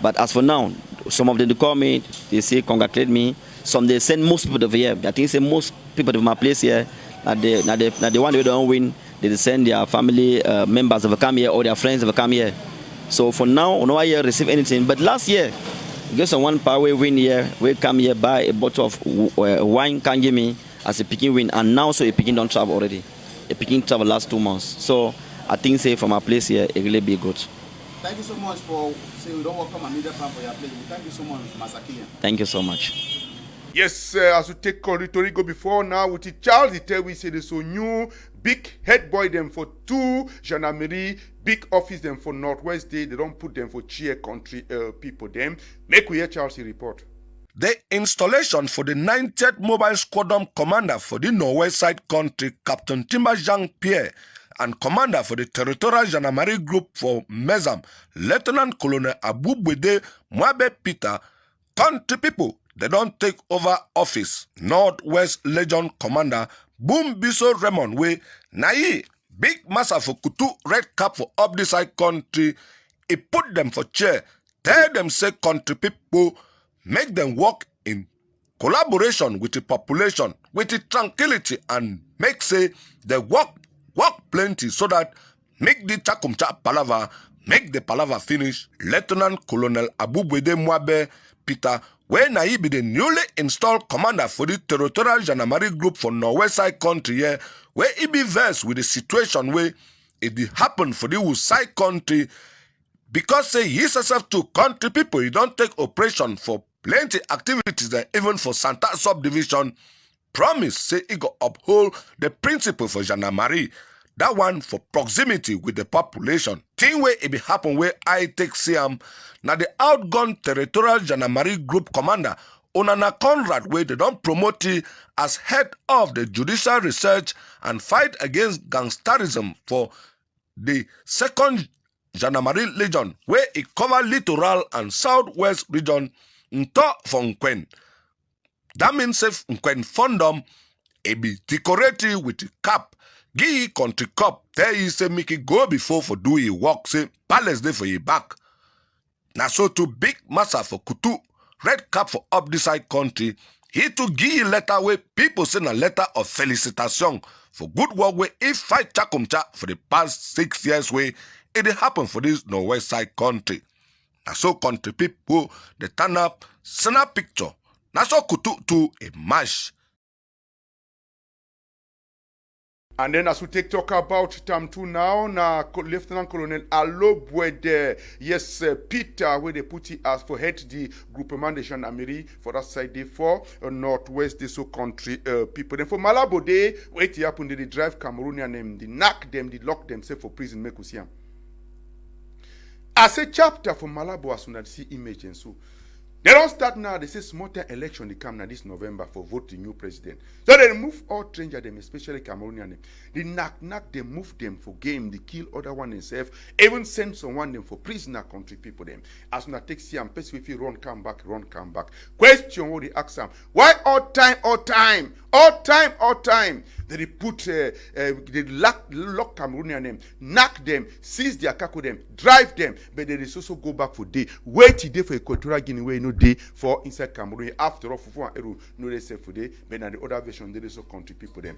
But as for now, some of them they call me. They say congratulate me. Some they send most people over here. I think say most people of my place here. Now the one they don't win. They send their family members of come here or their friends of come here. So for now, no one receive anything. But last year. Get someone power win here, we come here buy a bottle of wine can give me as a picking win, and now so a picking don't travel already. A picking travel last 2 months. So I think say from our place here, it really be good. Thank you so much for saying we don't welcome a media plan for your place. Thank you so much, Master Killian. Thank you so much. Yes, as we take Corridor go before now with the Charles, he tell we say there's a new big head boy them for 2 gendarmerie, big office them for Northwest Day. They don't put them for cheer country people them. Make we hear Charles report. The installation for the 90th Mobile Squadron Commander for the Northwest Side Country, Captain Timber Jean-Pierre, and Commander for the Territorial Gendarmerie Group for Mezam, Lieutenant Colonel Abubwede Mwabe Peter, country people, they don't take over office. Northwest Legion Commander Boom Biso Raymond Way, Nai, big massa for Kutu red cap for up the side country. He put them for chair, tell them say country people, make them work in collaboration with the population, with the tranquility, and make say they work plenty so that make the Chakumcha Palava, make the Palava finish. Lieutenant Colonel Abubwede Mwabe Peter, when I be the newly installed commander for the Territorial Gendarmerie Group for Northwest Side Country here, where he be versed with the situation where it did happen for the side country, because say he himself to country people, he don't take operation for plenty activities there, even for Santa subdivision. Promise say he go uphold the principle for gendarmerie. That one for proximity with the population. Thing where it be happen where I take Siam. Now the outgone Territorial Gendarmerie Group Commander, Onana Conrad, where they don't promote it as head of the Judicial Research and Fight Against Gangsterism for the 2nd Gendarmerie Legion, where it cover littoral and southwest region nto for Nkwen. That means if Nkwen fondom, it be decorated with the cap. Give country cup, tell you say make it go before for do your work, say palace day for your back. Now so to big massa for Kutu, red cap for up this side country, he to give letter where people send a letter of felicitation for good work where he fight Chakumcha for the past 6 years way it happen for this Northwest Side Country. Now so country people, they turn up, send a picture. Now so Kutu to a mash. And then as we talk about time 2 now, Lieutenant Colonel Alobwede, yes, Peter, where they put it as for head the groupement de gendarmerie for that side day for Northwest de so country people. Then for Malabo Day, where it happen, they drive Cameroonian them, they knock them, they lock themselves for prison, make us see. As a chapter for Malabo, as soon as see image and so. They don't start now. They say small election they come now this November for vote the new president. So they move all stranger them, especially Cameroonian. They knock, they move them for game. They kill other one themselves. Even send someone them for prisoner country people them. As soon as take see and if you run come back. Question what they ask them. Why all time? They put they lock Cameroonian them, knock them, seize their kako them, drive them, but they also go back for day. Wait till day for Equatorial Guinea where no day for inside Cameroon. After all, for Eru no they say for day, but now the other version they also country people them.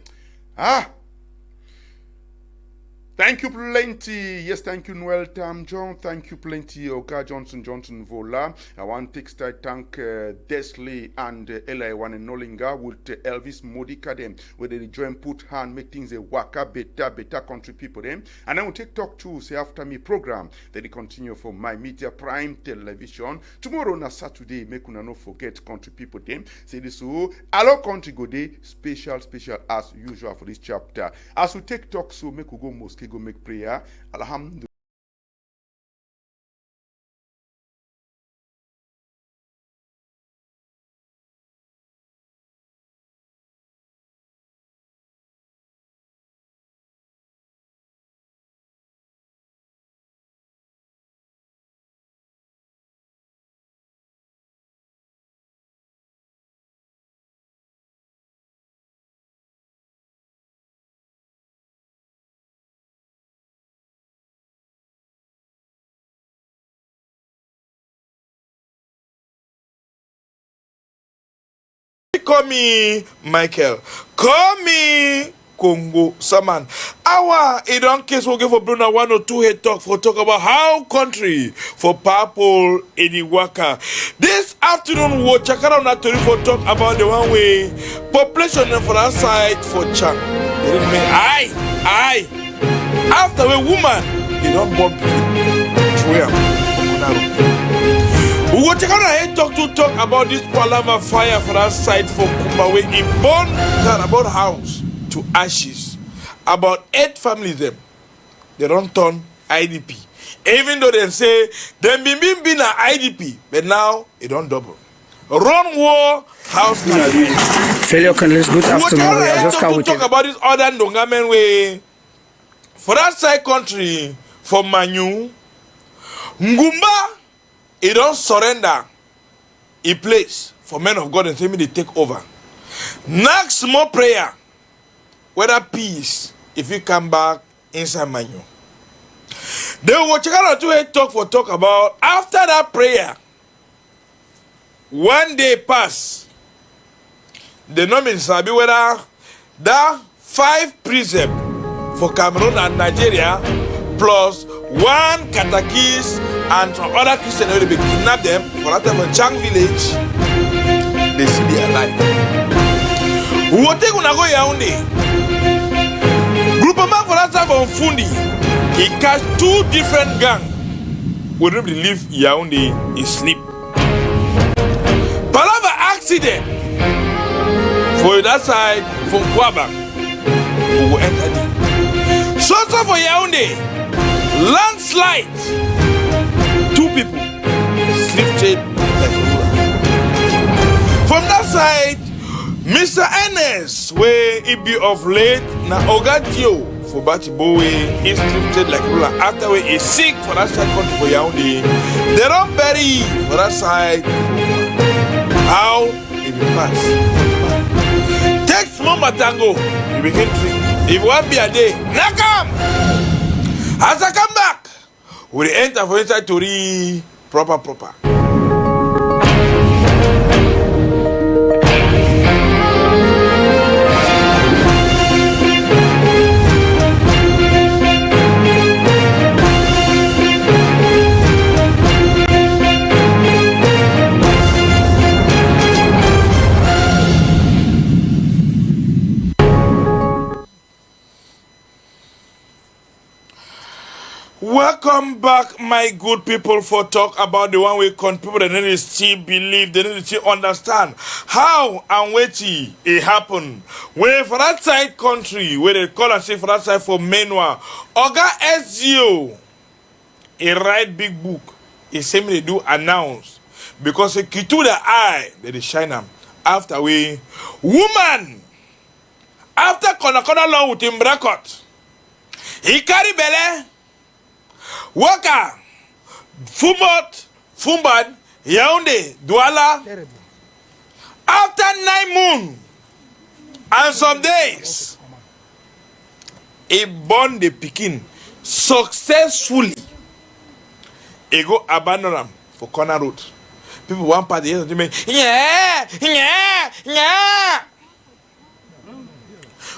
Thank you plenty. Yes, thank you, Noel Tam John. Thank you plenty, Oka Johnson Vola. I want to thank Desley and Eli One and Nolinga with Elvis Modika them, where they join put hand, make things a waka better country people them. And then we'll take talk to say after me program that they continue for my media prime television. Tomorrow na Saturday, make una no forget country people them. Say this so allow country go day special as usual for this chapter. As we take talk so make we go mosque go make prayer. Alhamdulillah. Call me Michael. Call me Congo Saman. Our don't case will give for Bruno 1 or 2 head talk about how country for purple Ediwaka. This afternoon we'll check out on that for talk about the one way population for that side for Chang. I after a woman they don't born people. We will take out a head talk to talk about this Palava fire for that side for Kumbawe in born about house to ashes. About 8 families them. They don't turn IDP. Even though they say they been an IDP, but now it don't double. Run war house. Failure candidates, good afternoon. We are just talk about this other Ndongamen way. For that side country, for Manu, Ngumba, it don't surrender a place for men of God and say me they take over. Next more prayer. Whether peace, if you come back inside Manu. They will check out to talk about after that prayer. One day pass. The nomin sabi whether that 5 precepts for Cameroon and Nigeria plus 1 catechists and from other Christians who will be kidnapped them for that time in Chang village. They see they alive. We will take una go Yaoundé. Group of man for that time on Fundi. He catch 2 different gangs. We don't believe Yaoundé is sleep. Palava accident for that side from Kwaba. We will enter there. So for Yaoundé, landslide. 2 people sleep straight like a ruler. From that side, Mr. Ernest, where it be of late, na Ogatio for Batibowe, is sleep straight like a ruler. After we is sick for that side country for Yaoundé, they don't bury for that side. How it will pass. Take small matango, you begin drink. If one be a day, now come! As I come back, we enter for inside to read proper. Welcome back, my good people, for talk about the one way people that need to still believe, they need to still understand how and what it happened. Where for that side country, where they call and say for that side for Menwa, Oga SGO, he write big book, he say me they do announce, because he kitu the eye, they shine them. After we, woman, after Konakona law with him record, he carry belly. Waka, Fumbad, Yaoundé, Douala. After 9 months and some days, he born the Pidgin successfully. He go abandon them for corner road. People want part of the yeah.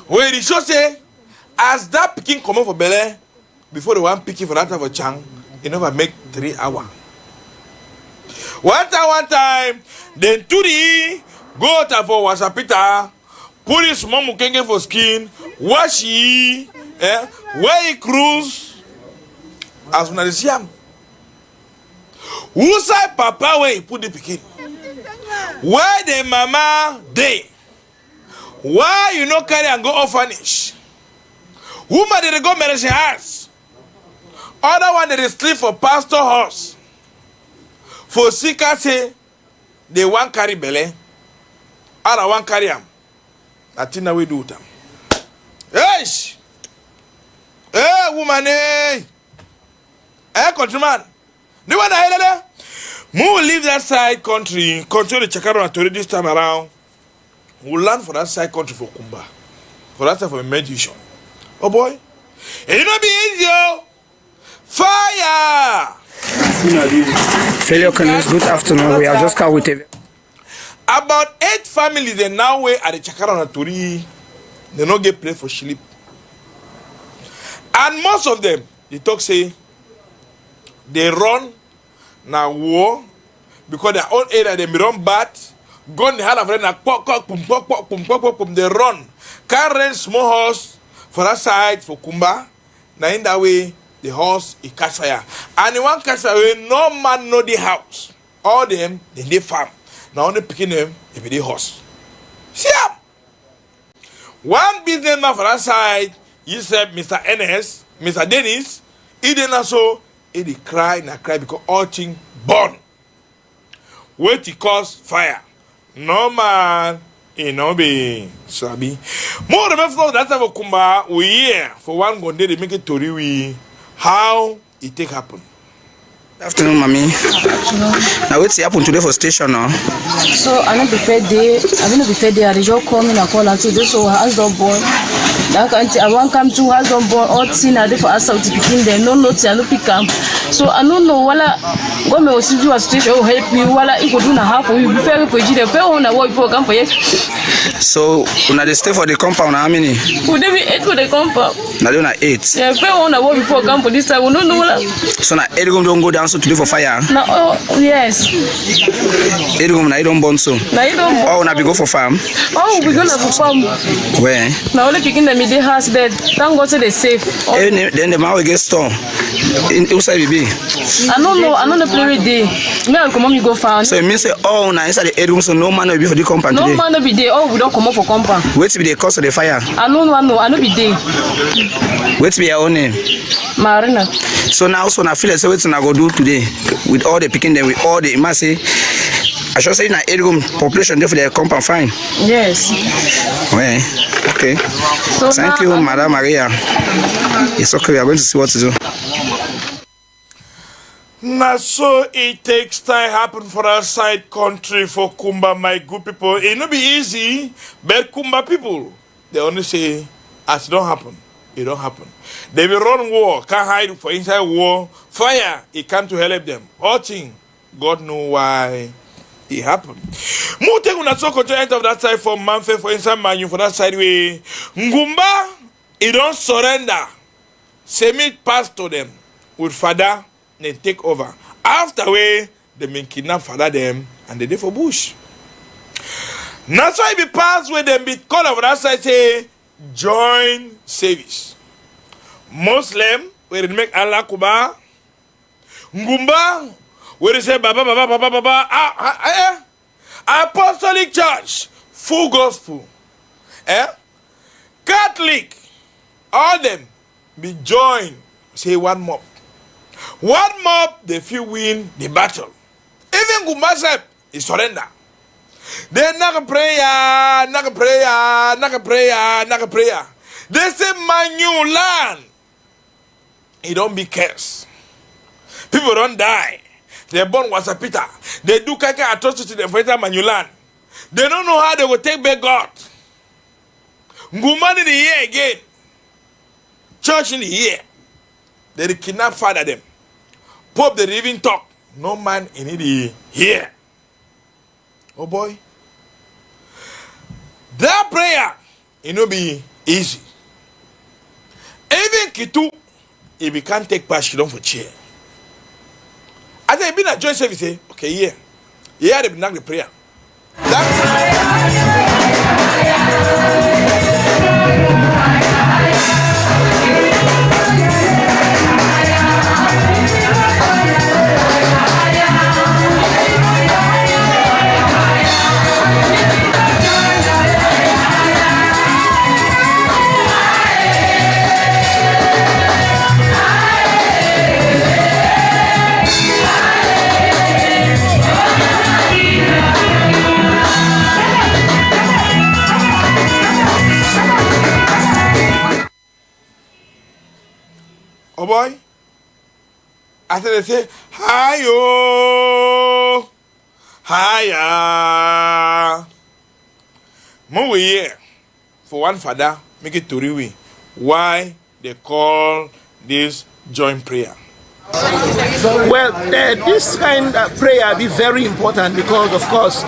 Where the show say, as that Pidgin come up for Bele, before the one picking for that type of Chang, he never make 3 hours. One time, then 2D, go to for Wasapita, put his mom mukenge for skin, wash ye, where he cruise, as when I see him. Who say papa where he put the Pidgin? Where the mama day? Why you no carry and go orphanage? Who did they go medicine house? Other one that is sleep for pastor house. For seeker say they want carry belly. Other one carry them. That's how we do them. Hey, woman, hey, countryman. The one I there. We'll leave that side country. Continue to check out to this time around. We'll land for that side country for Kumba. For that side for meditation. Oh boy, it not be easy, yo. Fire! Failure candidates, good afternoon. We are just caught with it. About 8 families they now way at the Chakara Turi. They don't get place for sleep. And most of them, they talk say, they run now war because their own area they run bad. Gun the hand of them they run. Can't rent small horse for that side for Kumba. Now in that way, the horse it catch fire. And the one catch fire, no man know the house. All them, they farm. Now only picking them, they be the horse. See ya. One businessman for that side, he said, Mr. NS, Mr. Dennis, he didn't also, he cry because all things burn. Wait to cause fire. No man, it no be sabi. More than that type of kumba, we hear for one one day they make it to we how it take happen. Afternoon, mommy. Now what's happen today for station now? So I don't be fed day. I don't be fed day. I just come in and call and say this so has done born. That I want come to has done born. All seen I for us out to begin there. No notes I no pick up. So I don't know wala go me osi do a station oh help me wala I go do na half we be fair for you. The fair one I work for come for you. So una dey stay for the compound how many? We dey be 8 for the compound. Na dey na 8. Yeah, fair one I work before come for this time. We no know wala. So na 8 don't go down so today for fire. Na oh yes. 8 na you don't burn so. Na you don't burn. Oh na be go for farm. Oh we gonna for farm. Where? Na only picking them in the house bed. Thank God say they safe. Then the man will get store. Inside be. I don't know play with day. Me and come on you go farm. So it means say oh na inside the 8 room so no man will be for the compound no today. No man will be there. Oh we don't come up for compound. Wait to be the cause of the fire. I don't know. I know be there. Wait to be your own name. Marina. So now so na feel like say wetin I go do today with all the picking them with all the say I should say na 8 room population there for the compound fine. Yes. Well, okay. So thank you, Madam Maria. It's okay, we are going to see what to do. Now so it takes time happen for our side country for Kumba, my good people. It not be easy, but Kumba people, they only say as it don't happen, it don't happen. They will run war, can't hide for inside war. Fire, it can't to help them. All thing, God know why it happened. Mute una so control end of that side for Manfe for inside Manu for that side way. Ngumba, it don't surrender. Semit pass to them with father, they take over. After way, they may kidnap father them and they dey for bush. Now so it be pass with them be call over that side say join service. Muslim, where they make Allah Kuba. Ngumba, where they say Baba. Apostolic Church, full gospel. Catholic, all them be joined. Say one mob. One mob, they feel win the battle. Even Ngumba said, he surrender. They not prayer. They say my new land. It don't be cursed. People don't die. Their born was a Peter. They do kaka atrocity to the fighter Manulan. They don't know how they will take back God. Ngumani in the year again. Church in the year. They kidnap father them. Pope they even talk. No man in the year. Oh boy. That prayer, it no be easy. Even Kitu, if we can't take part, she don't for chair. As I been at joint service, say, okay, yeah. Yeah, they been not the prayer. Oh boy, after they say, hi-yo, hiya. Move here for one father, make it to rewe. Why they call this joint prayer? Well, this kind of prayer be very important because, of course,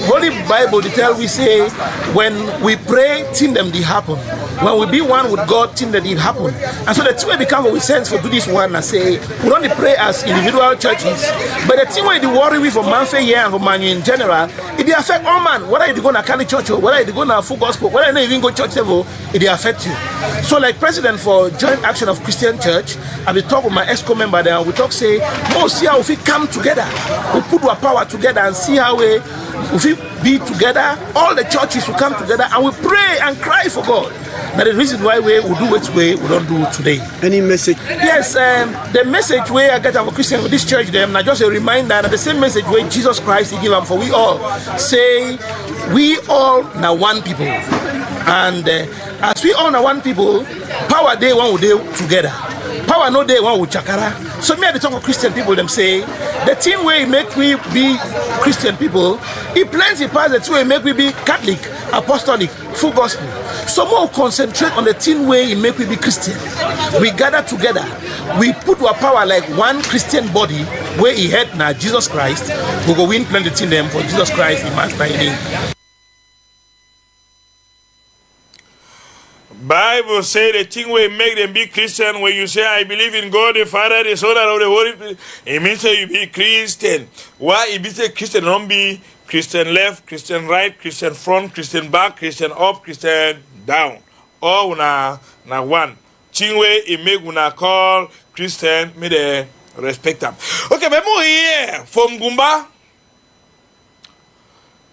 Holy Bible they tell we say when we pray, things them they happen. When we be one with God, things that they happen. And so the two way become we sense for do this one and say we don't pray as individual churches, but the thing where they worry we for man here and for man in general, it they affect all man. Whether you go to Catholic church or whether you go to full gospel, whether you even go church level, it they affect you. So like president for Joint Action of Christian Church, I will talk with my ESCO member there. We talk say, oh, see how if we come together, we put our power together and see how we if we be together, all the churches will come together and we pray and cry for God. Now the reason why we will do it way we don't do today. Any message? Yes, the message where I get our Christian for this church them, now just a reminder that the same message where Jesus Christ he give them for we all. Say we all now one people. And as we all now one people, power day one will do together. Power no day one with chakara. So me at the talk of Christian people them say the thing way make we be Christian people, it plenty past the two way make we be Catholic, apostolic, full gospel. So more concentrate on the thing way it make we be Christian. We gather together, we put our power like one Christian body where he had now Jesus Christ, we go win plenty thing them for Jesus Christ in master name. Bible say the thing will make them be Christian. When you say I believe in God the Father, the Son, and the Holy Spirit, it means that you be Christian. Why it be say Christian don't be Christian left, Christian right, Christian front, Christian back, Christian up, Christian down. All na one. Thing way it make una call Christian, me the respect them. Okay, but more here from Gumba.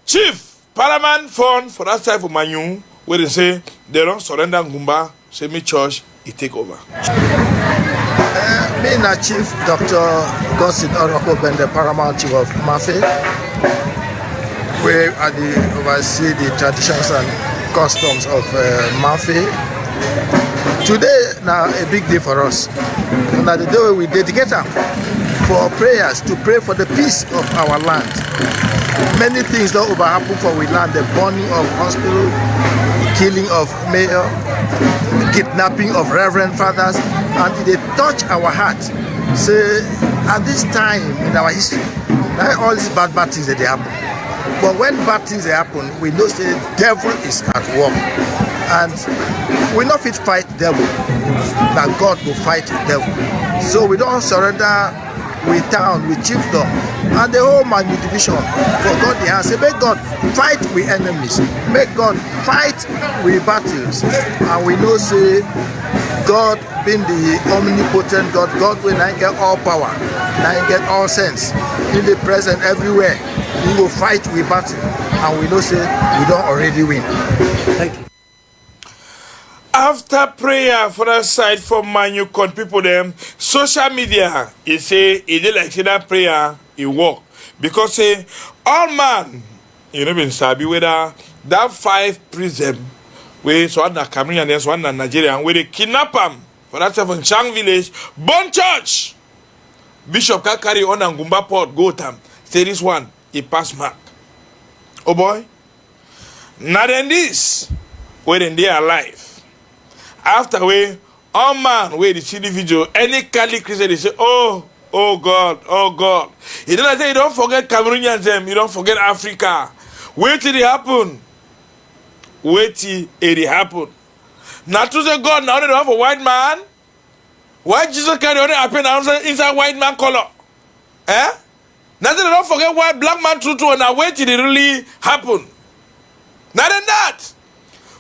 Chief Parliament Fund for that side for Manu. Where they say they don't surrender Ngumba, say me church, it take over. Me na Chief Dr. Gossin Oroko Ben, the Paramount Chief of Mafe, where I oversee the traditions and customs of Mafe. Today now a big day for us. Now the day we dedicate them for prayers to pray for the peace of our land. Many things don't over happen for we land, the burning of hospital, killing of mayor, kidnapping of reverend fathers, and they touch our heart. So at this time in our history, all these bad things that they happen. But when bad things happen, we know the devil is at work. And we not fit fight devil, but God will fight the devil. So we don't surrender with town, with chiefdom, and the whole Manu division for God the hand. Say, make God fight with enemies, make God fight with battles. And we know say God being the omnipotent God, God will not get all power, not get all sense. In the present everywhere, He will fight with battle. And we know say we don't already win. Thank you. After prayer for that side for Manu con people them, social media it say it did like say that prayer it work. Because say all man, you know been sabi whether that 5 prison where so one na Cameroon and then so one na Nigeria and where they kidnap him for that from Chang village, born church. Bishop can carry on and Ngumba port go tam. Say this one, he pass mark. Oh boy. Now then this, where then they are alive. After we, all man, where they see the video, any Catholic Christian, they say, oh God, oh God. He don't say, you don't forget Cameroonians, you don't forget Africa. Wait till it happen. Wait till it happen. Now to say God, now they don't have a white man. Why Jesus carry on happen inside white man color? Eh? Now they don't forget why black man true and now wait till it really happen. Now than that,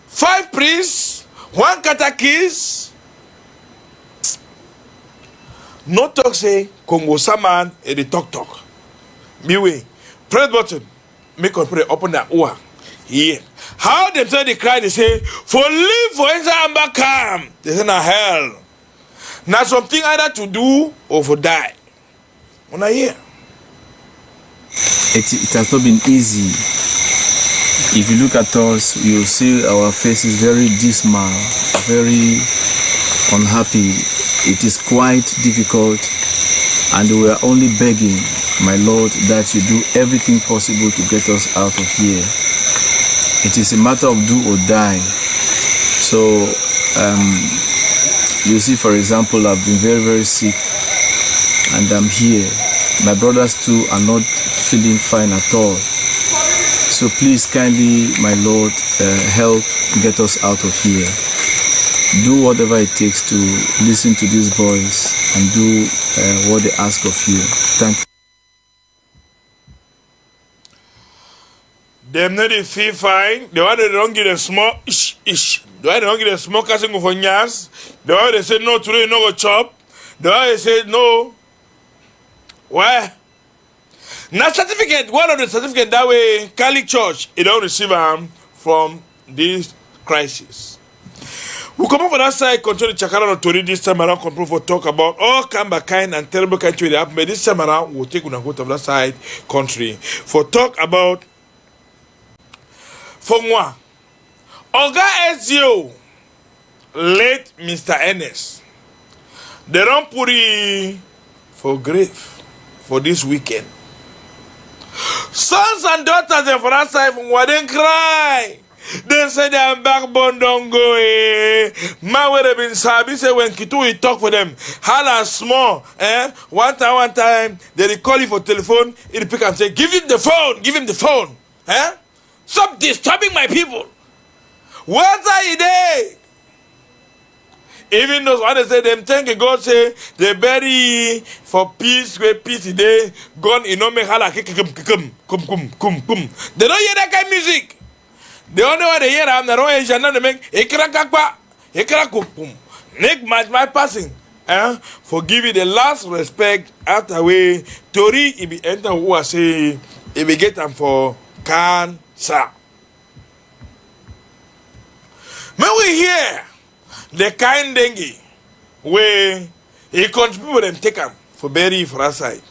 5 priests, 1 catechist. No talk say Congo Saman and the talk. Miwe, press button, make us pray open that oa. Yeah. How them say they cry, they say, for live for inside and back calm. They say na hell. Now something either to do or for die. When I hear. It has not been easy. If you look at us, you'll see our faces very dismal, very unhappy. It is quite difficult, and we are only begging, my Lord, that you do everything possible to get us out of here. It is a matter of do or die. So, you see, for example, I've been very, very sick. and I'm here. My brothers too are not feeling fine at all. So please kindly, my Lord, help get us out of here. Do whatever it takes to listen to these boys and do what they ask of you. Thank you. Them not the feel fine. The one they don't get a small ish. The one they don't get a small casting of onions. The one they say no today, no go chop. The one they say no. Why? Now certificate, one of the certificate that way Catholic Church, it don't receive from this crisis. We come over that side, continue to check out to read this time around, control for talk about all kind and terrible country they happen. But this time around, we'll take una go to that side country for talk about for moi. Oga SGO, late Mr. Ernest. They don't put it for grave for this weekend. Sons and daughters in for that side from Waden cry. They say their backbone don't go. Man would have been sabi say when Kitu talk for them. Hala small. One time they call you for telephone, he pick and say, give him the phone. Stop disturbing my people. What are you there? Even those others say them thank God say they bury for peace where peace today gone in no make hala kum. They don't hear that kind of music. The only one they hear am na don't hear they make ekra kum. Make my passing. For give you the last respect after way Tori he be enter who I say he be get them for cancer. When we hear the kind dengue where he contribute them take them for bury for our side.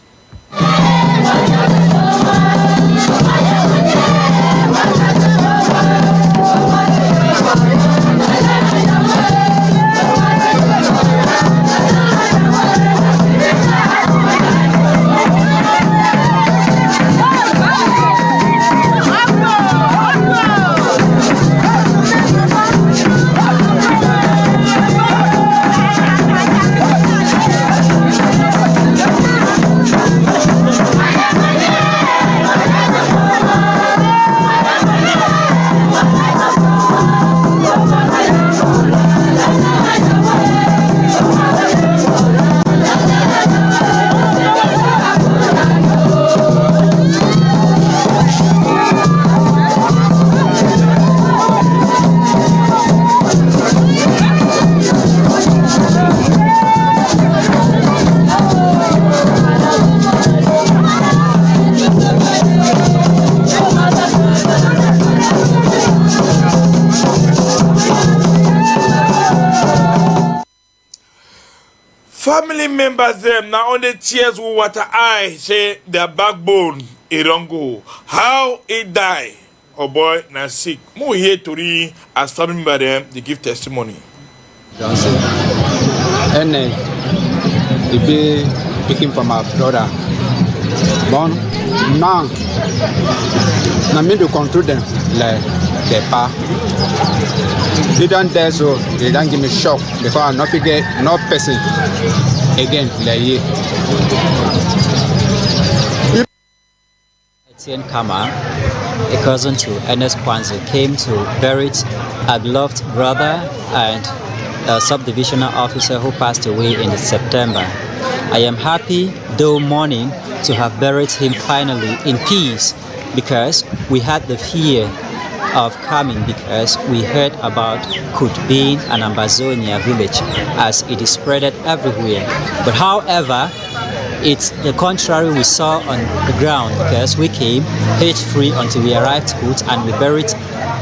Family members them now on the tears with water eye say their backbone it don't go. How it die? Oh boy, now sick. More here to read as family member them they give testimony. Johnson. And he be picking from our brother. Bon, now, I mean to conclude them like the pa. They don't dare so they don't give me shock because I'm not forget no person again like you. Etienne Kama, a cousin to Ernest Kwanzaa, came to bury a beloved brother and a subdivisional officer who passed away in September. I am happy, though mourning, to have buried him finally in peace because we had the fear of coming because we heard about Kut being an Ambazonia village as it is spreaded everywhere. But however, it's the contrary we saw on the ground because we came hate-free until we arrived at Kut and we buried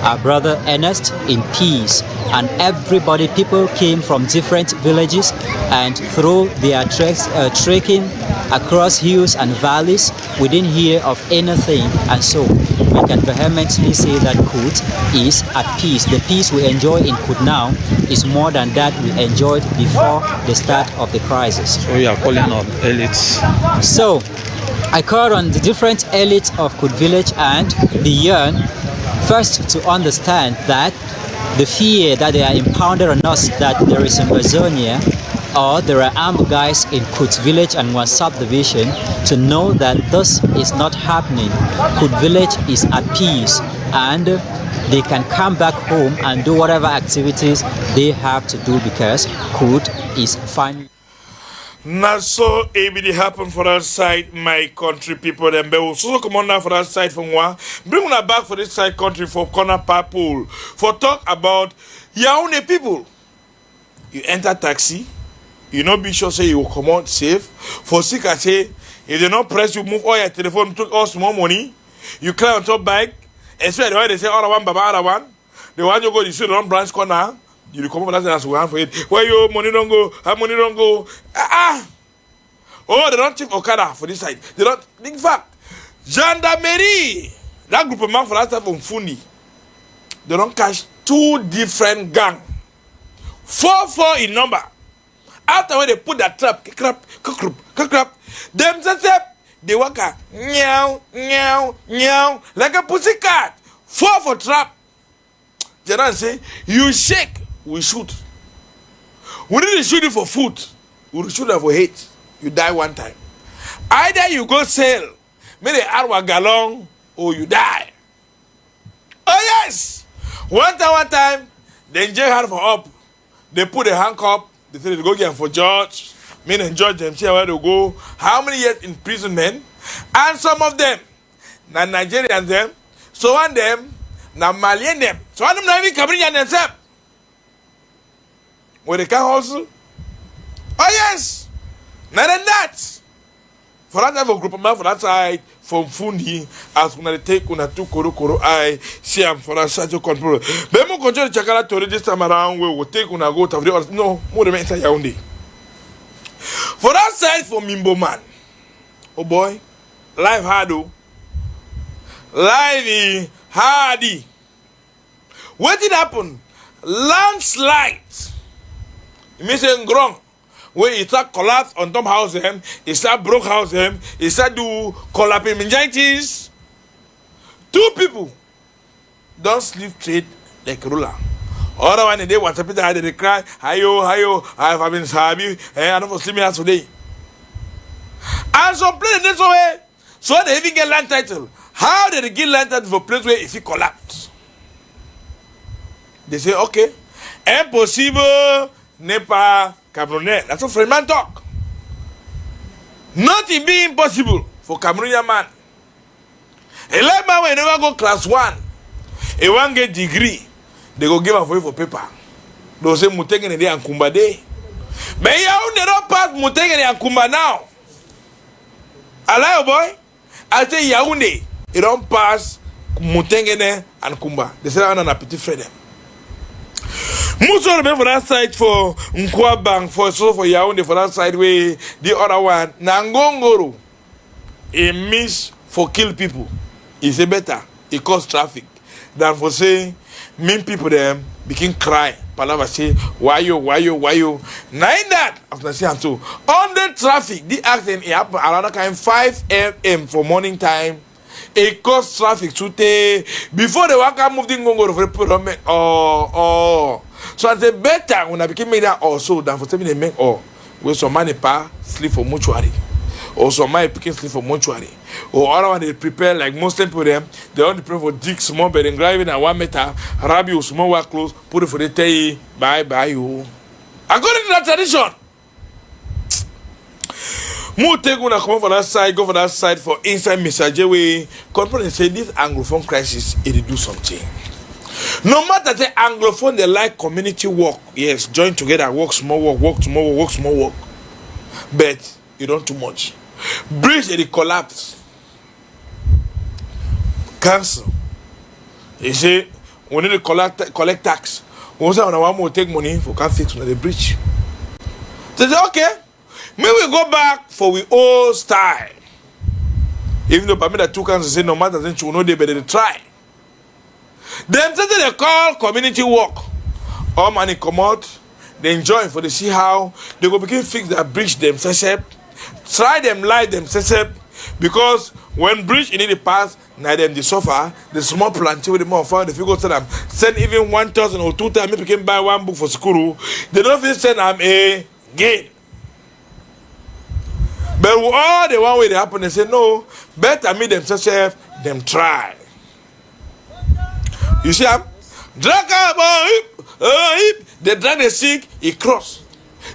our brother Ernest in peace. And everybody, people came from different villages and through their trekking across hills and valleys, we didn't hear of anything, and so we can vehemently say that Kut is at peace. The peace we enjoy in Kut now is more than that we enjoyed before the start of the crisis. So you are calling on elites? So I called on the different elites of Kut village and beyond first to understand that the fear that they are impounded on us that there is Amazonia or there are armed guys in Kut village and one subdivision to know that this is not happening. Kut village is at peace and they can come back home and do whatever activities they have to do because Kut is fine. Not so it happen for that side, my country people. Then we will also come on now for that side from one. Bring una back for this side country for corner people. For talk about Yaoundé people. You enter taxi, you not be sure say you will come out safe. For sick I say, if they not press you move all your telephone, took all small money. You climb on top bike, especially the way they say all one baba other one. The one you go, you see the one branch corner. You come over that and for it. Where your money don't go? How money don't go? Oh, they don't check Okada for this side. They don't. In fact, Gendarmerie, that group of men for that side from Fundi, they don't catch 2 different gangs. 4 in number. After when they put that trap, crap, them they walk a meow, meow, meow, like a pussycat. 4 for trap. General say, you shake. We shoot. We didn't shoot you for food. We shoot you for hate. You die one time. Either you go sell, maybe hour gallon, or you die. Oh yes! One time, then jail hand for up. They put a handcuff. They say they go get for judge. Me and judge them see where to go. How many years imprisonment? And some of them, na Nigerians them. So one them, na Malian them. So one them not even Cameroonian themselves. Where they can hustle? Oh yes! Not than that. For that type of group of men for that side, from Fundi, as when they take una two koro I see am for that side to control. But more control the Chakala to this time around, we will take una go to the other. No, more than inside Yaoundé. For that side, for Mimbo man. Oh boy, life hard oh. Life hardy. What did happen? Landslide. It means grong. When it start collapse on top house them, it start broke house them, it start do collapsing meningitis. 2 people don't sleep straight like a ruler. Other one day what's happening, they cry, hayo, I have been sabi, I don't sleep here today. And so play this way, so they even get land title. How did they get land title for place where if it collapse? They say, okay, impossible. Nepa Cameroonian. That's what Freeman talk. Nothing be impossible for Cameroonian man. A life man will never go class 1. He won't get degree. They go give him for you for paper. They say Mutengene de and Kumba day. But Yaoundé don't pass Mutengene and Kumba now. Allow boy. I say Yaoundé, he don't pass Mutengene and Kumba. They say I'm an appetite for them. Most of them for that side for Nkwabang, for Yaoundé for that side way, the other one, Nangongoro, a miss for kill people. It's a better, it cause traffic than for say, mean people them begin cry. Palava say, why you? Nine that, after saying so, on the traffic, the accident happen around kind 5 a.m. for morning time. It cause traffic today before the worker moved in Congo for the so I say better when I became made that also than for saying they make where some money sleep for mortuary or some money picking sleep for mortuary or other one they prepare like most people them they only prepare for dig small bed and driving at 1 meter rub you small work clothes put it for the tay bye you according to that tradition. More take when I come for that side, go for that side for inside message way. Company say this Anglophone crisis, it do something. No matter the Anglophone, they like community work. Yes, join together, work small work tomorrow, work small work. But you don't too much. Bridge it collapse. Cancel. You say we need to collect tax. We say when one more take money for can fix the bridge. They say okay. May we go back for we old style. Even though permit that 2 councils say no matter then you know they better try. Them say they call community work. All money come out, they enjoy for the see how they go begin fix that bridge themselves. Try them light themselves because when bridge in the past, now them they suffer, the small planting with the more fun, if you go to them, send even 1,000 or 2,000, maybe can buy 1 book for school, they don't even send them a again. But with all the one way they happen, they say no, better me themselves, them try. You see, drag they drag the sick, he cross.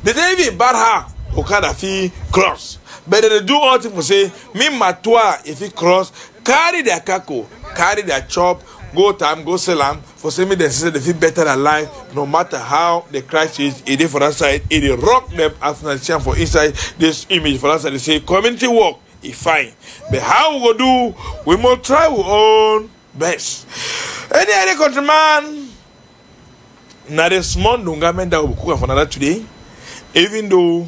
They say if he bad her, Okada fee cross. But they do all things for say, me matwa if he cross, carry their kako, carry their chop, go time, go sell them, for say me they say they feel better than life, no matter how the Christ is, it is for that side, it is rock them as an for inside this image for that side. They say community work is fine. But how we go do, we must try our own best. Any other countryman, now the small dungamen that will cook for another today, even though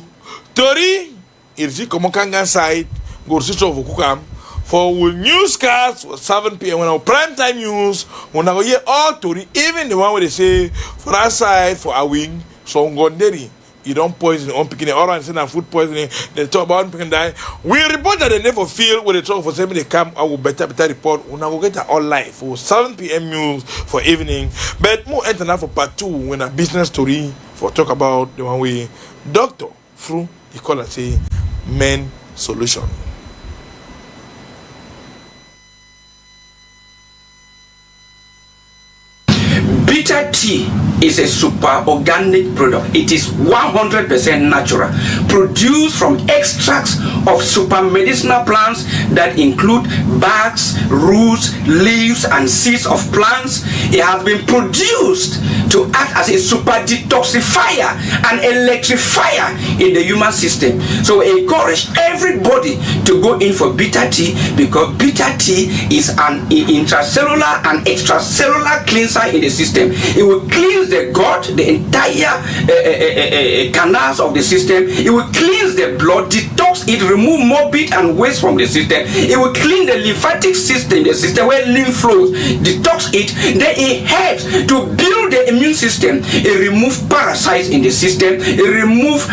Tori is the Komokangan side, go to switch over Kukam for newscasts for 7 p.m. when our prime time news, when I go hear all Tori, even the one where they say for our side, for our wing, so Ngonderi, you don't poison on picking the orange and food poisoning, they talk about picking die. We report that they never feel when they talk for 7 they come, I will better report when I will get all live for 7 p.m. news for evening. But more enter now for part 2 when a business story for talk about the one way doctor through he call it say men solution. Bitter tea is a super organic product. It is 100% natural, produced from extracts of super medicinal plants that include barks, roots, leaves, and seeds of plants. It has been produced to act as a super detoxifier and electrifier in the human system. So I encourage everybody to go in for bitter tea, because bitter tea is an intracellular and extracellular cleanser in the system. It will cleanse the gut, the entire canals of the system. It will cleanse the blood, detox it, remove morbid and waste from the system. It will clean the lymphatic system, the system where lymph flows, detox it. Then it helps to build the immune system. It removes parasites in the system. It removes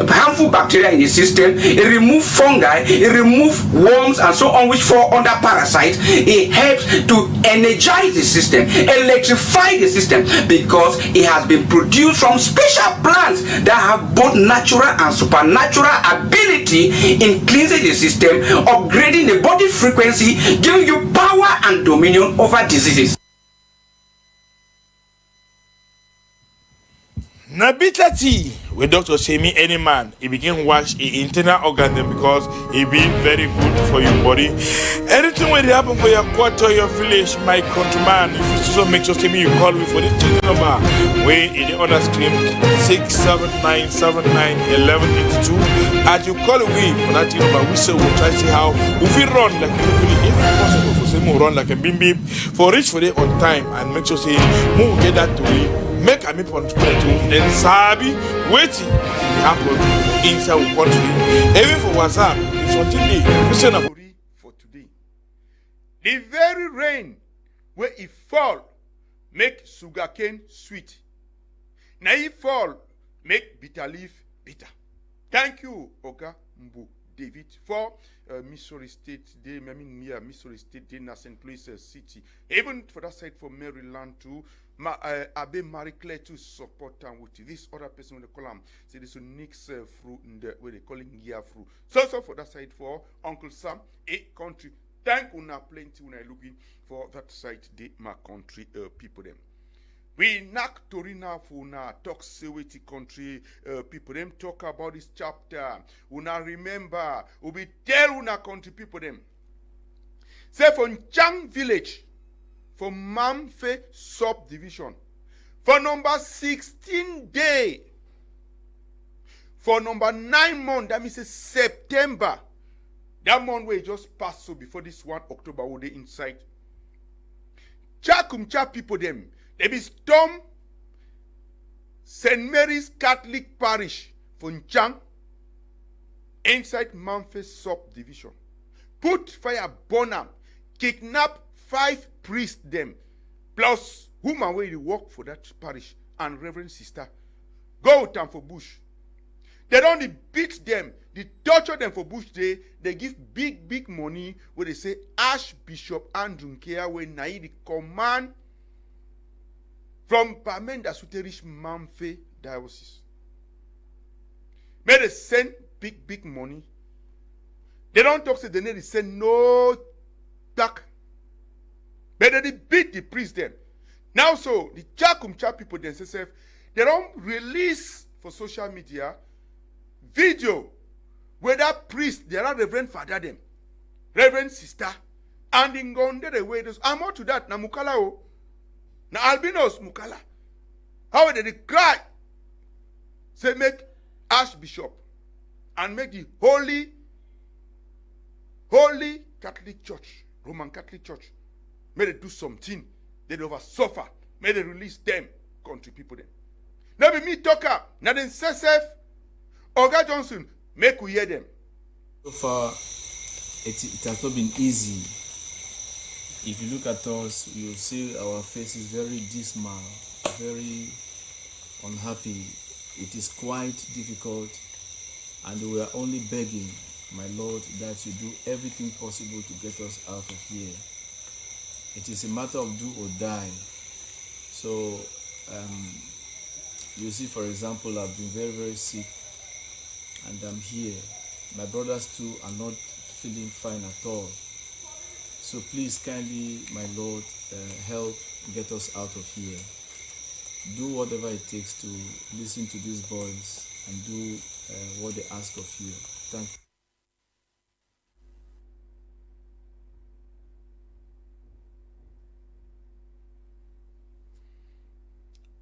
harmful bacteria in the system. It removes fungi. It removes worms and so on which fall under parasites. It helps to energize the system, electrify the system, because it has been produced from special plants that have both natural and supernatural ability in cleansing the system, upgrading the body frequency, giving you power and dominion over diseases. Na bitter tea, where doctor say me any man, he begin wash his internal organ because it be very good for your body. Anything when it happen for your quarter, your village, my countryman, if you still make sure me you call me for this number, where in the other screen 679791182. As you call away for that number, we say we'll try to see how if we run like if possible for say more run like a bim bim for reach for it on time and make sure say move get that to me. Make a mip on then sabi waiting happen inside our country. Even for WhatsApp, it's on today. For today. The very rain where it fall make sugarcane sweet. Now it fall make bitter leaf bitter. Thank you, Oga Mbu David, for Missouri State, Missouri State, St. Louis City. Even for that side for Maryland too. Abe Marie Claire to support them with this other person when they call him. Say this Nix fruit in the way they call him gear fruit. So for that side for Uncle Sam, a country. Thank una plenty when I looking for that side the my country people them. We knock Torina for una talk with country people them talk about this chapter. Una remember, we tell una country people them. Say from Chang village. For Mamfe subdivision. For number 16 day. For number 9 month, that means September. That month we just passed so before this 1 October will they inside. Chakumcha people them. They be storm St. Mary's Catholic Parish for Nchang inside Mamfe subdivision. Put fire burn them. Kidnap 5 priests them, plus woman where they work for that parish and Reverend Sister. Go with them for bush. They don't beat them, they torture them for bush. They give big money where they say Archbishop Andrew Nkea when Naidi command from Pamenda Suterish Mamfe diocese. May they send big money. They don't talk, say they need to send no back. But they beat the priest then. Now so, the Chakumcha people themselves, they don't release for social media video where that priest, they are reverend father them, reverend sister, and in Gonde the way those. I'm more to that, na Mukala o. Na albinos Mukala. How did they cry? Say make Archbishop and make the holy Catholic Church, Roman Catholic Church, may they do something. They over suffer. May they release them, country people them. Now be me talker. Now then Sesef, Oga Johnson, make we hear them. So far, it has not been easy. If you look at us, you'll see our faces very dismal, very unhappy. It is quite difficult, and we are only begging, my Lord, that you do everything possible to get us out of here. It is a matter of do or die. So, you see, for example, I've been very sick, and I'm here. My brothers too are not feeling fine at all. So please kindly, my Lord, help get us out of here. Do whatever it takes to listen to these boys and do what they ask of you. Thank you.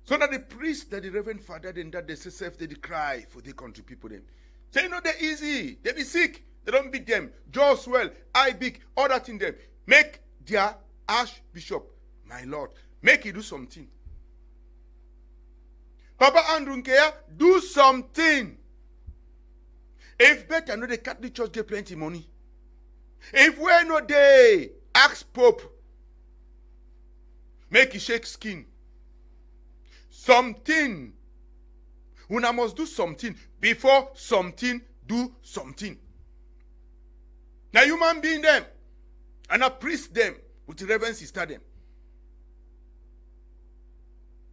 So that the priest, that the reverend father, then that they say they cry for the country people then. Say, they're easy. They be sick. They don't beat them. Jaw swell, eye big, all that in them. Make their Archbishop, my Lord, make he do something. Papa Andrew Nkea, do something. If better, the Catholic Church get plenty money. If we're no day, ask Pope, make he shake skin. Something. Una must do something before something do something. Now human being them, and a priest them with the reverend sister them.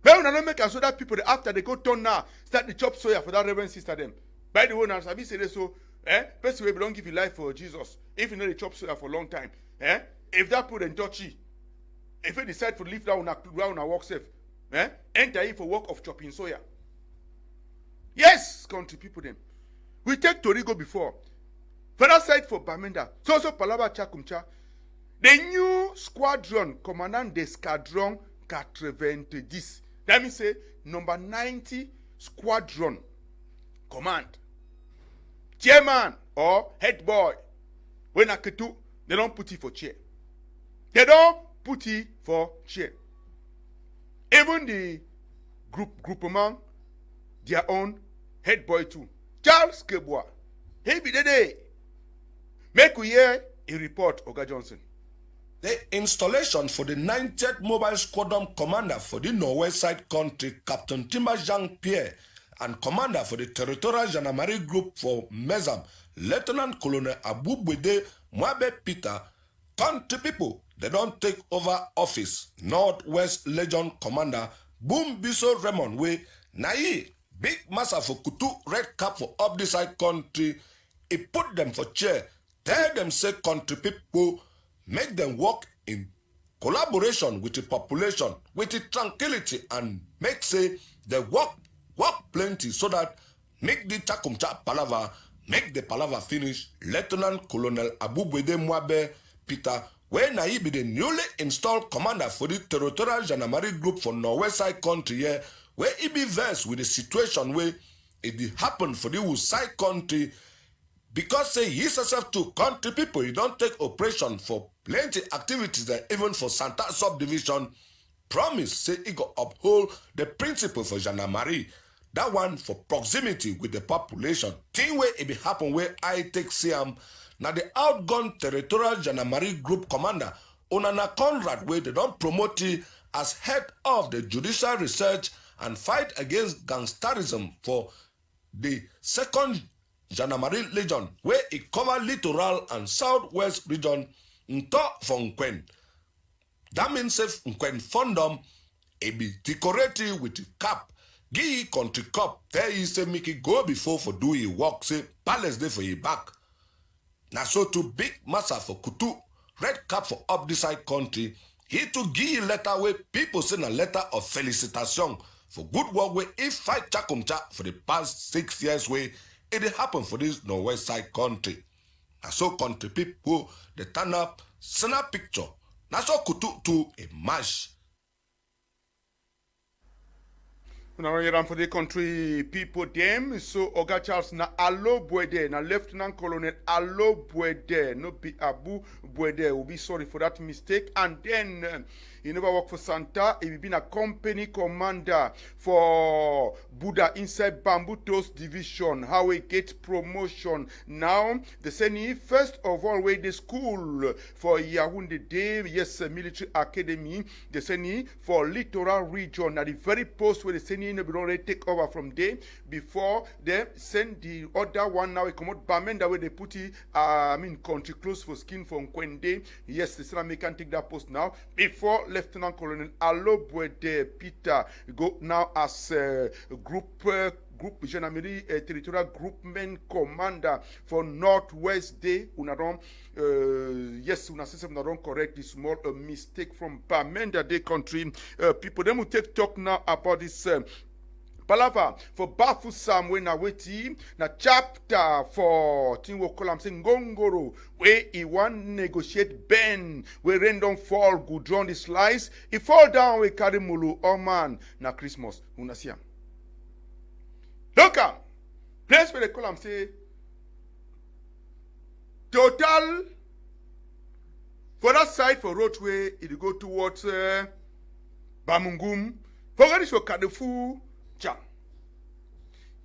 But when I don't make us so that people after they go turn now start the chop soya for that reverend sister them. By the way, now Sabi say so, person will don't give you life for Jesus. If you know the chop soya for a long time, if that put in touchy, if you decide to leave down and walk safe, enter in for work of chopping soya. Yes, country people them. We take Torigo before. Further side for Bamenda. So Palaba Chakumcha. The new squadron, commandant de Escadron 90. That means say number 90 squadron command. Chairman or head boy. When Aketu, they don't put it for chair. They don't put it for chair. Even the groupement, their own head boy too. Charles Kebois. He be the day. Make we hear a report, Oga Johnson. The installation for the 90th Mobile Squadron Commander for the Northwest Side Country, Captain Timba Jean-Pierre, and Commander for the Territorial Janamari Group for Mezam, Lieutenant Colonel Abubwede Mwabe Peter, country people, they don't take over office. Northwest Legion Commander Boom Biso Raymond Way, Nai, big massa for Kutu red cap for up the side country. He put them for chair. Tell them say country people, make them work in collaboration with the population, with the tranquility, and make say they work plenty so that make the Chakumcha Palava, make the Palava finish. Lieutenant Colonel Abubwede Mwabe Peter, when he be the newly installed commander for the Territorial Janamari Group for Northwest Side Country here, where he be versed with the situation where it happened for the side country. Because say he yourself to country people, you don't take operation for plenty activities there, even for Santa subdivision. Promise say he go uphold the principle for Janamari. That one for proximity with the population. Thing where it be happen where I take Siam. Now the outgone Territorial Janamari Group Commander, Onana Conrad, where they don't promote it as head of the Judicial Research and Fight Against Gangsterism for the 2nd Janamari Legion, where it cover littoral and southwest region nto for Nkwen. That means if Nkwen Fondom, it be decorated with the cap, Give country cup, tell you say make it go before for do your work, say palace there for your back. Now so to big massa for Kutu, red cap for up this side country, he to give letter where people send a letter of felicitation for good work where if fight chakumcha for the past 6 years way, it happen for this northwest side country. Now so country people, they turn up, send a picture. Now so Kutu to a mash. Now for the country people them so Oga Charles na Alo Bwede na Lieutenant Colonel Alo Bwede no be Abu Bwede will be sorry for that mistake and then he never worked for Santa. He been a company commander for Buddha inside Bamboo Toast Division. How he get promotion now? They send he first of all way the school for Yaoundé Day, yes, military academy. They send he for littoral region. Now the very post where they send he already take over from there before they send the other one now. He come out Bamenda where they put it. Country close for skin from Kwende. Yes, the Senate can take that post now before. Lieutenant Colonel Alobwede Peter go now as group gendarmerie territorial groupment commander for Northwest Day. Unaron yes, una system unaron correct this small mistake from Bamenda Day country. People them will take talk now about this. Palava for Bafusam when na weti na chapter for thing we call am saying Ngongoro where he want negotiate Ben where rain don't fall good on the slice he fall down we carry mulu oh man na Christmas una see am. Look am place where they call am say total for that side for roadway it go towards Bamungum for this for Kadefu.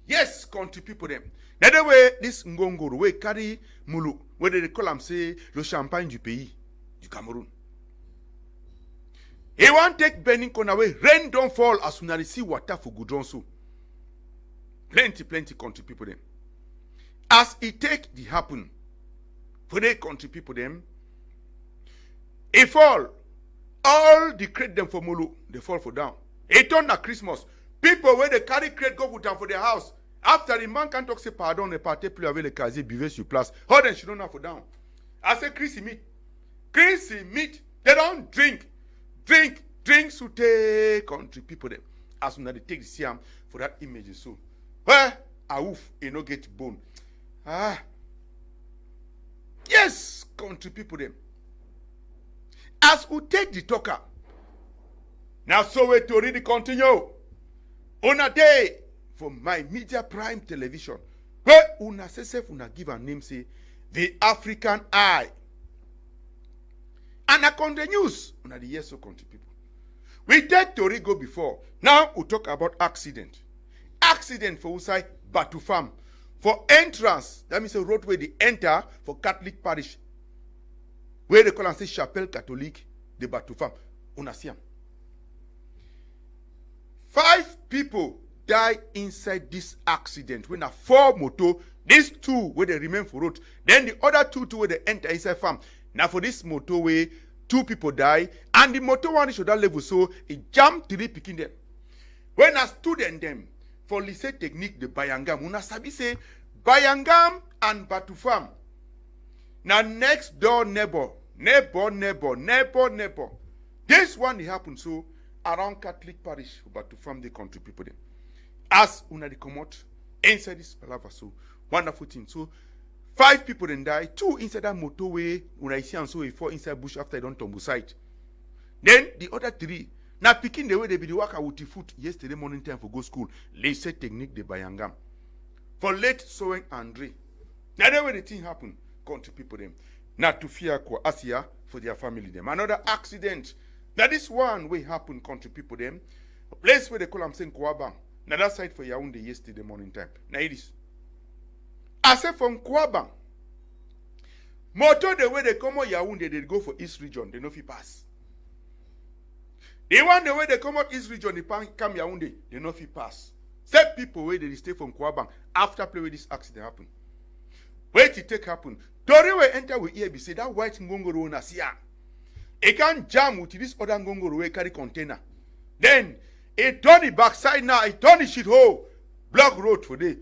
Yes, country people them. The way this Ngongoro we carry mulu, where they call them say le champagne du pays, du Cameroon. He want take Benin Konaway, rain don't fall as soon as they see water for good so. Plenty country people them. As it take the happen for the country people them, it fall. All the crate them for mulu, they fall for down. It turn at Christmas. People where they carry crate go put down for their house. After the man can talk say pardon, ne partez plus avec le casier, buvez sur place. How then she don't have for down. I say Chrissy meat. They don't drink so take country people them. As soon as they take the siam for that image so. Where a wolf no get bone. Yes, country people them. As we take the talker. Now so we to read the continue. On a day for my media prime television, where una say una give a name say the African Eye. And on the news, una the yes so country people. We take Tori go before. Now we talk about accident. Accident for Usai Batu Farm. For entrance, that means a road where they enter for Catholic parish. Where they call and say Chapelle Catholique de Batu Farm. Una see am. 5 people die inside this accident. When a 4 motor, these 2 where they remain for road. Then the other 2 where they enter inside farm. Now for this motorway, 2 people die, and the motor one is at that level, so it jammed 3 picking them. When a student them for lycée technique de Bayangam, una sabi say Bayangam and Batu Farm. Now next door neighbor. This one it happened so. Around Catholic parish, but to farm the country people them. As una they come out inside this palava, so wonderful thing. So 5 people then die, 2 inside that motorway, una see and so 4 inside bush after they don't tumble site. Then the other 3, now picking the way they be the worker with the foot yesterday morning time for go school. Lycée technique de Bayangam. For late sowing Andre. Now that way the thing happen, country people them. Not to fear kwa Asia for their family them. Another accident. Now this one will happen country people them. A place where they call them saying Kwabang. Now that side for Yaoundé yesterday morning time. Now it is. I say from Kwabang. Motor the way they come out Yaoundé, they go for East region. They know if he pass. They want the way they come out East region, they come Yaoundé, they know if he pass. Say people where they stay from Kwabang after play with this accident happen. Wait it take happen. Tori we enter with here be say that white Ngongoro na siya. It can jam with this other Ngongoro we carry container. Then He turn the backside now. He turn the shit hole. Block road for day.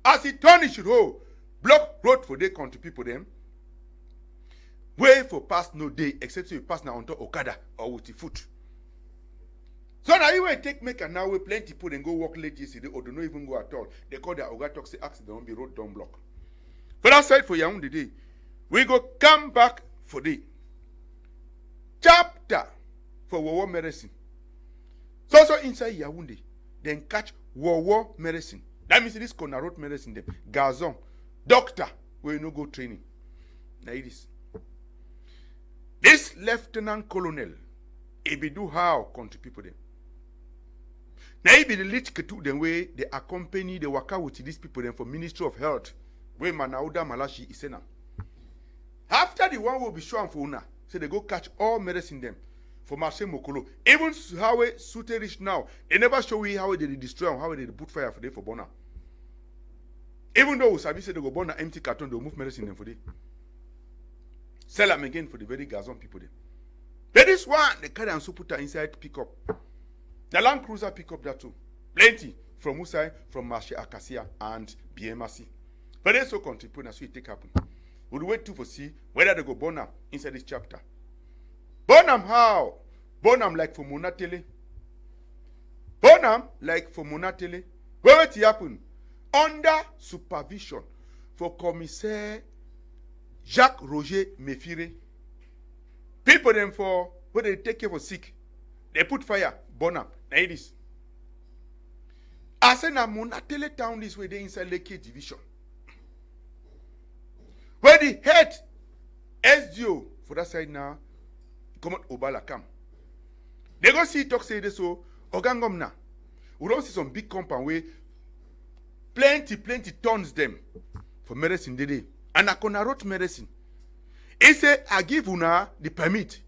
As he turn the shit hole, block road for day country people them. Way for pass no day except you pass now on top Okada or with the foot. So now you will take make an hour plenty people and go walk late yesterday or do not even go at all. They call their Oga talk say accident won't be road down block. For that side for Yaoundé day, we go come back for the chapter for war medicine. So inside Yaoundé, then catch war medicine. That means this corner road medicine them. Gazon, doctor, we no go training. Now it is. This lieutenant colonel, he be do how country people them. Now he be the lead to the way they accompany the waka with these people them for Ministry of Health. Where Manauda Malashi is now. After the one will be shown for una, so they go catch all medicine them for Marche Mokolo. Even how we suit rich now, they never show we how they destroy and how they put fire for them for Bona. Even though Sabi said they go burn an empty carton, they'll move medicine them for them. Sell them again for the very Gazon people them. But this one, they carry and so put her inside pickup. The Land Cruiser pick up that too. Plenty from Usai, from Marche Acacia and BMRC. But they so contribute and so it take happen. We'll wait to see whether they go burn them inside this chapter. Burn them how? Burn them like for Monatele. Burn them like for Monatele. Where it happen? Under supervision for Commissaire Jacques Roger Mefire. People them for when they take care for sick. They put fire, burn them. Now it is. I say na Monatele town this way they inside Lake Division. Where the head SDO for that side now, come on Obala come. They go see talk say this so Ogangom na. We don't see some big compound where plenty tons them for medicine day. And I gonna wrote medicine. He say I give una the permit.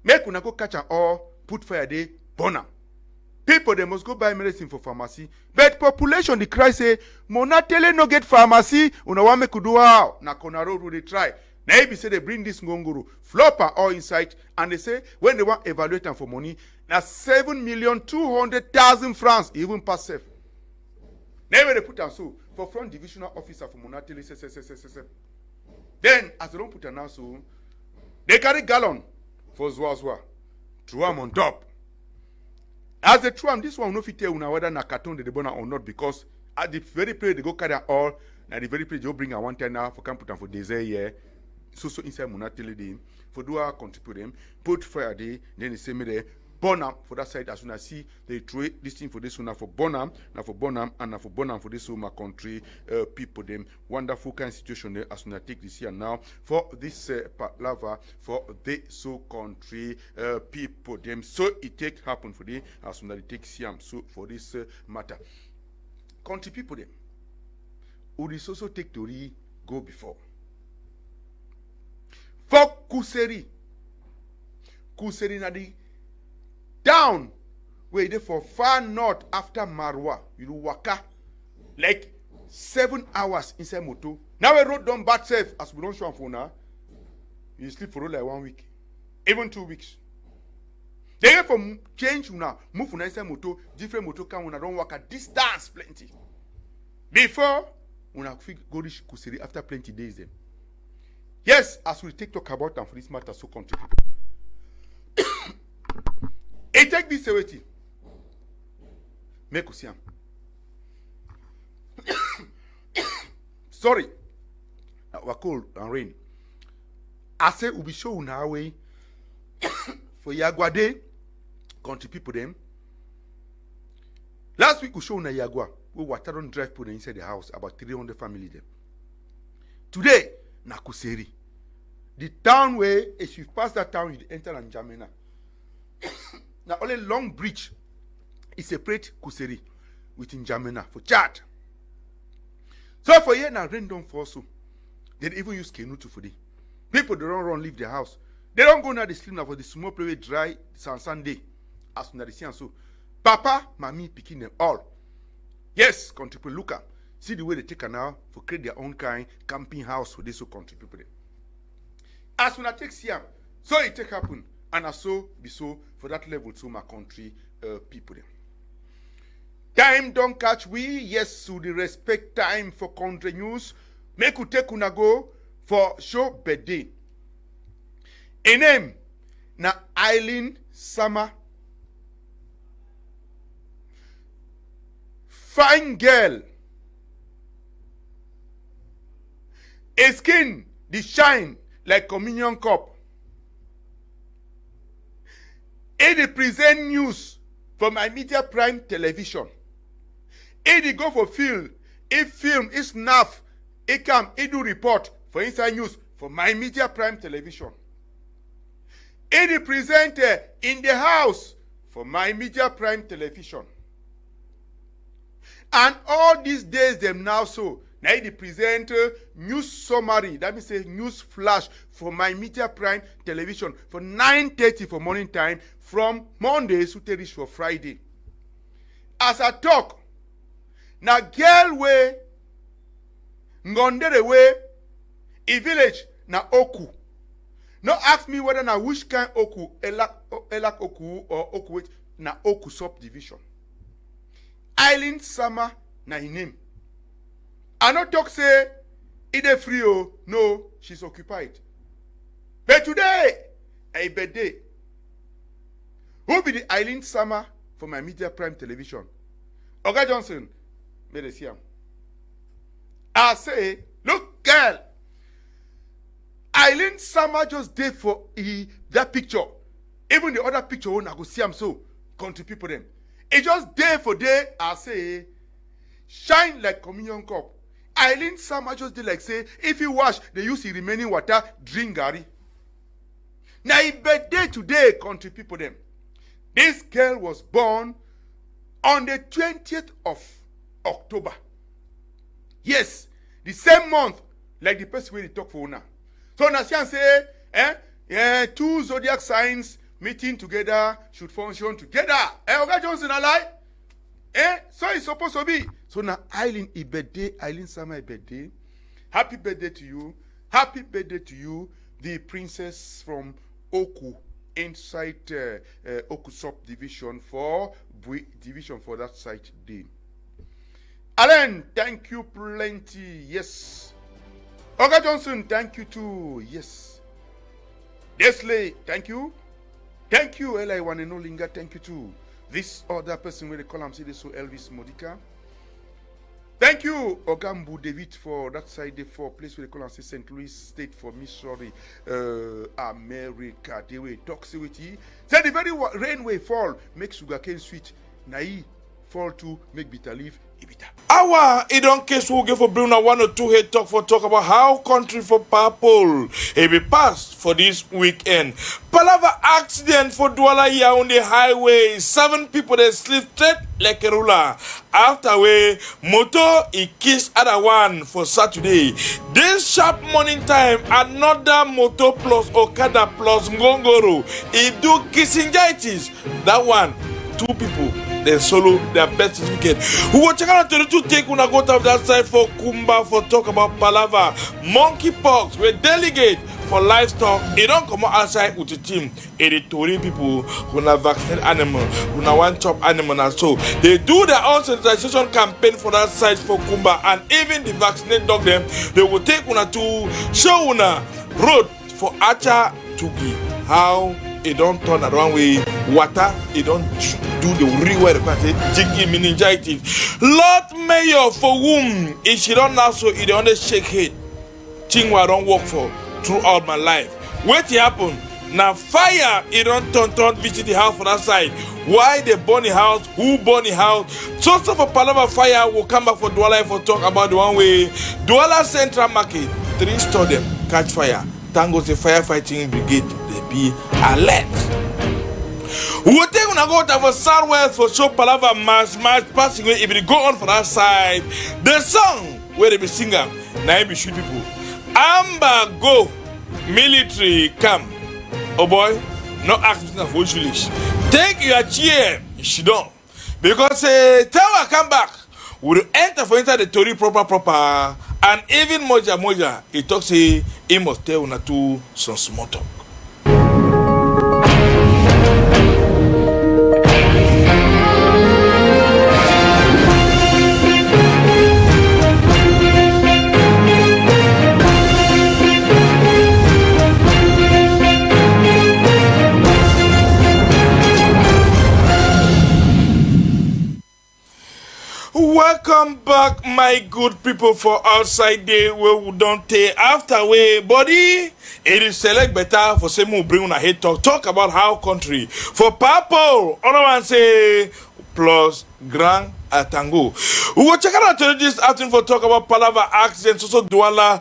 Make una go catch and all put fire day burn. People they must go buy medicine for pharmacy. But population the cry say Monatele no get pharmacy. Una want me could do how? Na Kona road will they try. Now if say they bring this ngongoro, flopper all inside, and they say when they want evaluate them for money, now 7,200,000 francs, even pass safe. Now they put them so for front divisional officer for Monatele say. Then as they don't put them now so, they carry gallon for Zwa. Throw them on top. As they throw them, this one no fit tell una whether na carton they burn or not because at the very place they go carry all, na the very place they go bring a 1 10 now for can put them for days here. So inside Monatele them for do our contribute them, put fire day, then they say me there, burn them for that side as soon as see they throw this thing for this one for burn them, now for burn them and now for burn them for this home country people them. Wonderful kind of situation there as soon as take this here now for this lava for the so country people them. So it take happen for them as soon as they take Siam so for this matter. Country people them. Would this also take to go before? For Kuseri na the down where they for far north after Marwa, you waka like 7 hours inside moto. Now we road down bad safe as we don't show for now. You sleep for like 1 week, even 2 weeks. They get from change now, move from inside moto, different moto can when I don't walk a distance plenty. Before when I go reach Kuseri after plenty days then. Yes, as we take talk about them for this matter, so country people. It take this away. Make us sorry. We're cold and rain. I say we be show now way for Yagua country people them. Last week we show na Yagua. We water don't drive people inside the house, about 300 family them. Today, na Kuseri. The town where if you pass that town, you enter Njamena. Now only long bridge is separate Kuseri with Njamena for Chad. So for here now rain don't fall so. They even use Kenutu for the people they don't run leave their house. They don't go now the sleep now for the small play dry Sunday. As soon as they see and so. Papa, mommy picking them all. Yes, country people look up. See the way they take now for create their own kind camping house for this country people. As soon as take Siam, so it take happen. And so be so for that level to my country people them. Time don't catch we, yes, to the respect time for country news. Make you take una go for show birthday. A name na Eileen Sama. Fine girl. A skin the shine like communion cup. It present news for my media prime television. It go for field. It film, it snap, it come, it do report for inside news for my media prime television. It present in the house for my media prime television. And all these days them now so now it present news summary, that means a news flash for my media prime television for 9:30 for morning time from Monday to reach for Friday. As I talk, na girl way ngondere way a village na Oku. No ask me whether na which kind Oku, Elak Oku or Oku na Oku subdivision. Eileen Sama na her name. I not talk say it is free oh, no, she's occupied. But today, a birthday. Who be the Eileen Sama for my media prime television? Oga Johnson, may they see him. I say, look girl, Eileen Sama just did for that picture. Even the other picture when I go see him so, country people them. It just day for day, I say, shine like communion cup. Eileen Sama just did like say, if you wash, they use the remaining water, drink Gary. Now, it birthday today, country people them. This girl was born on the 20th of October. Yes, the same month, like the person where they talk for now. So now say, two zodiac signs meeting together should function together. Oga Johnson alive? So it's supposed to be. So now Eileen birthday, Eileen Sama birthday. Happy birthday to you. Happy birthday to you, the princess from Oku, inside Oku subdivision for division for that site day. Alan, thank you plenty. Yes. Oga Johnson, thank you too. Yes. Desley, thank you. Thank you, Eli Wanenolinga, thank you too. This other person where they call him say so Elvis Modica. Thank you, Ogambu David, for that side for place where they call him say St. Louis State for Missouri, America. They will talk with you. Say the very rain will fall, make sugarcane sweet. Nai fall to make bitter leaf. Our it don't case who give for Bruno 1 or 2 head talk about how country for purple it be passed for this weekend. Palava accident for Douala here on the highway. 7 people they sleep straight like a ruler. After way motor he kiss other one for Saturday. This sharp morning time another motor plus Okada plus Ngongoro. He do kissingitis. That one 2 people. Then solo their best certificate. We will check out to take when I go to that side for Kumba for talk about Palava. Monkeypox, we delegate for livestock. They don't come outside with the team. The Tory people who have vaccinated animal, who have one chop animal and so. They do their own sensitization campaign for that side for Kumba and even the vaccinated dog them. They will take una to show una road for Acha to be how it don't turn around way water, it don't do the real way jigging meningitis. Lord Mayor for whom if she don't now so it only shake head. Thing I don't work for throughout my life. What happen? Now fire it don't turn visit the house for that side. Why they burn the house? Who burn the house? So for Palava fire will come back for Douala for talk about the one way. Douala Central Market, 3 store them catch fire. Tango the firefighting brigade they be alert. We will take on a go to Southwest for show Palava mass passing way if they go on for that side. The song where they be singer, now be shoot people. Amber go military camp. Oh boy, no acting of English. Take your chair, she don't. Because tell her come back. We will enter for inside the Tory proper. And even Moja, he talks say he must tell una to some small talk. Welcome back, my good people, for outside day where we don't take after way body. It is select better for some who bring on a head talk about how country for purple. Other one say plus grand atango. We will check out this afternoon for talk about Palava accidents. Also Douala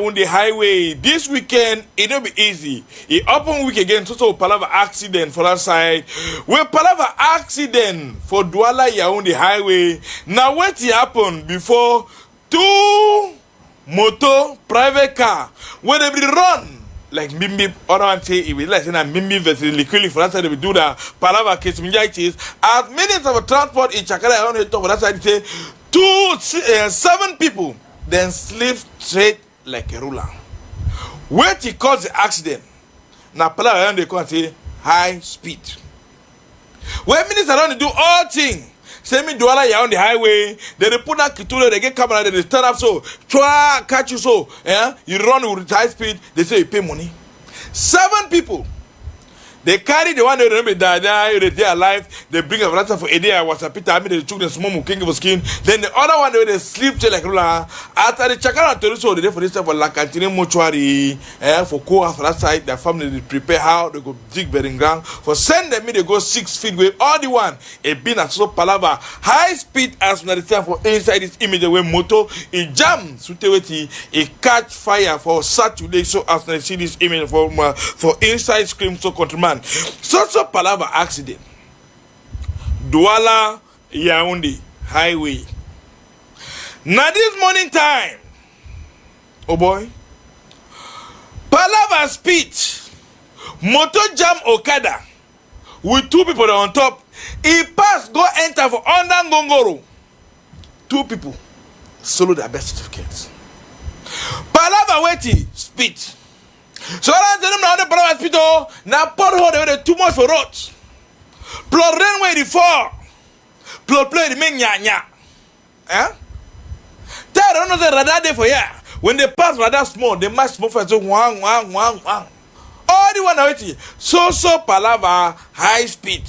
on the highway this weekend. It will be easy. It open week again. Also Palava accident for that side. We Palava accident for Douala on the highway. Now what happened before two motor private car when they be run like Mimbi, other one say it will like Mimbi versus Liquili for that side they will do that Palava case as minutes of transport in Chakara on the top of that side say 7 people then slip straight like a ruler. Where he caused the accident now Palava on the corner say high speed. When minutes around to do all things. Send me Douala on the highway. They put that kitule, they get camera, they turn up so try catch you so you run with high speed, they say you pay money. 7 people. They carry the one they remember die, they alive, they bring a ransom for a day, was a pita, they took the small king of skin. Then the other one they sleep like ruler. After the Chakara Toriso, they for this for La Cantine Mortuary, for Koa for that side, their family they prepare how they go dig bedding ground. For send them they go 6 feet with all the one a bin at so palava high speed as when the time for inside this image away motor, it jams it catch fire for Saturday so as when see this image for inside scream so countryman. So Palava accident. Douala Yaoundé highway. Now this morning time. Oh boy. Palava speed. Motor jam Okada. With 2 people on top. He pass go enter for under Ngongoro. 2 people. Solo their birth certificates. Palava waiting speed. So I tell them now the private hospital now pothole they too much for roads. Plot rain where the fall. Plot play the main nya. Tell them the radar there for ya. When they pass radar small, they must move for so wang. All the one waiting. So Palava high speed.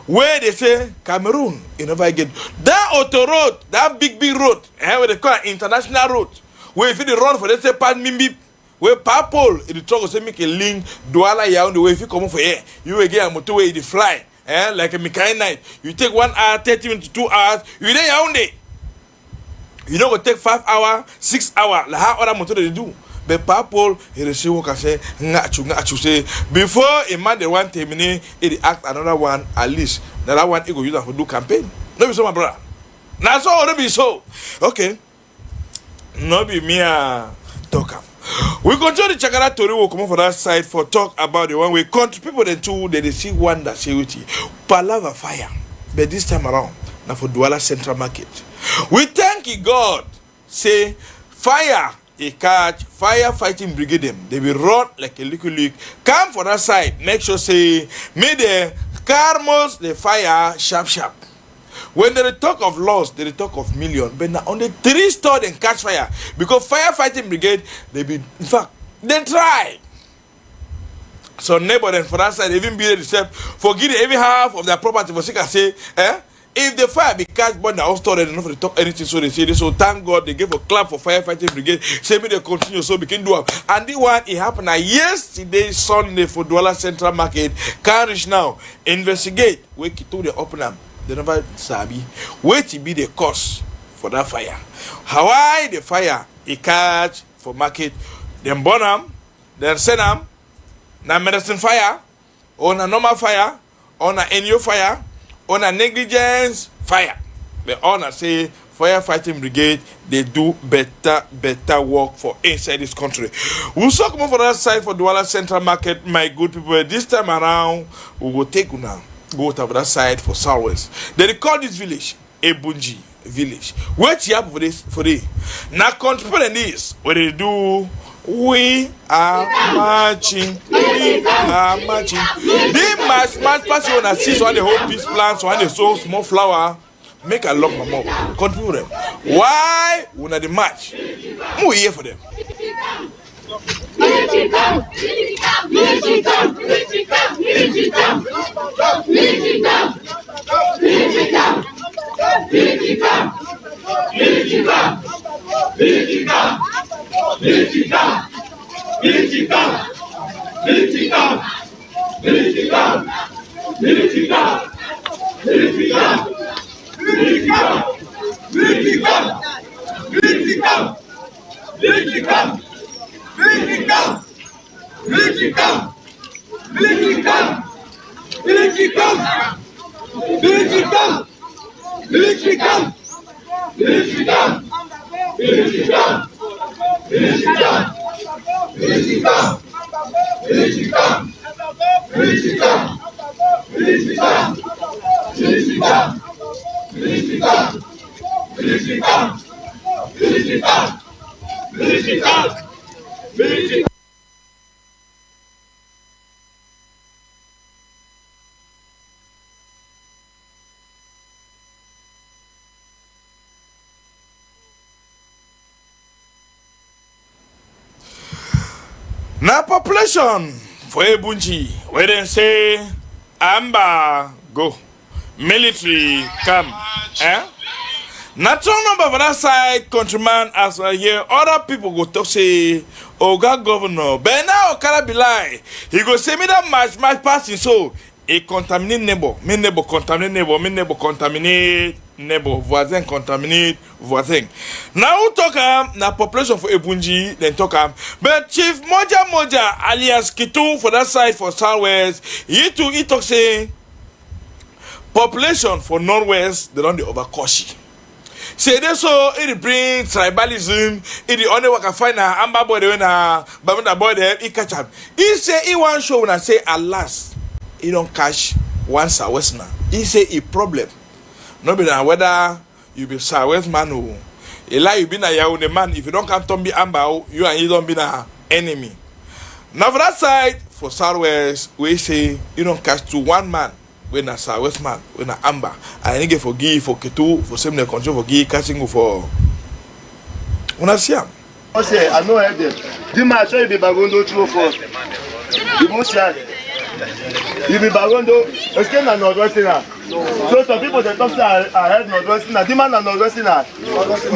Where they say Cameroon, you never get that auto road, that big road, where they call international road. Where if you run for let's say Pan Mimbi. Where purple in the truck say make a link Douala on the way if you come for here you will get a motorway the fly like a mechanic night you take 1 hour 30 minutes to 2 hours you there Yaoundé you know go take 5 hours 6 hours like how other motor they do but purple he receive what I say ngachu say before a man they want terminate it act another one at least that one he go use that for do campaign no be so my brother now so no be so okay no be me talk. We continue the Chakara Tori will come up for that side for talk about the one way country people then too they see one that say with Palava fire. But this time around, now for Douala Central Market. We thank you God. Say fire a catch, fire fighting brigade them. They will run like a liquid. Come for that side. Make sure say may the carmos the fire sharp. When they talk of loss, they talk of million. But now only 3 store and catch fire. Because firefighting brigade, they be, in fact, they try. So neighbor then for that side, even be themselves, forgive every half of their property for sick and say, if the fire be catch, but now store they don't for talk anything, so they say this. So thank God they gave a clap for firefighting brigade. Say me they continue so we can do it. And the one it happened yesterday, Sunday for Douala Central Market. Can't reach now. Investigate. Wake it to the open them. They never sabi. Wait to be the cause for that fire. How the fire it catch for market. Then burn them, then send them. Na medicine fire, or na normal fire, or na NU fire, or na negligence fire. The owner say firefighting brigade they do better work for inside this country. We'll talk more for that side for Douala Central Market, my good people. This time around, we will take you now. Go to that side for Southwest. They call this village Ebunji village. What's here for this? Now, country people in this, what they do, we are marching. They march pass you on a see so the whole peace plan, so they sow small flower, make a lock my mom. Continue them. Why when they march? Who here for them? Now population for Ebunji, where they say Amba go, military come, natural number for that side, countryman as I hear other people go talk say, Oga governor, but now Okara be lie. He go say me that match passing so a contaminate neighbor, me neighbor contaminate neighbor, me neighbor contaminate neighbor, voisin contaminate voisin. Now who talk na population for Ebunji, then talk but Chief Moja alias Kitu for that side for Southwest, he talk say population for Northwest they don't overcautious. Say this so it bring tribalism, it the only one can find a Amba boy when a Bamunda boy there, he catch up. He say he want show when I say alas, he don't catch one Southwest now. He say a problem. No be that whether you be Southwest man or a lie you be na Yaounde man, if you don't come to be Amba, you and he don't be na enemy. Now for that side, for Southwest, we say you don't catch to one man. When a Southwest man, when a Amba, I need to forgive for Ketu, for same the control for Gi, catching for. When I see him, I say, I know them. The match will be Bagondo true for the motion. You be Bagondo, it's still not Northwestern. So some people they talk say I heard Northwestern. The man are Northwestern.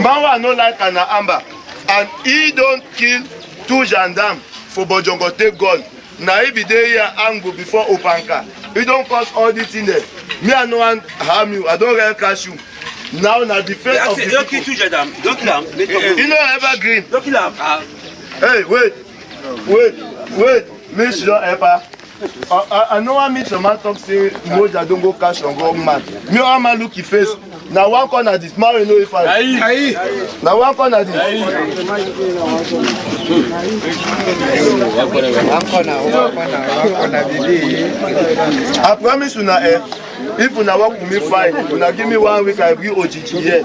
Man no like an Amba, and he don't kill 2 gendarmes for Bojongo take gun. Now he be there here angle before Opanka. You don't cause all this in there. Me I no one harm you. I don't really catch you. Now na the face of the people. Don't kill 2 gendarmes. Don't kill him. You know evergreen. Don't kill him. Hey, wait. Me should not ever. I know I meet some man talk say Moja don't go cash on wrong man. Me all man look his face. Now one corner this man you know if I. Now one corner this. I promise you now, if you now work with me fine, you now give me 1 week I bring OGG here.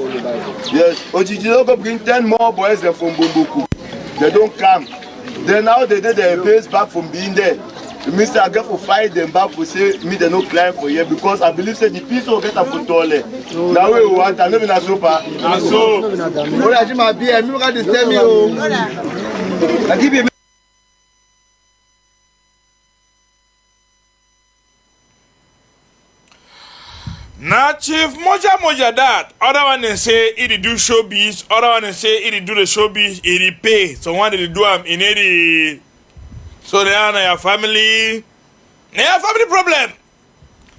Yes, OGG don't go bring 10 more boys there from Bumbuku. They don't come. Then now they did their base back from being there. Mr. I get for fight them back for say me they no climb for here because I believe say the peace will get a foot taller. Now we want I know me na super. So what I my be me got this tell me I give you. Now Chief Moja that other one they say it do showbiz, other one they say it do the showbiz, it pay. So one they do in it. So they are your family. They have family problem.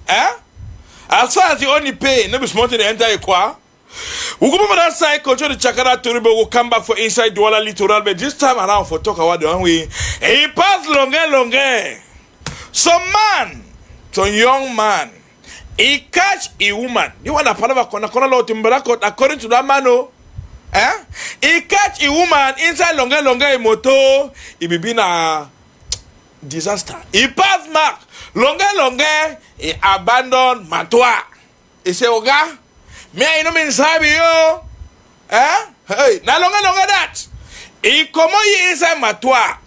As far as you only pay, no be smart to the entire qua. We go over that side, control the Chakara Toribo will come back for inside Douala Littoral, but this time around for talk about the one way. He passed longer. Some man, some young man, he catch a woman. You want a palava corner timberakot according to that man, oh? He catch a woman inside longer a moto. He be been a disaster. He passed mark. Longer, he abandoned Matwa. He say, Oga, me I know me sabi yo. Hey, na longer that. He come on inside Matwa.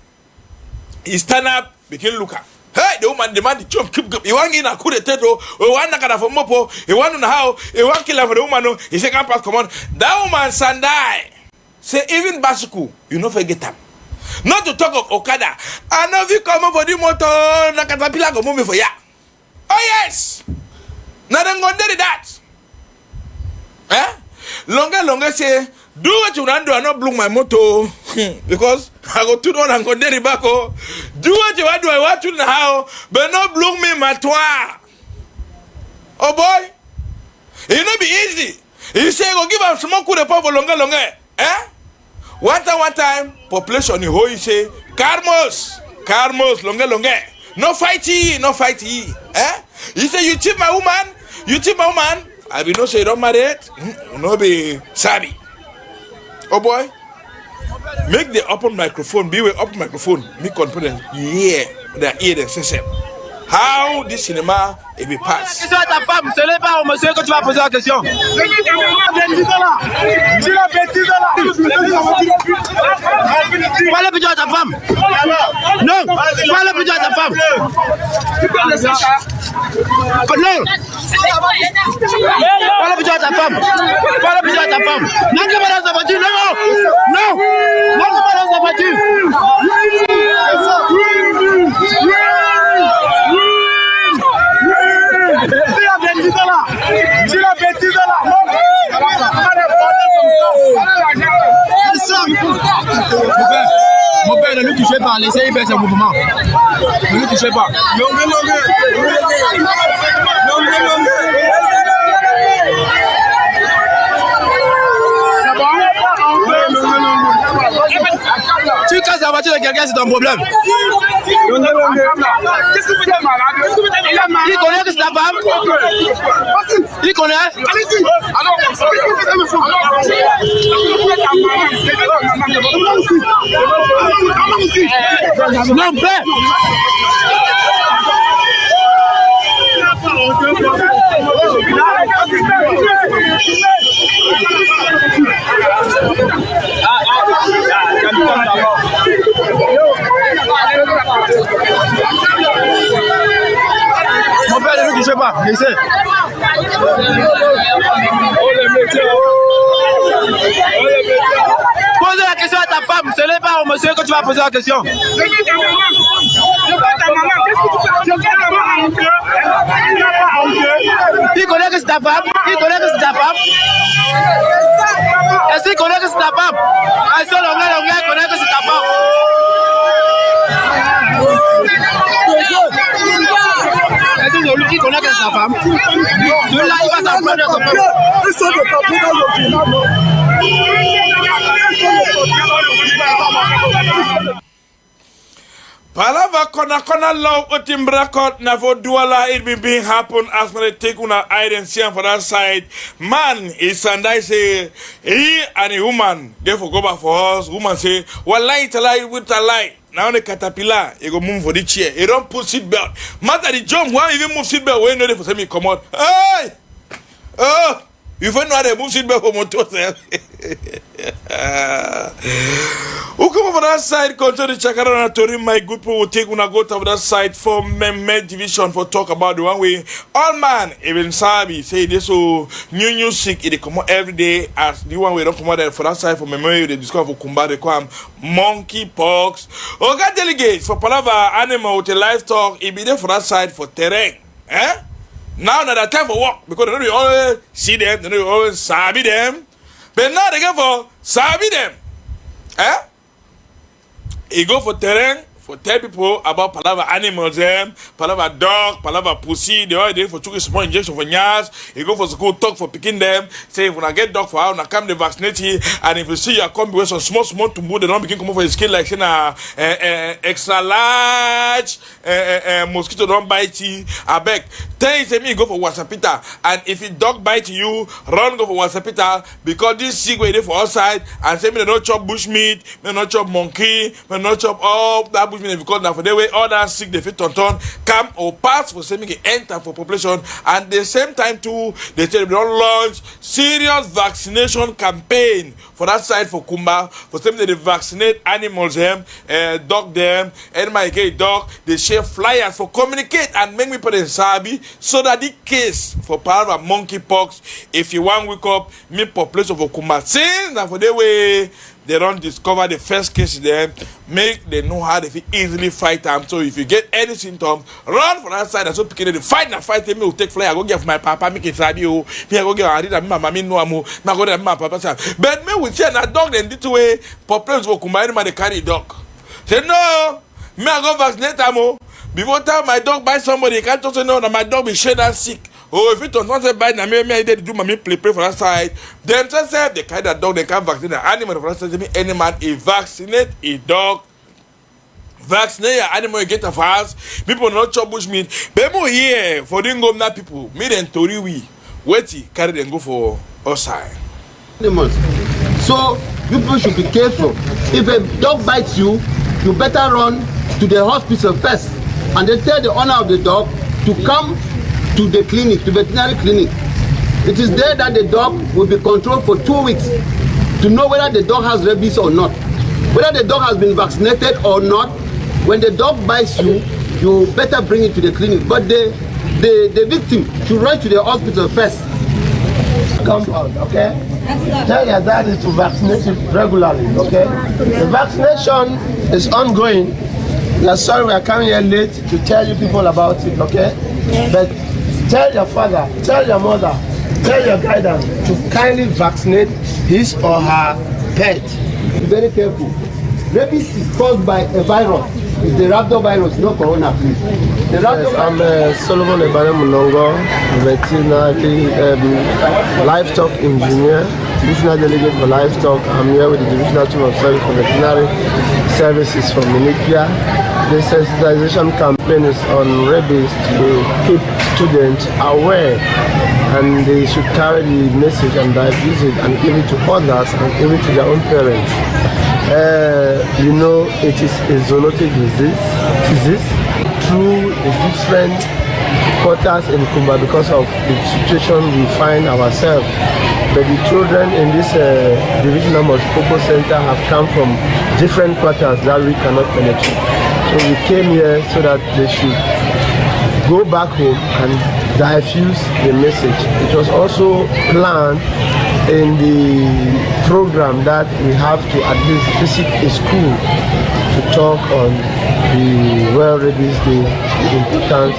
He stand up, begin look at. Hey, the woman demand the jump, keep. He want in a coup de tete, he want nakada for mopo, he want to know how, he want kill her for the woman. He say, can't pass, come on. That woman sandai. Say, even Basuku, you no forget him. Not to talk of Okada. I know if you come up for the motor, Nakatapila go move for ya. Oh yes. Now then go do that. Longer say, do what you want do, I not blow my motor. Because I go to one and go there back. Oh, do what you want, do I want to now, but not block me my toit. Oh boy, it not be easy. You say go give him some coup de power for longer. Eh? One time, population in whole you say, Carmos, longer. No fighty. Eh? You say you cheat my woman. I be no say you don't marry it. No be sabi. Oh boy, make the open microphone. Be with open microphone. Me confident. Yeah, they hear the system. How this cinema it be pass? Question à ta femme, ce n'est pas au monsieur que tu vas poser la question. Tu la bêtise là. Parle plutôt à ta femme. Non, parle plutôt à ta femme. Non. Parle plutôt à ta femme. N'entre pas dans sa voiture. Non. N'entre pas dans sa voiture. Tu la bêtise là. Mon père, ne lui touchez pas, laissez-y faire ses mouvements. Ne lui touchez pas. Tu casses la voiture de quelqu'un, c'est ton problème. Qu'est-ce que vous êtes malade? Il connaît que c'est ta femme? Il connaît? Non, père! Mon père, ne le touchez pas, laissez. Pose la question à ta femme, ce n'est pas au monsieur que tu vas poser la question. Il connaît que c'est ta femme? Est-ce qu'il connaît que c'est ta femme? Est-ce que l'onglet connaît que c'est ta femme? Est-ce que lui connaît que c'est sa femme? Celui-là, il va s'en prendre son peuple. Palava kona law otimbrakot na vo duala it be being happen as when they take una identity for that side. Man is and I say he and a woman therefore go back for us. Woman say, well light a lie with a lie. Now the caterpillar, you go move for the chair. You don't put seat belt. Matter the jump, why even move seat belt when you know for me come out. Hey! Oh! You find out they move seat belt for motor. Who come over that side, continue to check out on Tori. My good people will take when I go to that side for men division for talk about the one way. All man, even Sabi, say this so new sick, it come out every day as the one way don't come out for that side for memory, they discover for Kumba, they come monkey pox. Or got delegates for Palava animal with the livestock, it be there for that side for terrain. Eh? Now not that time for work because they don't always see them, they don't always sabi them. But now they go for sabi them. Eh? He go for terrain for tell people about palava animals them, palava dog, palava pussy, they all there for taking small injection for nyas. He go for school talk for picking them, say if when I get dog for how, now come they vaccinate you, and if you see you come with some small to move, they don't begin come up for his skin like saying extra large mosquito don't bite you. I beg. Tell you say me go for wasapita, and if it dog bite you, run go for wasapita because this sick way there for outside and say me they don't chop bush meat, me not chop monkey, me not chop all that bush meat because now for the way all that sick they fit turn come or pass for say me enter for population, and the same time too they say they don't launch serious vaccination campaign for that side for Kumba for say they vaccinate animals them, dog them, and my gay dog they share flyers for communicate and make me put in sabi. So that the case for power monkeypox, if you want wake up, me population for Kumba, since that for the way they don't discover the first case there, make they know how they easily fight them. So if you get any symptom, run for that side and so pick it, fight and fight. Me will take fly. I go give my papa, make it sabi. Me I go give my mama, no amo. Me I go give my papa. But me will say na dog then this way. Problems go combine man they carry dog. Say no, me I go vaccinate amo. Before time my dog buy somebody, you can't also know that my dog be shed and sick. Oh, if it was not buy na me I did do my play for that side. Them just say they carry that dog, they can't vaccinate the animal for that side. Any man he vaccinate a dog. Vaccinate your animal, you get a fast. People not chop bush meat. People here for them go na people. Me then tori we wait carry them go for outside. So you people should be careful. If a dog bites you, you better run to the hospital first, and then tell the owner of the dog to come to the clinic, to veterinary clinic. It is there that the dog will be controlled for 2 weeks to know whether the dog has rabies or not, whether the dog has been vaccinated or not. When the dog bites you, you better bring it to the clinic. But the victim should run to the hospital first. Compound, okay? Tell your daddy to vaccinate it regularly, okay? The vaccination is ongoing. We are sorry we are coming here late to tell you people about it, okay? But tell your father, tell your mother, tell your guardian to kindly vaccinate his or her pet. Be very careful. Rabies is caused by a virus. It's the rhabdovirus, not corona, please. Yes, I'm Solomon Ebane Mulongo, veterinary livestock engineer, divisional delegate for livestock. I'm here with the divisional team of service for veterinary services from Minipia. The sensitization campaign is on rabies to keep students aware, and they should carry the message and diffuse it and give it to others and give it to their own parents. You know, it is a zoonotic disease through the different quarters in Kumba because of the situation we find ourselves. But the children in this divisional multipurpose center have come from different quarters that we cannot penetrate. So we came here so that they should go back home and diffuse the message. It was also planned in the program that we have to at least visit a school to talk on the World Rabies Day, the importance.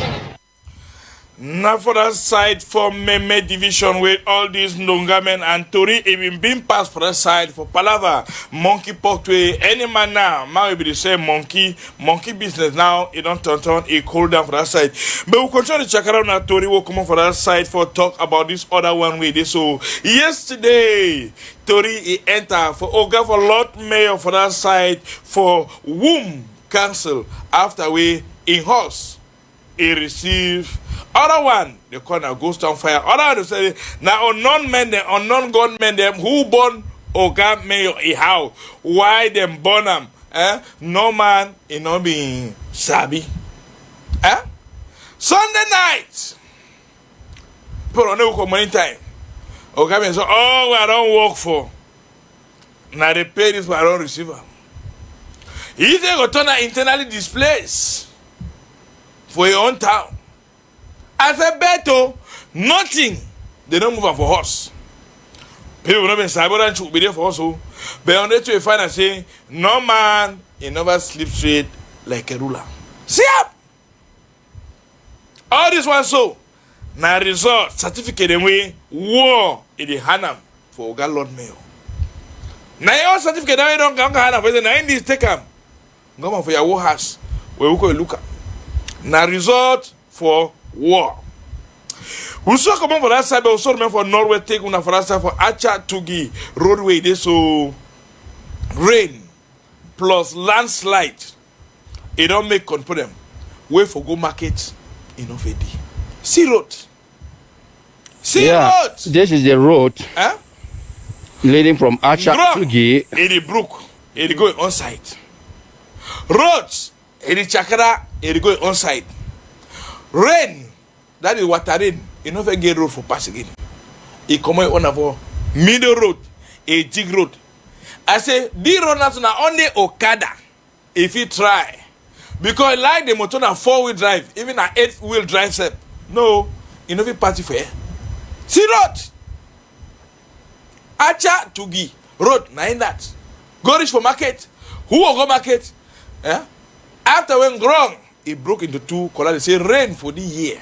Now for that side for Meme division with all these Ndongamen and Tori even being passed for that side for Palava, monkey pork to any man now. Now will be the same monkey business now. It don't turn it cool down for that side. But we'll continue to check around now. Tori will come on for that side for talk about this other one way. So yesterday Tori he enter for Oga for Lord Mayor for that side for womb council after we in horse he receive. Other one, the corner goes down fire. Other one, say, now unknown men, unknown gunmen, them who born Oga Mayor a how? Why them born them? No man, it not being sabi. Sunday night, put on the morning time. Oga Mayor say, oh, I don't work for. Now they pay this, but I don't receive them. He say go turn internally displaced for your own town. As a beto, nothing. They don't move on for horse. People will not be cyber and should be there for us. But on the way to find and say, no man, he never sleep straight like a ruler. See up! All this one so. Now result, certificate and we war in the Hanam for Oga Lord Mayor. Now your certificate now you don't come to Hanam for the 90s take them. Go for your war house. Where we go look at. Now result for war. We saw come on for that side, but we saw them for Norway take una for that side for Acha Tugi roadway. They so rain plus landslide. It don't make control them. Wait for go market in Ofedi. See road. See road. This is the road leading from Acha Tugi. It brook. It going on site. Roads. It Chakra. It going on site. Rain, that is water rain. You never get road for pass again. It come on for middle road, a jig road. I say, the road now only Okada. If you try, because like the motor na 4-wheel drive, even an 8-wheel drive set. No, you never party fair. See road. Acha Tugi road, na in that. Go reach for market. Who will go market? Eh? After when grown, it broke into two colors. They say rain for the year.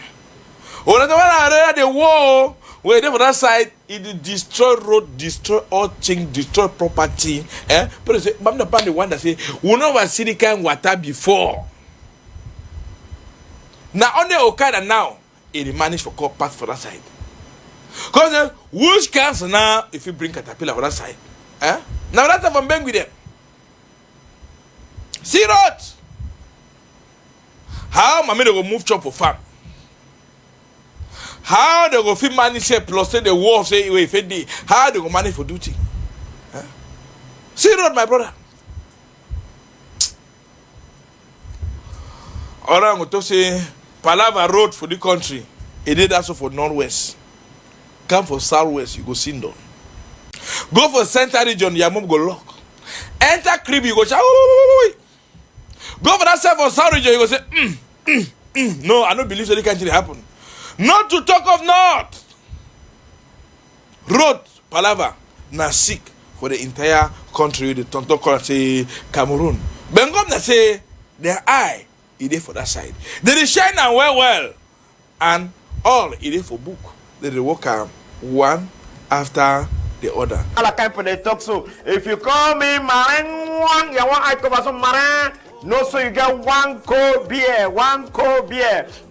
Oh, that's why the war where they for that side, it destroy road, destroy all things, destroy property. Eh? But say, I'm not the one that say, we never see the kind of water before. Now on the Okada now, it managed for call pass for that side. Because which comes now if you bring caterpillar for that side? Eh? Now that's how I'm with them. See road. How my they go move chop for farm? How they go fit manage say plus say the war say if they how they go manage for duty? Eh? See road, my brother. Alright, I'm going to say Palava road for the country. It did also for northwest. Come for southwest, you go Sindon. Go for center region, your mom go lock. Enter crib, you go shout. Go for that side for south region, you go say, No, I don't believe so. It can't happen. Not to talk of north. Road, Palava, na sick for the entire country. The Tonto call say Cameroon. Bengom na say their eye, it is for that side. They shine and well, and all it is for book. They walk one after the other. All kind for the talk so. If you call me Marin one, you want I cover some Marin. No, so you get one cold beer,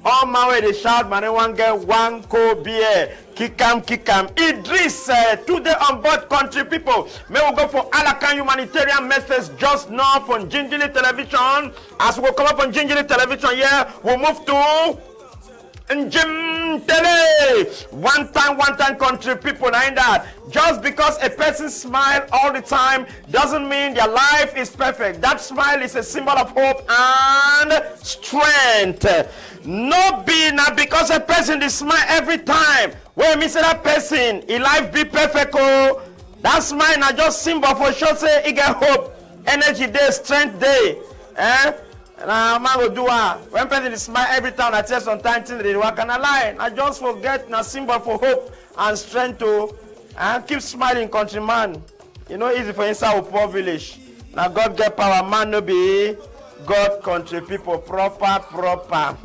All my way they shout, man, one get one cold beer. Kick 'em. Idris, today on board country people. May we go for Alakan humanitarian message just now from Gingerly Television. As we come up on Gingerly Television, yeah, we'll move to Jim Tele. One time country people know that. Just because a person smiles all the time doesn't mean their life is perfect. That smile is a symbol of hope and strength. No be now because a person is smile every time. When me say that person, his life be perfect. Oh, that smile now just symbol for sure say he get hope, energy day, strength day. Now, man go do when person is smile every time, I tell sometimes they work and I lie. I just forget na symbol for hope and strength to keep smiling, countryman. You know, easy for inside a poor village. Now God get power, man no be God country people proper.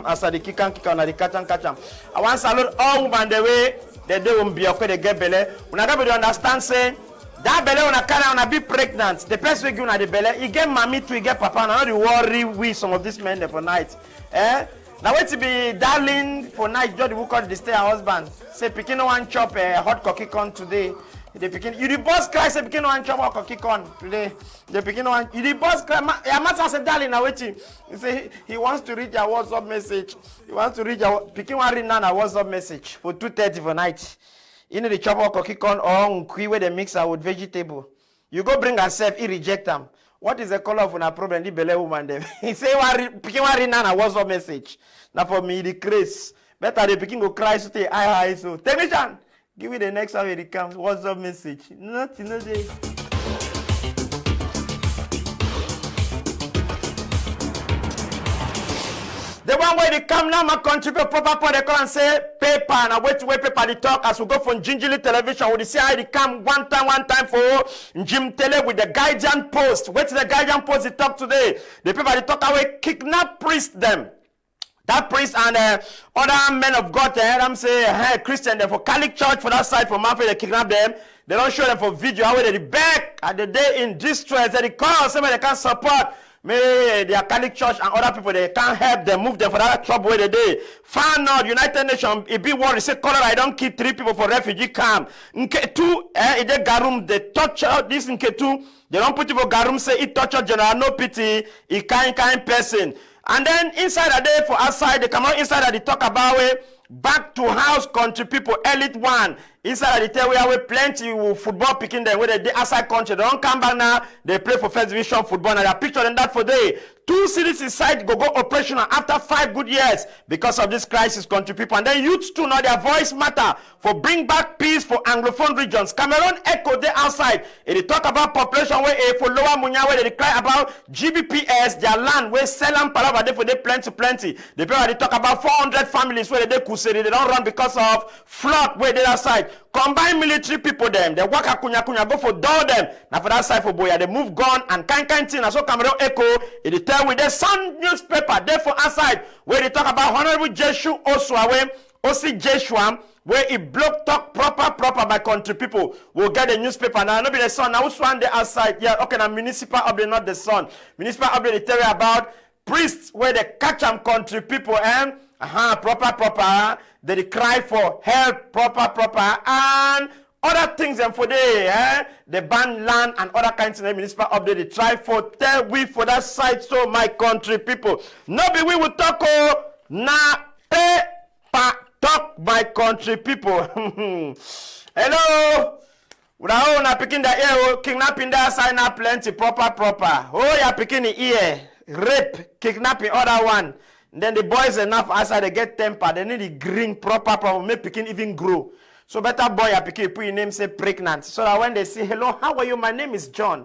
As I the kick and the catch 'em. I want to salute all women the way they won't be okay, they get belly. When I got to understand say. That belly on a carry on a be pregnant. The person we give on the belly, he get mommy too, he get papa. Now the worry we some of these men there for night. Now wait to be darling for night. Just who call the stay husband. Say picking no one chop hot cookie corn today. The picking you the boss cry say picking no one chop hot cookie corn today. The picking no one you the boss cry. Your master say darling now waiting. He say he wants to read your WhatsApp message. He wants to read your picking one read now a WhatsApp message for 2:30 for night. You know the chop up cookie corn or kui where they mix out with vegetable. You go bring yourself, he reject them. What is the color of a problem? The belly woman them. He say picking one na WhatsApp message. Now for me the craze. Better the picking go cry so say I so. Technician, give me the next hour it comes. WhatsApp message. Nothing no day. The one way they come now, my country proper they come and say paper and I wait to wait paper they talk as we go from Gingerly Television. We see how they come one time for Jim Tele with the Guardian Post. Wait till the Guardian Post they talk today. The people they talk away kidnap priest them. That priest and other men of God, them say, hey, Christian, they for Catholic Church for that side for Mafia, they kidnap them. They don't show them for video how they back at the day in distress. They call somebody they can't support. Maybe their Catholic Church and other people, they can't help them, move them for that trouble where they did. Far North, United Nations, it be worried. Say, Colorado, I don't keep 3 people for refugee camp. Nke2, they garum, they torture this Nke2. They don't put people garum, say, it torture general, no pity, it kind person. And then inside a day for outside, they come out inside and they talk about it. Back to house country people, elite one. Inside the tell we plenty football picking them where they outside country. They don't come back now. They play for first division football. And they picture them that for day. 2 cities inside go operational after 5 good years because of this crisis, country people. And then youths too now their voice matter for bring back peace for Anglophone regions. Cameroon echo they outside. If they talk about population where for lower Munya where they cry about GBPS, their land where sell and palava they for they plenty. The people they talk about 400 families where they kuseri, they don't run because of flood where they outside. combine military people them. They work kunya go for door them. Now for that side for boya, they move gun and kind thing. And so Cameroon Echo, it tell with the Sun newspaper, therefore outside, where they talk about Honorable Joshua Oswawe, Osi Joshua, where he block talk proper by country people will get the newspaper. Now, not be the Sun. Now, which one the outside? Yeah, okay, now municipal update, not the Sun. Municipal update, they tell you about priests where they catch them country people and proper. They cry for help proper and other things and for they ban land and other kinds of municipal update. They try for tell we for that side. So my country people, no be we will talk talk my country people. Hello. Una picking the ear, kidnapping that side now plenty proper. Oh, you're picking the ear, rape, kidnapping other one. Then the boys enough outside they get temper. They need the green proper, make picking even grow. So better boy, you're picking, put your name say pregnant. So that when they say hello, how are you? My name is John.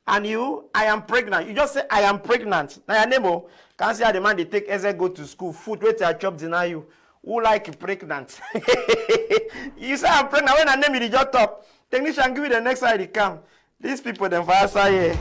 And you, I am pregnant. You just say I am pregnant. Now your name, can't see how the man they take as go to school. Food, wait till I chop deny you. Who like pregnant? You say I'm pregnant when I name you just top. Technician, give me the next side they come. These people then fire side here.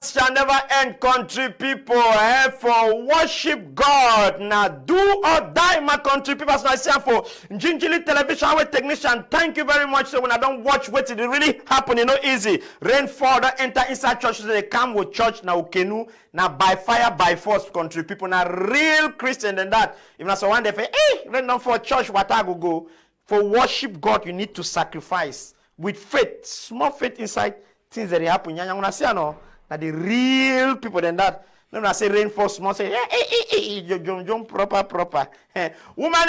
Shall never end, country people, for worship God. Now do or die, my country people. So I say for Gingerly Television, our technician, thank you very much. So when I don't watch what it really happen, you know, easy. Rain fall, don't enter inside church. So they come with church now, canoe, now by fire, by force, country people. Now real Christian than that. If not so one day, hey, rain down for church, what I go. For worship God, you need to sacrifice with faith, small faith inside things that happen. You want to say no? That the real people than that. No, I say reinforce small, say jump proper. Woman,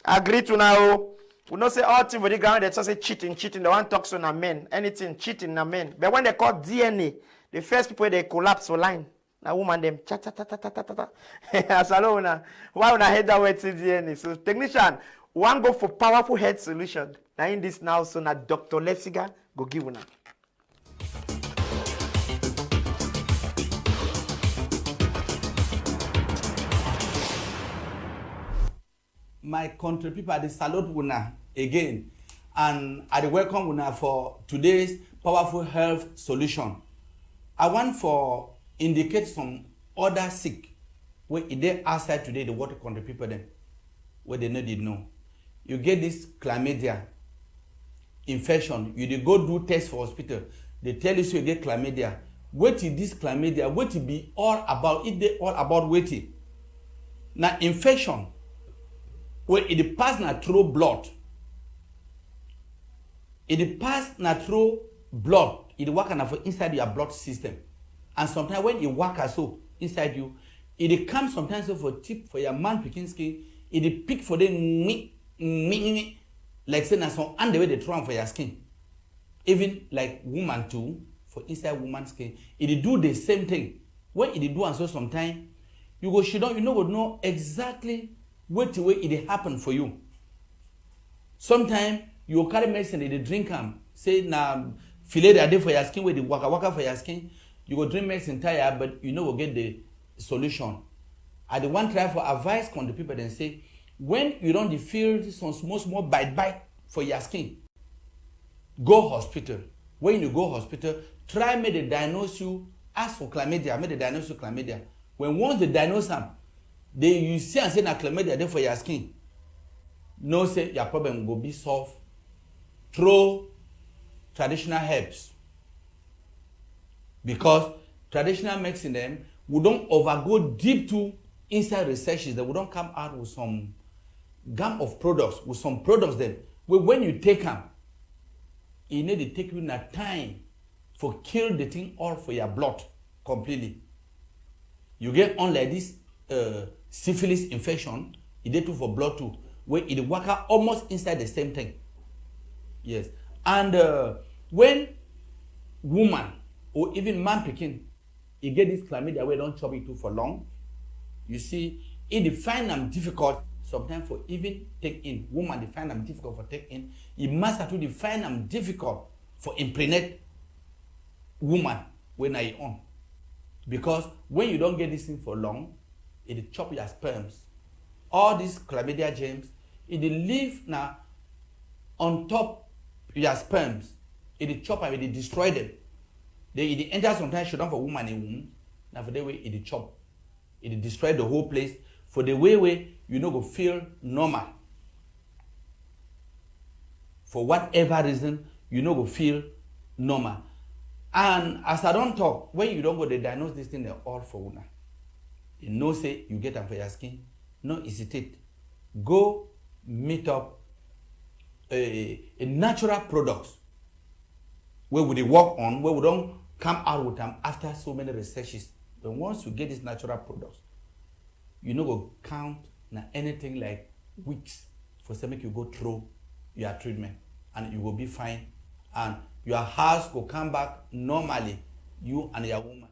agree to now. We not say all things for the ground. They just say cheating. The one talks on a men. Anything cheating a men. But when they call DNA, the first people they collapse online. Now woman them cha. As alone, why would I head that way to DNA? So technician, one go for powerful head solution. Now in this now, so now Dr. Lessiga go give una. My country people, I salute una again, and I welcome una for today's powerful health solution. I want for indicate some other sick where they outside today the water country people them where they did know. You get this chlamydia infection. You dey go do test for hospital. They tell you so you get chlamydia. What is this chlamydia? What it be all about? It they all about waiting. Now infection. Where it pass na through blood. It pass na through blood. It work na for inside your blood system. And sometimes when it work so inside you, it comes sometimes for tip for your man picking skin. It pick for them like say na some and the way they throw for your skin. Even like woman too, for inside woman's skin, it do the same thing. When it do and so sometimes you go shit down, you know exactly what way it happen for you. Sometimes you carry medicine, they drink them. Say na fillet a day for your skin, where the waka for your skin. You go drink medicine tire, but you know will get the solution. I the one try for advice on the people then say, when you don't feel some small bite for your skin, go hospital. When you go hospital, try make they diagnose you, ask for chlamydia, make they diagnose you chlamydia. When once they diagnose them, you see and say na chlamydia there for your skin. No say your problem will be solved through traditional herbs. Because traditional medicine them, we don't overgo deep to inside researches, that we don't come out with some gam of products, with some products then, when you take them, you need to take you that time for kill the thing all for your blood completely. You get on like this syphilis infection, it did too for blood too, where it work out almost inside the same thing. Yes. And when woman or even man picking, you get this chlamydia where don't chop it too for long, you see, it find them difficult sometimes for even take in. Woman find them difficult for take in. It must have to find them difficult for impregnate woman when I on. Because when you don't get this thing for long, it chop your sperms. All these chlamydia germs, it live now on top your sperms. It chop and it destroy them. It enter sometimes shut down for woman in womb. Now for the way it chop, it destroy the whole place. For the way you know go feel normal. For whatever reason, you know go feel normal. And as I don't talk, when you don't go to diagnose this thing, they're all for una. You know say you get them for your skin. No hesitate. Go meet up a natural products where we work on, where we don't come out with them after so many researches. But once you get these natural products, you know go count na anything like weeks for say make you go through your treatment and you will be fine and your house will come back normally, you and your woman.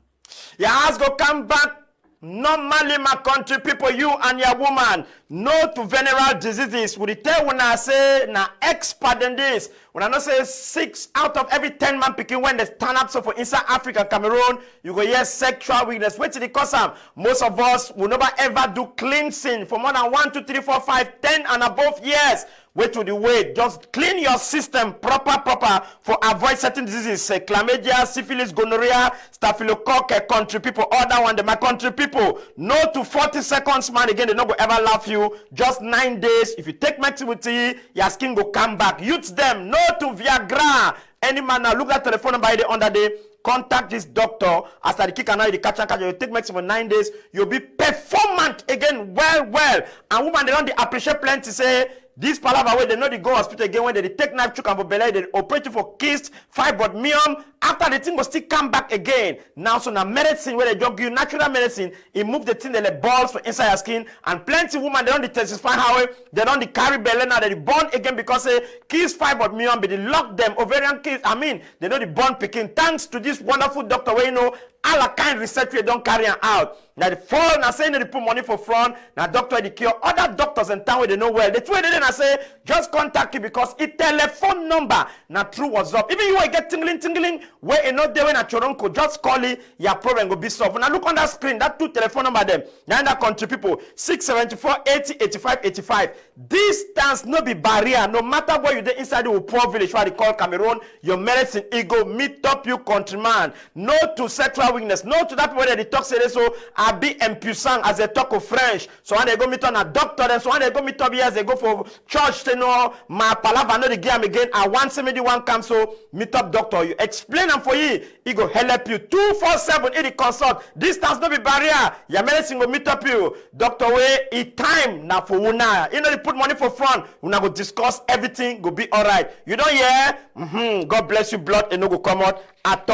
Your house go come back normally, my country people, you and your woman. No to venereal diseases. We tell when I say na expert in this. When I not say 6 out of every 10 man picking when they stand up so for inside Africa, Cameroon, you go hear sexual weakness. Wait till the cause most of us will never ever do cleansing for more than 1, 2, 3, 4, 5, 10 and above years. Wait to the way. Just clean your system proper for avoid certain diseases. Chlamydia, syphilis, gonorrhea, staphylococcus, country people, all that one, my country people. No to 40 seconds, man. Again, they not go ever laugh you. Just 9 days. If you take medicine with tea, your skin go come back. Youth them. No to Viagra. Any man now look at telephone number the under day. Contact this doctor. After the kick and now the catch, you take medicine for 9 days. You'll be performant again. Well. And woman, they don't appreciate plenty. Say this palaver way they know they go hospital again when they take knife chook and for belly, they operate you for cyst, fibroid, myom. After the thing will still come back again. Now so now medicine where they just give you natural medicine, it move the thing they like balls for inside your skin. And plenty woman they don't testify how they don't carry belly now they born again because cyst, fibroid, myom, but they lock them ovarian cyst. I mean they know the born picking. Thanks to this wonderful doctor where you know all kind research we don't carry out. Now the fall now saying they put money for front. Now doctor the cure. Other doctors in town where they know well. They twin it I say just contact you because it telephone number now through WhatsApp. Even you will get tingling where you know they when at Choronko just call it your problem will be solved. Now look on that screen that 2 telephone number them. Now in that country people 674 80 85 85. Distance no be barrier no matter where you dey inside the poor village where they call Cameroon. Your medicine ego meet up you countryman. No to sexual weakness. No to that way they talk say so I be impuissant as they talk of French. So when they go meet on a doctor then so when they go meet up here as they go for church they know my palaver no the game again. I want somebody one come so meet up doctor you explain them for you. He go help you 247 in the consult. Distance no be barrier. Your medicine will meet up you. Doctor way it time now for una. You know they put money for front. Una go discuss everything go be alright. You don't hear? God bless you blood and no go come out at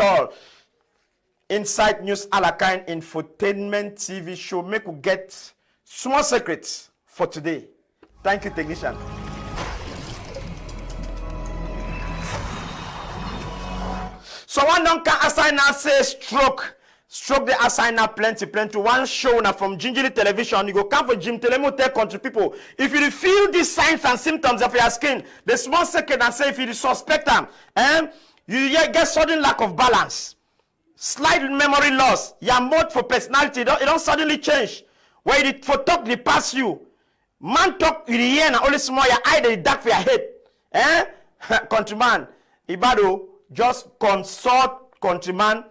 all. Inside News Alakan Infotainment TV show make we get small secrets for today. Thank you, technician. Someone don't can assign now say stroke the assign now plenty. One show now from Gingerly Television. You go come for Jim Telemo tell country people. If you feel these signs and symptoms of your skin, the small secret and say if you suspect them, you get sudden lack of balance. Slight memory loss, your mode for personality, it don't suddenly change. Where it for talk they pass you. Man talk you the ear and only small your eye they dark for your head. Countryman, Ibado, just consult countryman.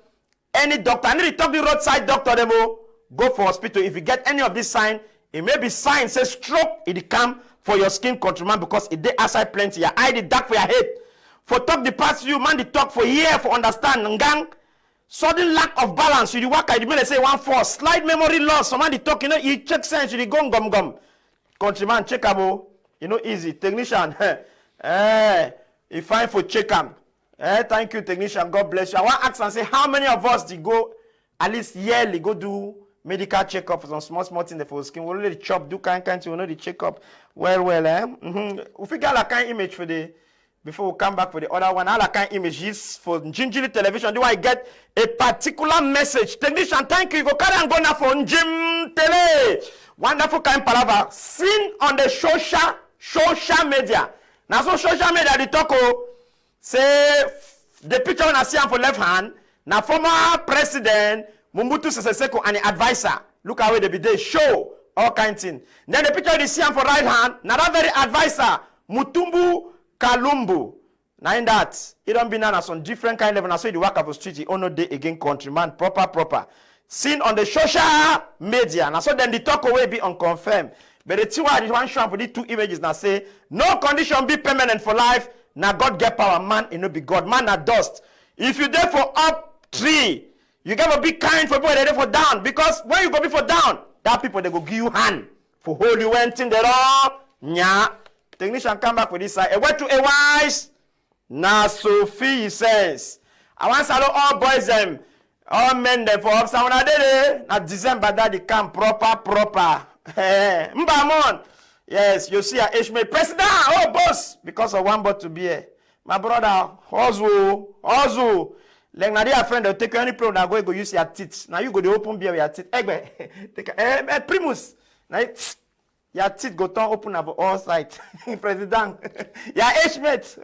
Any doctor, I need to talk the roadside doctor demo. Go for hospital. If you get any of this sign, It may be sign say stroke it come for your skin countryman because it dey outside plenty. Your eye the dark for your head. For talk the past you man the talk for year for understand ngang. Sudden lack of balance, you work at the minute say 1-4, slight memory loss, someone the talk, you know, you check sense, you go gum. Countryman, check abo, you know, easy. Technician, you fine for check am. Thank you, technician, God bless you. I want to ask and say, how many of us did go, at least yearly, go do medical checkup for some small thing for skin? We already chop, do kind we know the checkup. Well, If we got a kind image for the, before we come back for the other one, all the kind images for Gingerly television. Do I get a particular message? Technician, thank you. You go carry and go now for Jim Tele. Wonderful kind palaver. Seen on the social media. Now so social media the talk say the picture when I see him for left hand. Now former president Mobutu Sese Seko and the advisor. Look how they be there show all kind thing. Then the picture they see him for right hand. Now that very advisor Mutumbu Kalumbu. Now in that, it don't be now some different kind of level. Now so the work of the street, he no day again countryman, proper. Seen on the social media. Now so then the talk away be unconfirmed. But the two one show for these two images now say, no condition be permanent for life. Now God get power, man, it no be God. Man na dust. If you there for up tree, you gotta be kind for people that there for down. Because when you go be for down, that people they go give you hand. For hold you went in the wrong. Nya. Technician come back for this side. A word to a wise. Na Sophie says. I want to salute all boys them. All men them for up. So na December that they come proper. Mbamon. Yes, you see a Ishmael president. Oh boss. Because of one bottle beer. My brother, Ozu. Like now they friend they'll take any problem that go use your teeth. Now you go to open beer with your teeth. Take Primus. Now your teeth go turn open up all sides. President. Your age mate.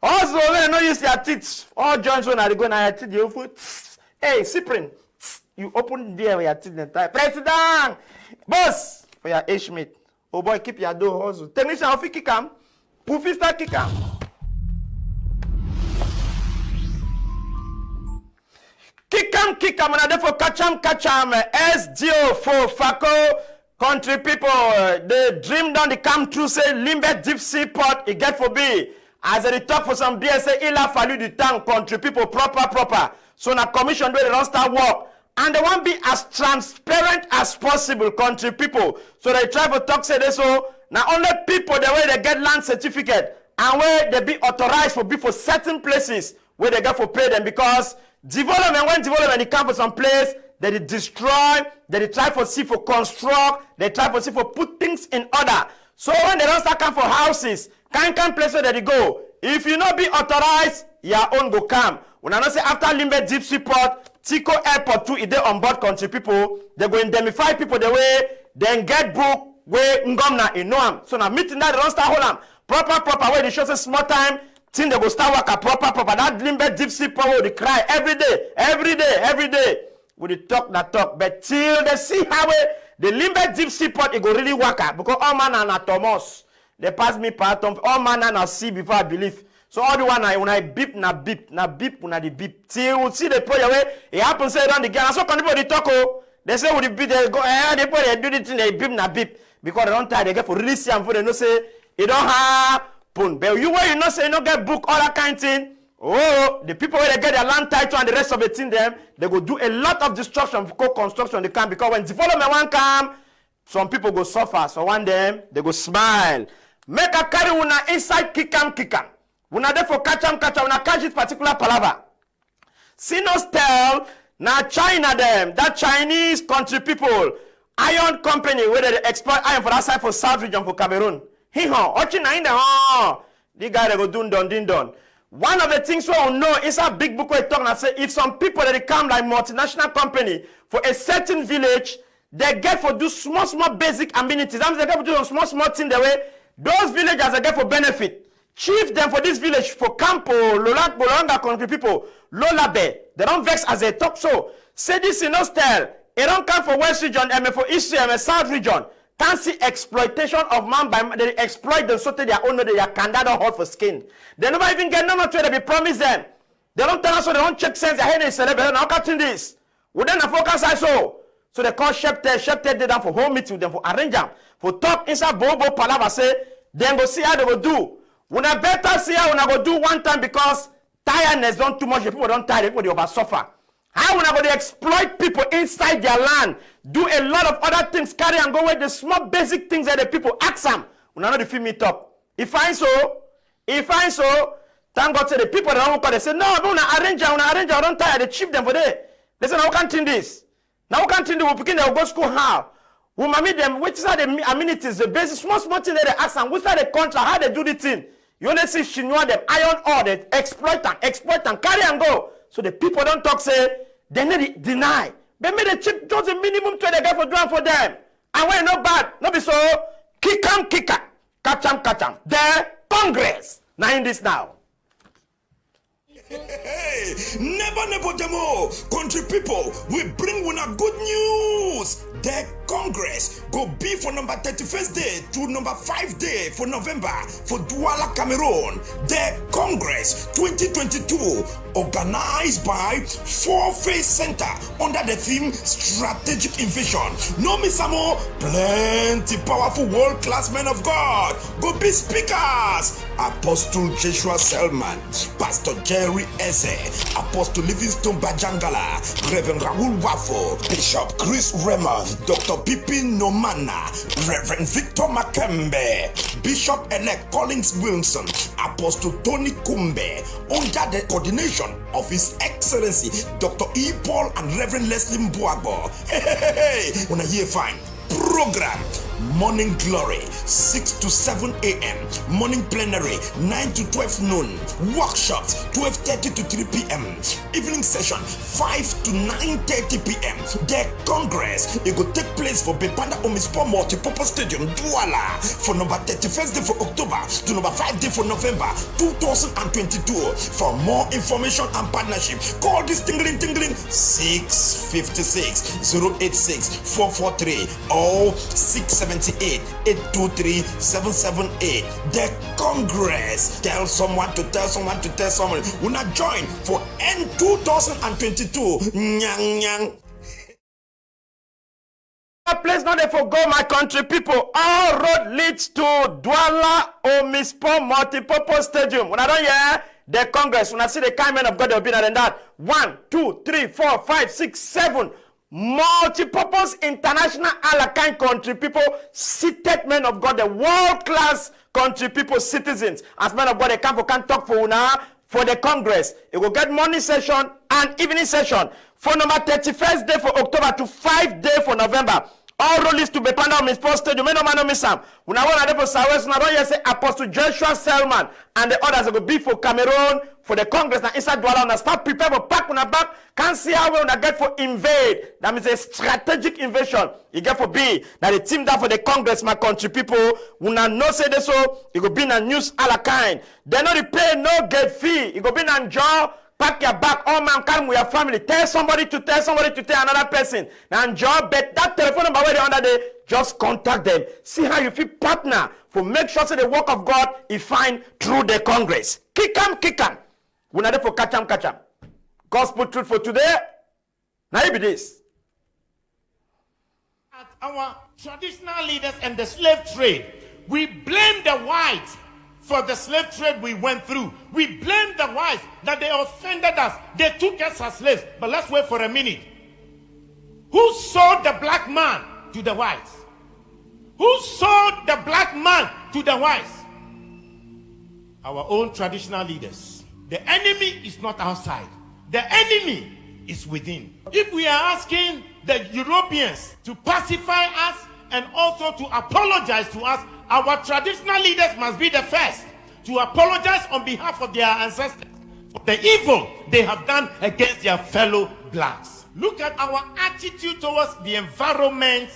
Also, when you no use your teeth, all joints when they go now your teeth, you foot. Hey, Cyprian. You open there with your teeth and tie. President! Boss! For your age mate. Oh boy, keep your door also. Technician, if you kick him. Poofy start kick him. Kick him. And I therefore catch him. SDO for Fako. Country people, they dream down the come true, say Limbe deep sea port, it get for be. As they talk for some beer, say Ila value the town, country people, proper. So na commission where they don't start work. And they want be as transparent as possible, country people. So they try to talk, say this, so now only people, the way they get land certificate, and where they be authorized for be for certain places, where they get for pay them, because when development come for some place, they destroy, they try for see for construct, they try for see for put things in order. So when they don't start come for houses, kind place where they go. If you not be authorized, your own go come. When I not say after Limbe Deep Sea Port, Tico Airport too, if they on board country people, they go indemnify people the way, then get book where ngomna in Noam. So now meeting that they don't start hold them. Proper where they show say small time, thing they go start work proper. That Limbe Deep Sea Port will they cry every day. We dey talk, but till they see how the Limbe Deep Sea Port it go really work out because all man na Thomas. They pass me part of all man na see before I believe. So all the one when I beep na beep una the beep. Till we see the prayer way it happen say down the girl. So can people talk they say with the beep they go they put they do the thing they beep na beep because they don't tie they get for really see am for they no say it don't happen. But you where you know say you no get book all that kind thing. Oh, the people where they get their land title and the rest of the thing them, they go do a lot of destruction for co-construction they can because when development one come, some people go suffer. So one them, they go smile. Make a carry una inside kick 'em. Una therefore catch 'em, una catch this particular palaver. Sinos tell, now China them, that Chinese country people, iron company where they export iron for that side for South region for Cameroon. China in the the guy they go ding done. One of the things we all know is a big book we talk and say if some people that come like multinational company for a certain village, they get for do small basic amenities. That means they get for do small thing the way those villagers they get for benefit. Chief them for this village for Campo, Lolanga country people, Lolabe. They don't vex as they talk so. Say this in no style. It don't come for West region, for East region, South region. Can't see exploitation of man by man. They exploit them so that their own they are candada hot for skin. They never even get none of they be promise them. They don't tell us so they don't check sense. Their head is celebrating. Now catching this. We then focus I so So they call Shepte. Shepte did that for home meeting with them, for arrange them, for talk inside Bobo Palava say, then go see how they go do. When I better see how when I go do one time because tiredness don't too much, the people don't tire, the people they over suffer. How when I go to exploit people inside their land, do a lot of other things, carry and go with the small basic things that the people ask them. When I know the film meet up. If I so, thank God say the people that don't call, they say, no, but when I arrange, I don't tire, they chief them for there. They say, now we can't think this. Now we can't think this, we begin to go school how? We might meet them, which are the amenities, the basic, small things that they ask them, which are the contract, how they do the thing. You only see Shinua them, iron ore, they exploit them, carry and go. So the people don't talk, say, they need deny. They made a cheap just a minimum to the guy for doing for them. And when not bad, not be so, kick 'em, catch 'em. The Congress. Now in this now. Hey, never demo. Country people, we bring one a good news. The Congress go be for number 31st day to number 5 day for November for Douala, Cameroon. The Congress 2022 organized by Four Face Center under the theme Strategic Invasion. No misamo, plenty powerful world-class men of God go be speakers. Apostle Joshua Selman, Pastor Jerry Eze, Apostle Livingston Bajangala, Reverend Raoul Wafo, Bishop Chris Raymond, Dr. Pippin Nomana, Reverend Victor Makembe, Bishop-elect Collins Wilson, Apostle Tony Kumbe, under the coordination of His Excellency Dr. E. Paul and Reverend Leslie Mbuagbo. Hey, when I hear fine program. Morning glory 6 to 7 a.m. Morning plenary 9 to 12 noon. Workshops 12:30 to 3 p.m. Evening session 5 to 9:30 p.m. The Congress it will take place for Bepanda Omispo Multipurpose Stadium Douala for number 31st day for October to number 5 day for November 2022. For more information and partnership, call this tingling 656 086 443 or 678 823 778. The Congress. Tell someone to tell someone to tell someone. We'll not join for N 2022. Nyang nyang. Please not forgo my country people. All road leads to Douala Omispo Multipurpose Stadium. When I don't hear the Congress, when I see the kind men of God, they'll be than that. 1, 2, 3, 4, 5, 6, 7. Multipurpose international Alakan country people, seated men of God, the world-class country people, citizens. As men of God, they can talk for una for the Congress. It will get morning session and evening session for number 31st day for October to 5 day for November. All released to Bepanda on Miss Post Stadium. No man no miss them. When I want to for Southwest, I don't say Apostle Joshua Selman and the others will be for Cameroon for the Congress. Now inside Douala, now start prepare for pack on the back. Can't see how we gonna get for invade. That means a strategic invasion. You get for B. Now the team that for the Congress, my country people. When I know say this so, it will be in a news all kind. They know the pay no get fee. It will be in a jaw. Pack your back, all man come with your family. Tell somebody to tell another person. Now job bet that telephone number where they under there, just contact them. See how you feel partner for make sure so the work of God is fine through the Congress. Kick 'em. We're not there for catch 'em. Gospel truth for today. Now it be this. Our traditional leaders and the slave trade, we blame the whites for the slave trade we went through. We blame the whites that they offended us. They took us as slaves. But let's wait for a minute. Who sold the black man to the whites? Who sold the black man to the whites? Our own traditional leaders. The enemy is not outside. The enemy is within. If we are asking the Europeans to pacify us and also to apologize to us, our traditional leaders must be the first to apologize on behalf of their ancestors for the evil they have done against their fellow blacks. Look at our attitude towards the environment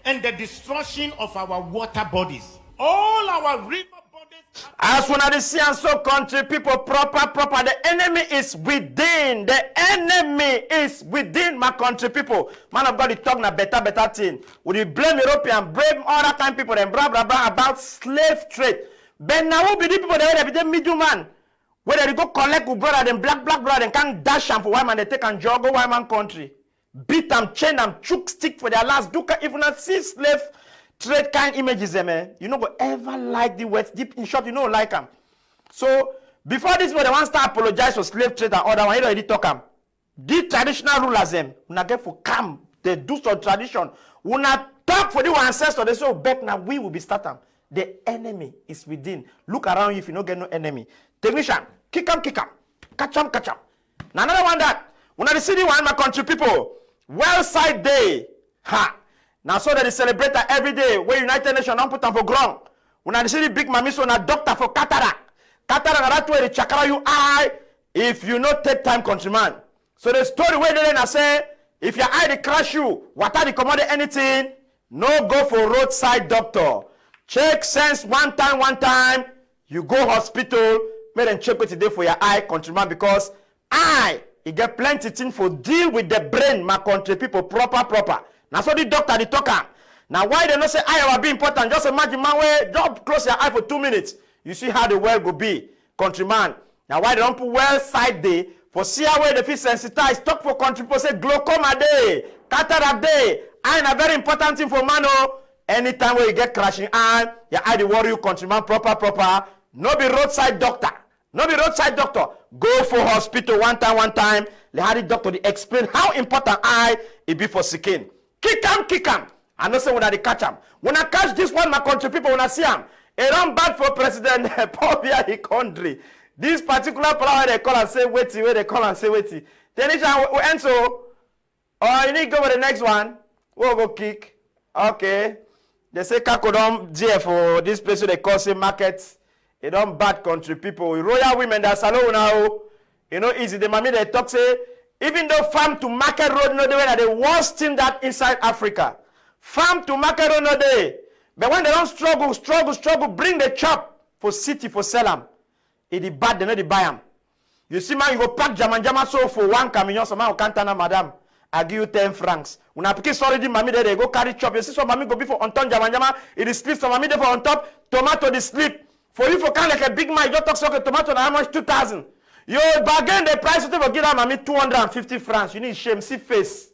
and the destruction of our water bodies. All our river bodies. As one of the see and so country people proper. The enemy is within. The enemy is within my country people. Man of God, you talk na better thing. Would you blame European, blame other kind of people and blah about slave trade? But now who be the people that be the middleman? Where they go collect with brother, then black brother, and can't dash them for white man, they take and jog go white man country. beat them, chain them, chook stick for their last. Do even a see slave trade kind images, you know, go ever like the West. Deep in short, you know, like them. So before this, they want to start apologize for slave trade and other one. You already talk them. The traditional rulers, when I get for come, they do some tradition. When I talk for the ancestors, they say, back now we will be starting. The enemy is within. Look around you if you don't get no enemy. Technician, kick them, catch them. Now another one that when I see the one, my country people, well side day, ha. Now so that they celebrate that every day. Where United Nations don't put them for ground. When I see the big mami, so a doctor for cataract. Cataract, that way they chakra you eye if you not take time, countryman. So the story where they say, if your eye they crash you, water they command anything, no go for roadside doctor. Check sense one time, you go hospital, make them check what today for your eye, countryman, because eye, it get plenty thing for deal with the brain, my country people, proper. Now so the doctor, the talker. Now why they not say eye will be important? Just imagine man way, just close your eye for 2 minutes. You see how the world will be, countryman. Now why they don't put well side day for see how way they feel sensitized. Talk for country people say glaucoma day, cataract day. Eye a very important thing for man. Oh. Anytime where you get crashing eye, your eye the worry you, countryman, proper. No be roadside doctor. Go for hospital one time. They had the doctor to explain how important eye it be for skin. Kick him. I know say when I catch him. When I catch this one, my country people, when I see him, it don't bad for President Paul Biya the country. This particular power they call and say waiting, where they call and say waiting. Then we end so. Oh, you need to go with the next one. We'll go kick. Okay. They say Kakodom dear for this place they call say market. It don't bad country people. Royal women that's alone now. You know, easy. The mommy they talk say, even though farm to market road no day, that the worst thing that inside Africa. Farm to market road no day. But when they don't struggle, bring the chop for city for sell them. It is bad, they know they buy them. You see, man, you go pack jama so for 1 camion, so man, you can't tell madam. I give you 10 francs. When I pick sorry, the mommy there, they go carry chop. You see, some mommy go be for on top jama, it is sleep. Some mommy there for on top, tomato the sleep. For you for kind like a big man, you just talk so tomato how much 2,000. You bargain the price, you give that mommy 250 francs. You need shame, see face.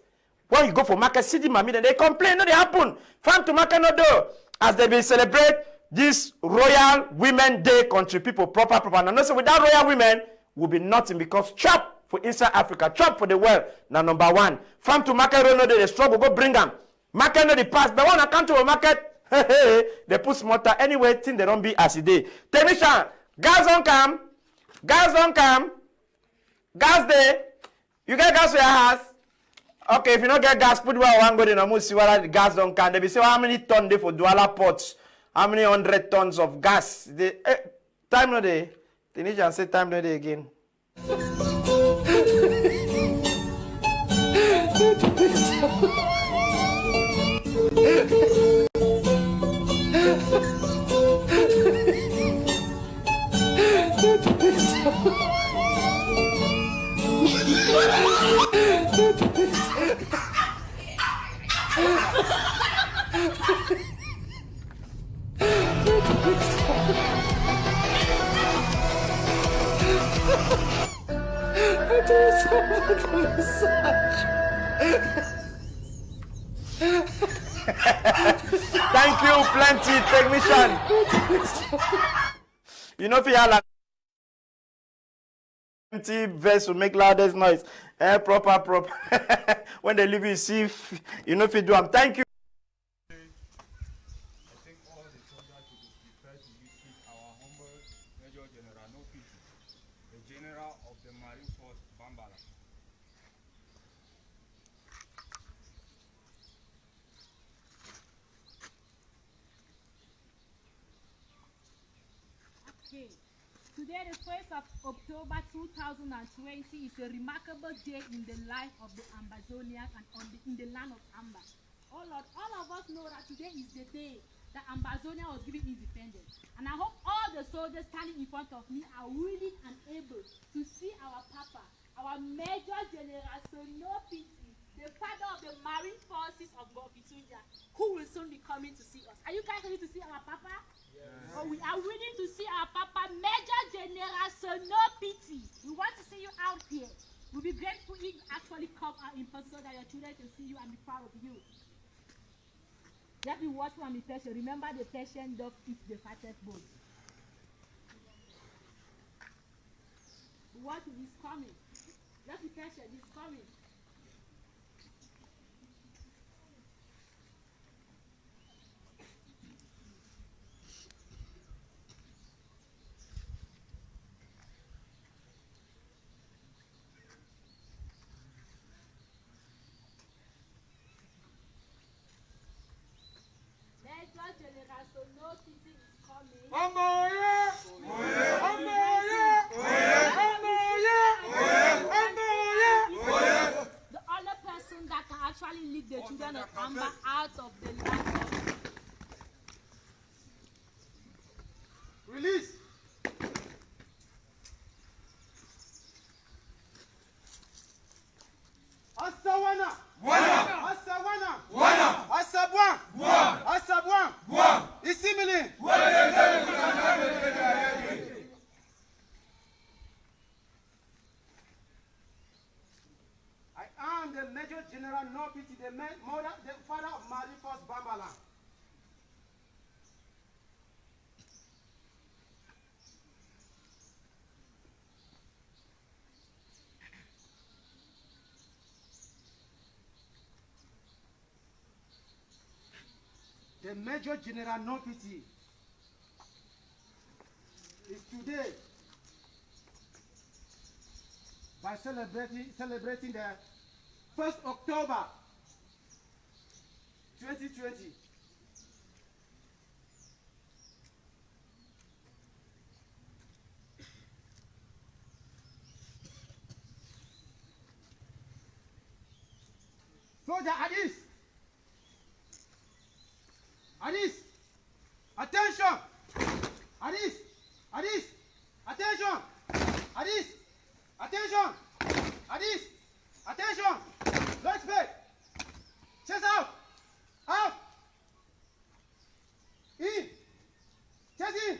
When you go for market, see the mommy, then they complain, no, they happen. Farm to market, no do. As they will celebrate this Royal Women Day, country people, proper. And also without royal women, will be nothing because chop for inside Africa, chop for the world. Now number one, farm to market, no day, they struggle, go bring them. Market no the pass, but when I come to a market, they put smarter anyway, think they don't be as it day. Technician, gas don't come, gas day. You get gas for your house. Okay, if you don't get gas, put where one go to see whether the gas don't come. They be say how many tons they for Douala pots, how many 100 tons of gas. They, time no day. Technician say time no day again. Thank you, plenty, technician. You know, if you have like empty vessel make loudest noise. Proper. When they leave you, see if you know if you do them. Thank you. Today, the 1st of October 2020 is a remarkable day in the life of the Ambazonians and in the land of Amba. Oh Lord, all of us know that today is the day that Ambazonia was given independence. And I hope all the soldiers standing in front of me are willing and able to see our Papa, our Major General Sonopisi, the father of the Marine Forces of Gopitunja, who will soon be coming to see us. Are you guys ready to see our Papa? Yes. Oh, we are willing to see our Papa, Major General Sonopisi. We want to see you out here. We'll be grateful if you actually come out in person so that your children wanted to see you and be proud of you. Just be watchful and be patient. Remember the patient dog eats the fattest bone. What is coming? Just be patient, he's coming. The other person that can actually lead the children of Amber out of the land. Release. Asawana. Wana. Asawana. Wana. Asabwan. Bwan. Asabwan. Bwan. Isimili. I am the Major General Nobiti, the father of Marifos Bambala. The Major General Nobiti is today by celebrating the 1st October 2020. Soldier Adis! Adis! Attention! Adis! Adis! Attention! Adis! Attention! Adis! Attention! Respect! Chest out! Out! In! Chest in!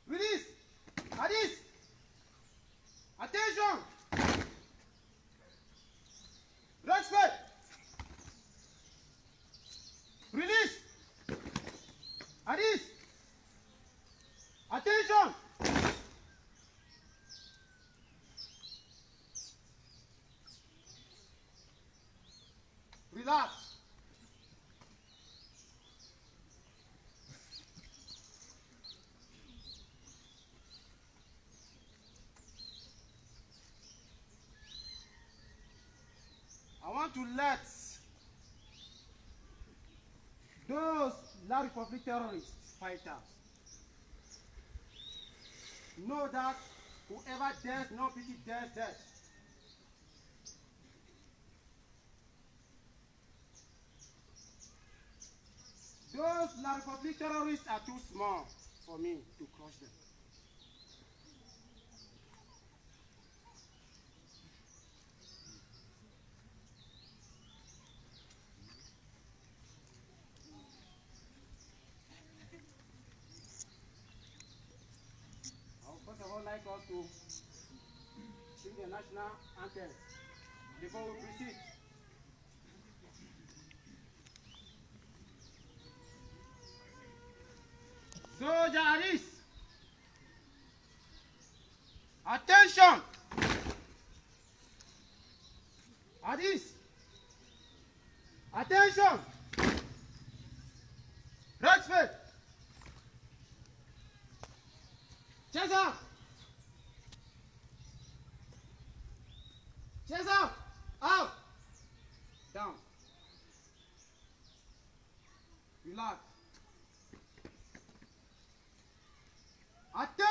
Release! Adis! Attention! Respect! Release! Adis! Attention! Relax. I want to let those La Republic terrorist fighters know that whoever dares not pity dares death. Those La Republic terrorists are too small for me to crush them. I would first of all like us to sing the national anthem before we proceed. Soldier Aris! Attention! Aris! Attention! Respect! Chest out! Chest out! Out! Down. Relax. Attention!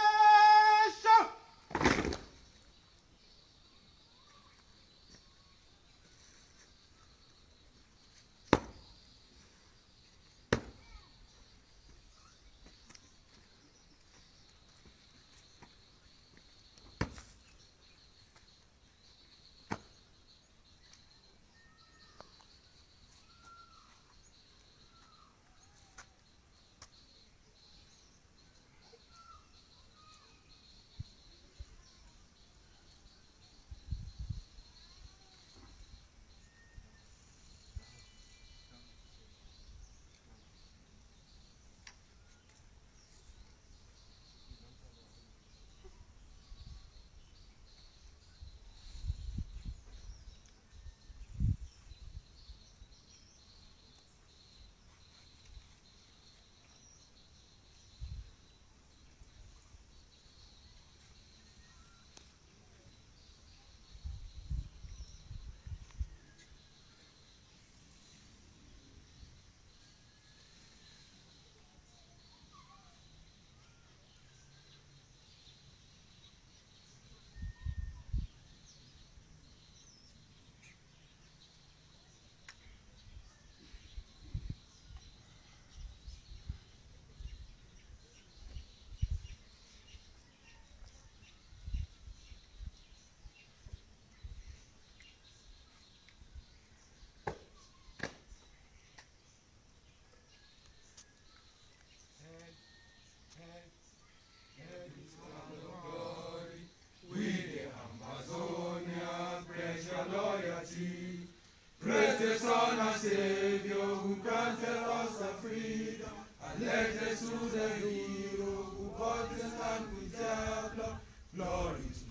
Glory to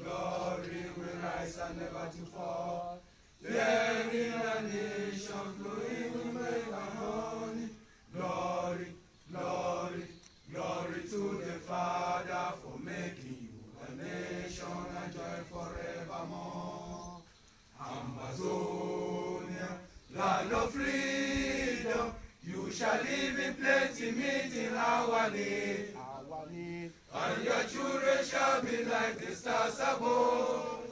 glory will rise and never to fall. There in a nation flowing with milk and honey. Glory, glory, glory to the Father for making you a nation and joy forevermore. Amazonia, land of freedom, you shall live in plenty, meet in our need. And your children shall be like the stars above.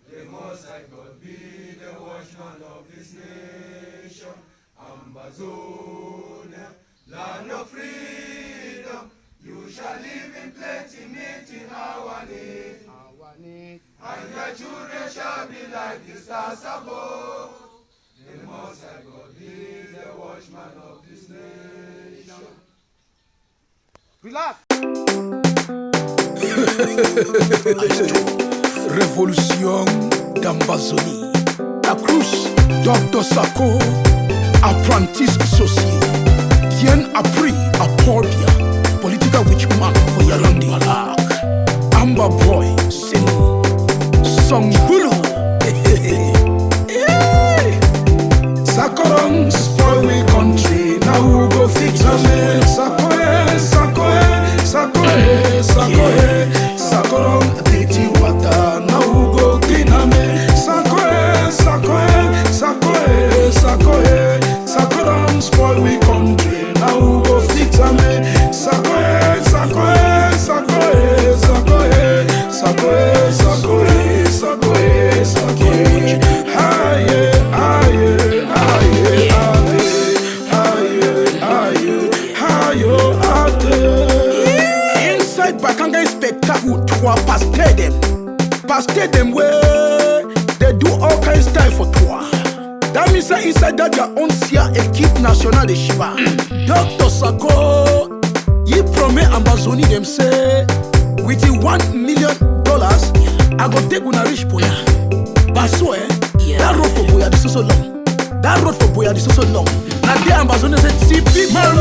The Most High God be the watchman of this nation. Amazonia, land of freedom, you shall live in plenty, meet in our need. And your children shall be like the stars above. The Most High God be the watchman of this nation. Relax. Révolution d'Ambazonie. La Cruz, Dr. Sako, apprentice associé. Bien appris à Portia, political witchman for Yalandi. Amba Boy, Sinu, Songbulu. Sakoron, spoil we country, now who go fix me? Sakoe, Sakoe, Sakoe, Sakoe, Sakoron, dirty water, now who go clean me? Sakoe, Sakoe, Sakoe, Sakoe, Sakoron, spoil we country, now who go fix me? Sakoe, Sakoe, Sakoe, Sakoe, Sakoe, Sakoe, Sakoe, Sakoe, aye, aye, aye, aye, aye, aye, aye. Inside Bakanga spectacle, toi pastor them where they do all kinds of style for toi. That means that inside that your own sia équipe nationale de Shiva. Dr. Sako, he promet Ambazonie them say with $1 million, I go take una rich boya. But so that road for boya is so long. That road for boya is so long. Now the Ambazonie said, see people.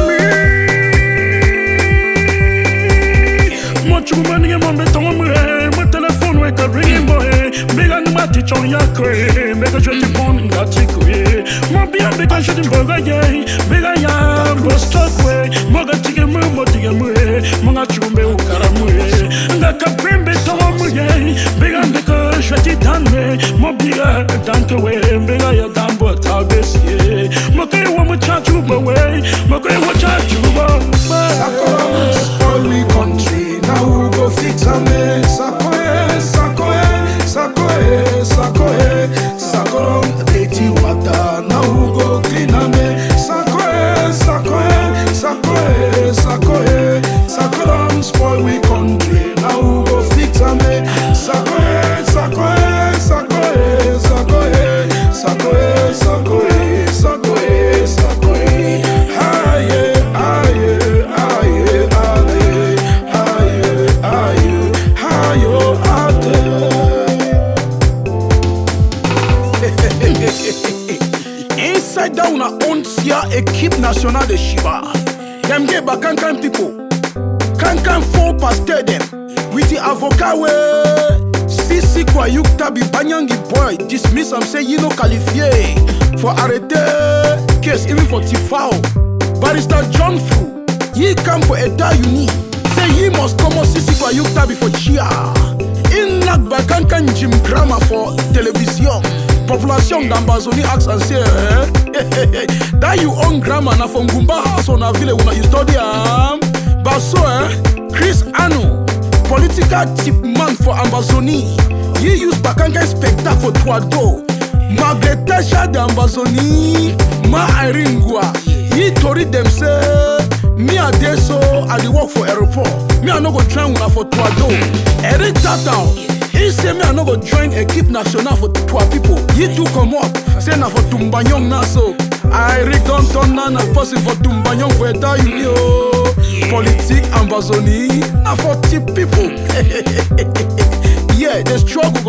Much money on the tongue, my telephone wake up ringing boy. Big and my teach on your cray, make a shitty phone in that tick way. My beer, big and shitty burger, yay. Big and yam, go stuck way. Moga ticket, moga way. Monga chumbe, ukaramwe. And that can bring me to one yay. Big and the shitty done way. More bigger than to way. Big and your damn but I'll be see. Moka, one more chat you away. Moka, what chat you away. Spoil me country. Now who go fix me? Sakoe, Sakoe, Sakoe, Sakoe, Sakoron, dirty water. Now who go clean me? Sakoe, Sakoe, Sakoe, Sakoe, Sakoron, spoil we country. Now who go fix me? Sakoe, Sakoe, Sakoe, Sakoe, Sakoe, Sakoe, Sakoe, Sakoe. Aye, aye, aye, aye. Inside down our own sia équipe nationale de Shiva. Them get back Kankan people. Kankan four pastor them. With the avocat we Sisi kwa yukta bi banyangi boy. Dismiss am say you no qualifié for arrêter case even for Tifao. Barrister John Fu, he come for a die uni. Say he must come on Sisi kwa yukta before chia. In nak bakankan Jim Grammar for television. Population d'Ambazonie ask and say, that you own grammar na from Gumba house on a village when you study But so Chris Anu, political tip man for Ambazonie. He use bakankan spectacle for Tuado. Margaret Tasha d'Ambazonie, ma Iringwa. He told them say, me a day so I dey work for airport. Me I no go join una for Tuado. Eric Tatao, he say me I no go join équipe nationale for Tua people. He too come up, say na for Tumbanyong na so. I Eric don't turn na person for Tumbanyong for Eta Unio. Politique Ambazonie, na for tip people. Yeah, the struggle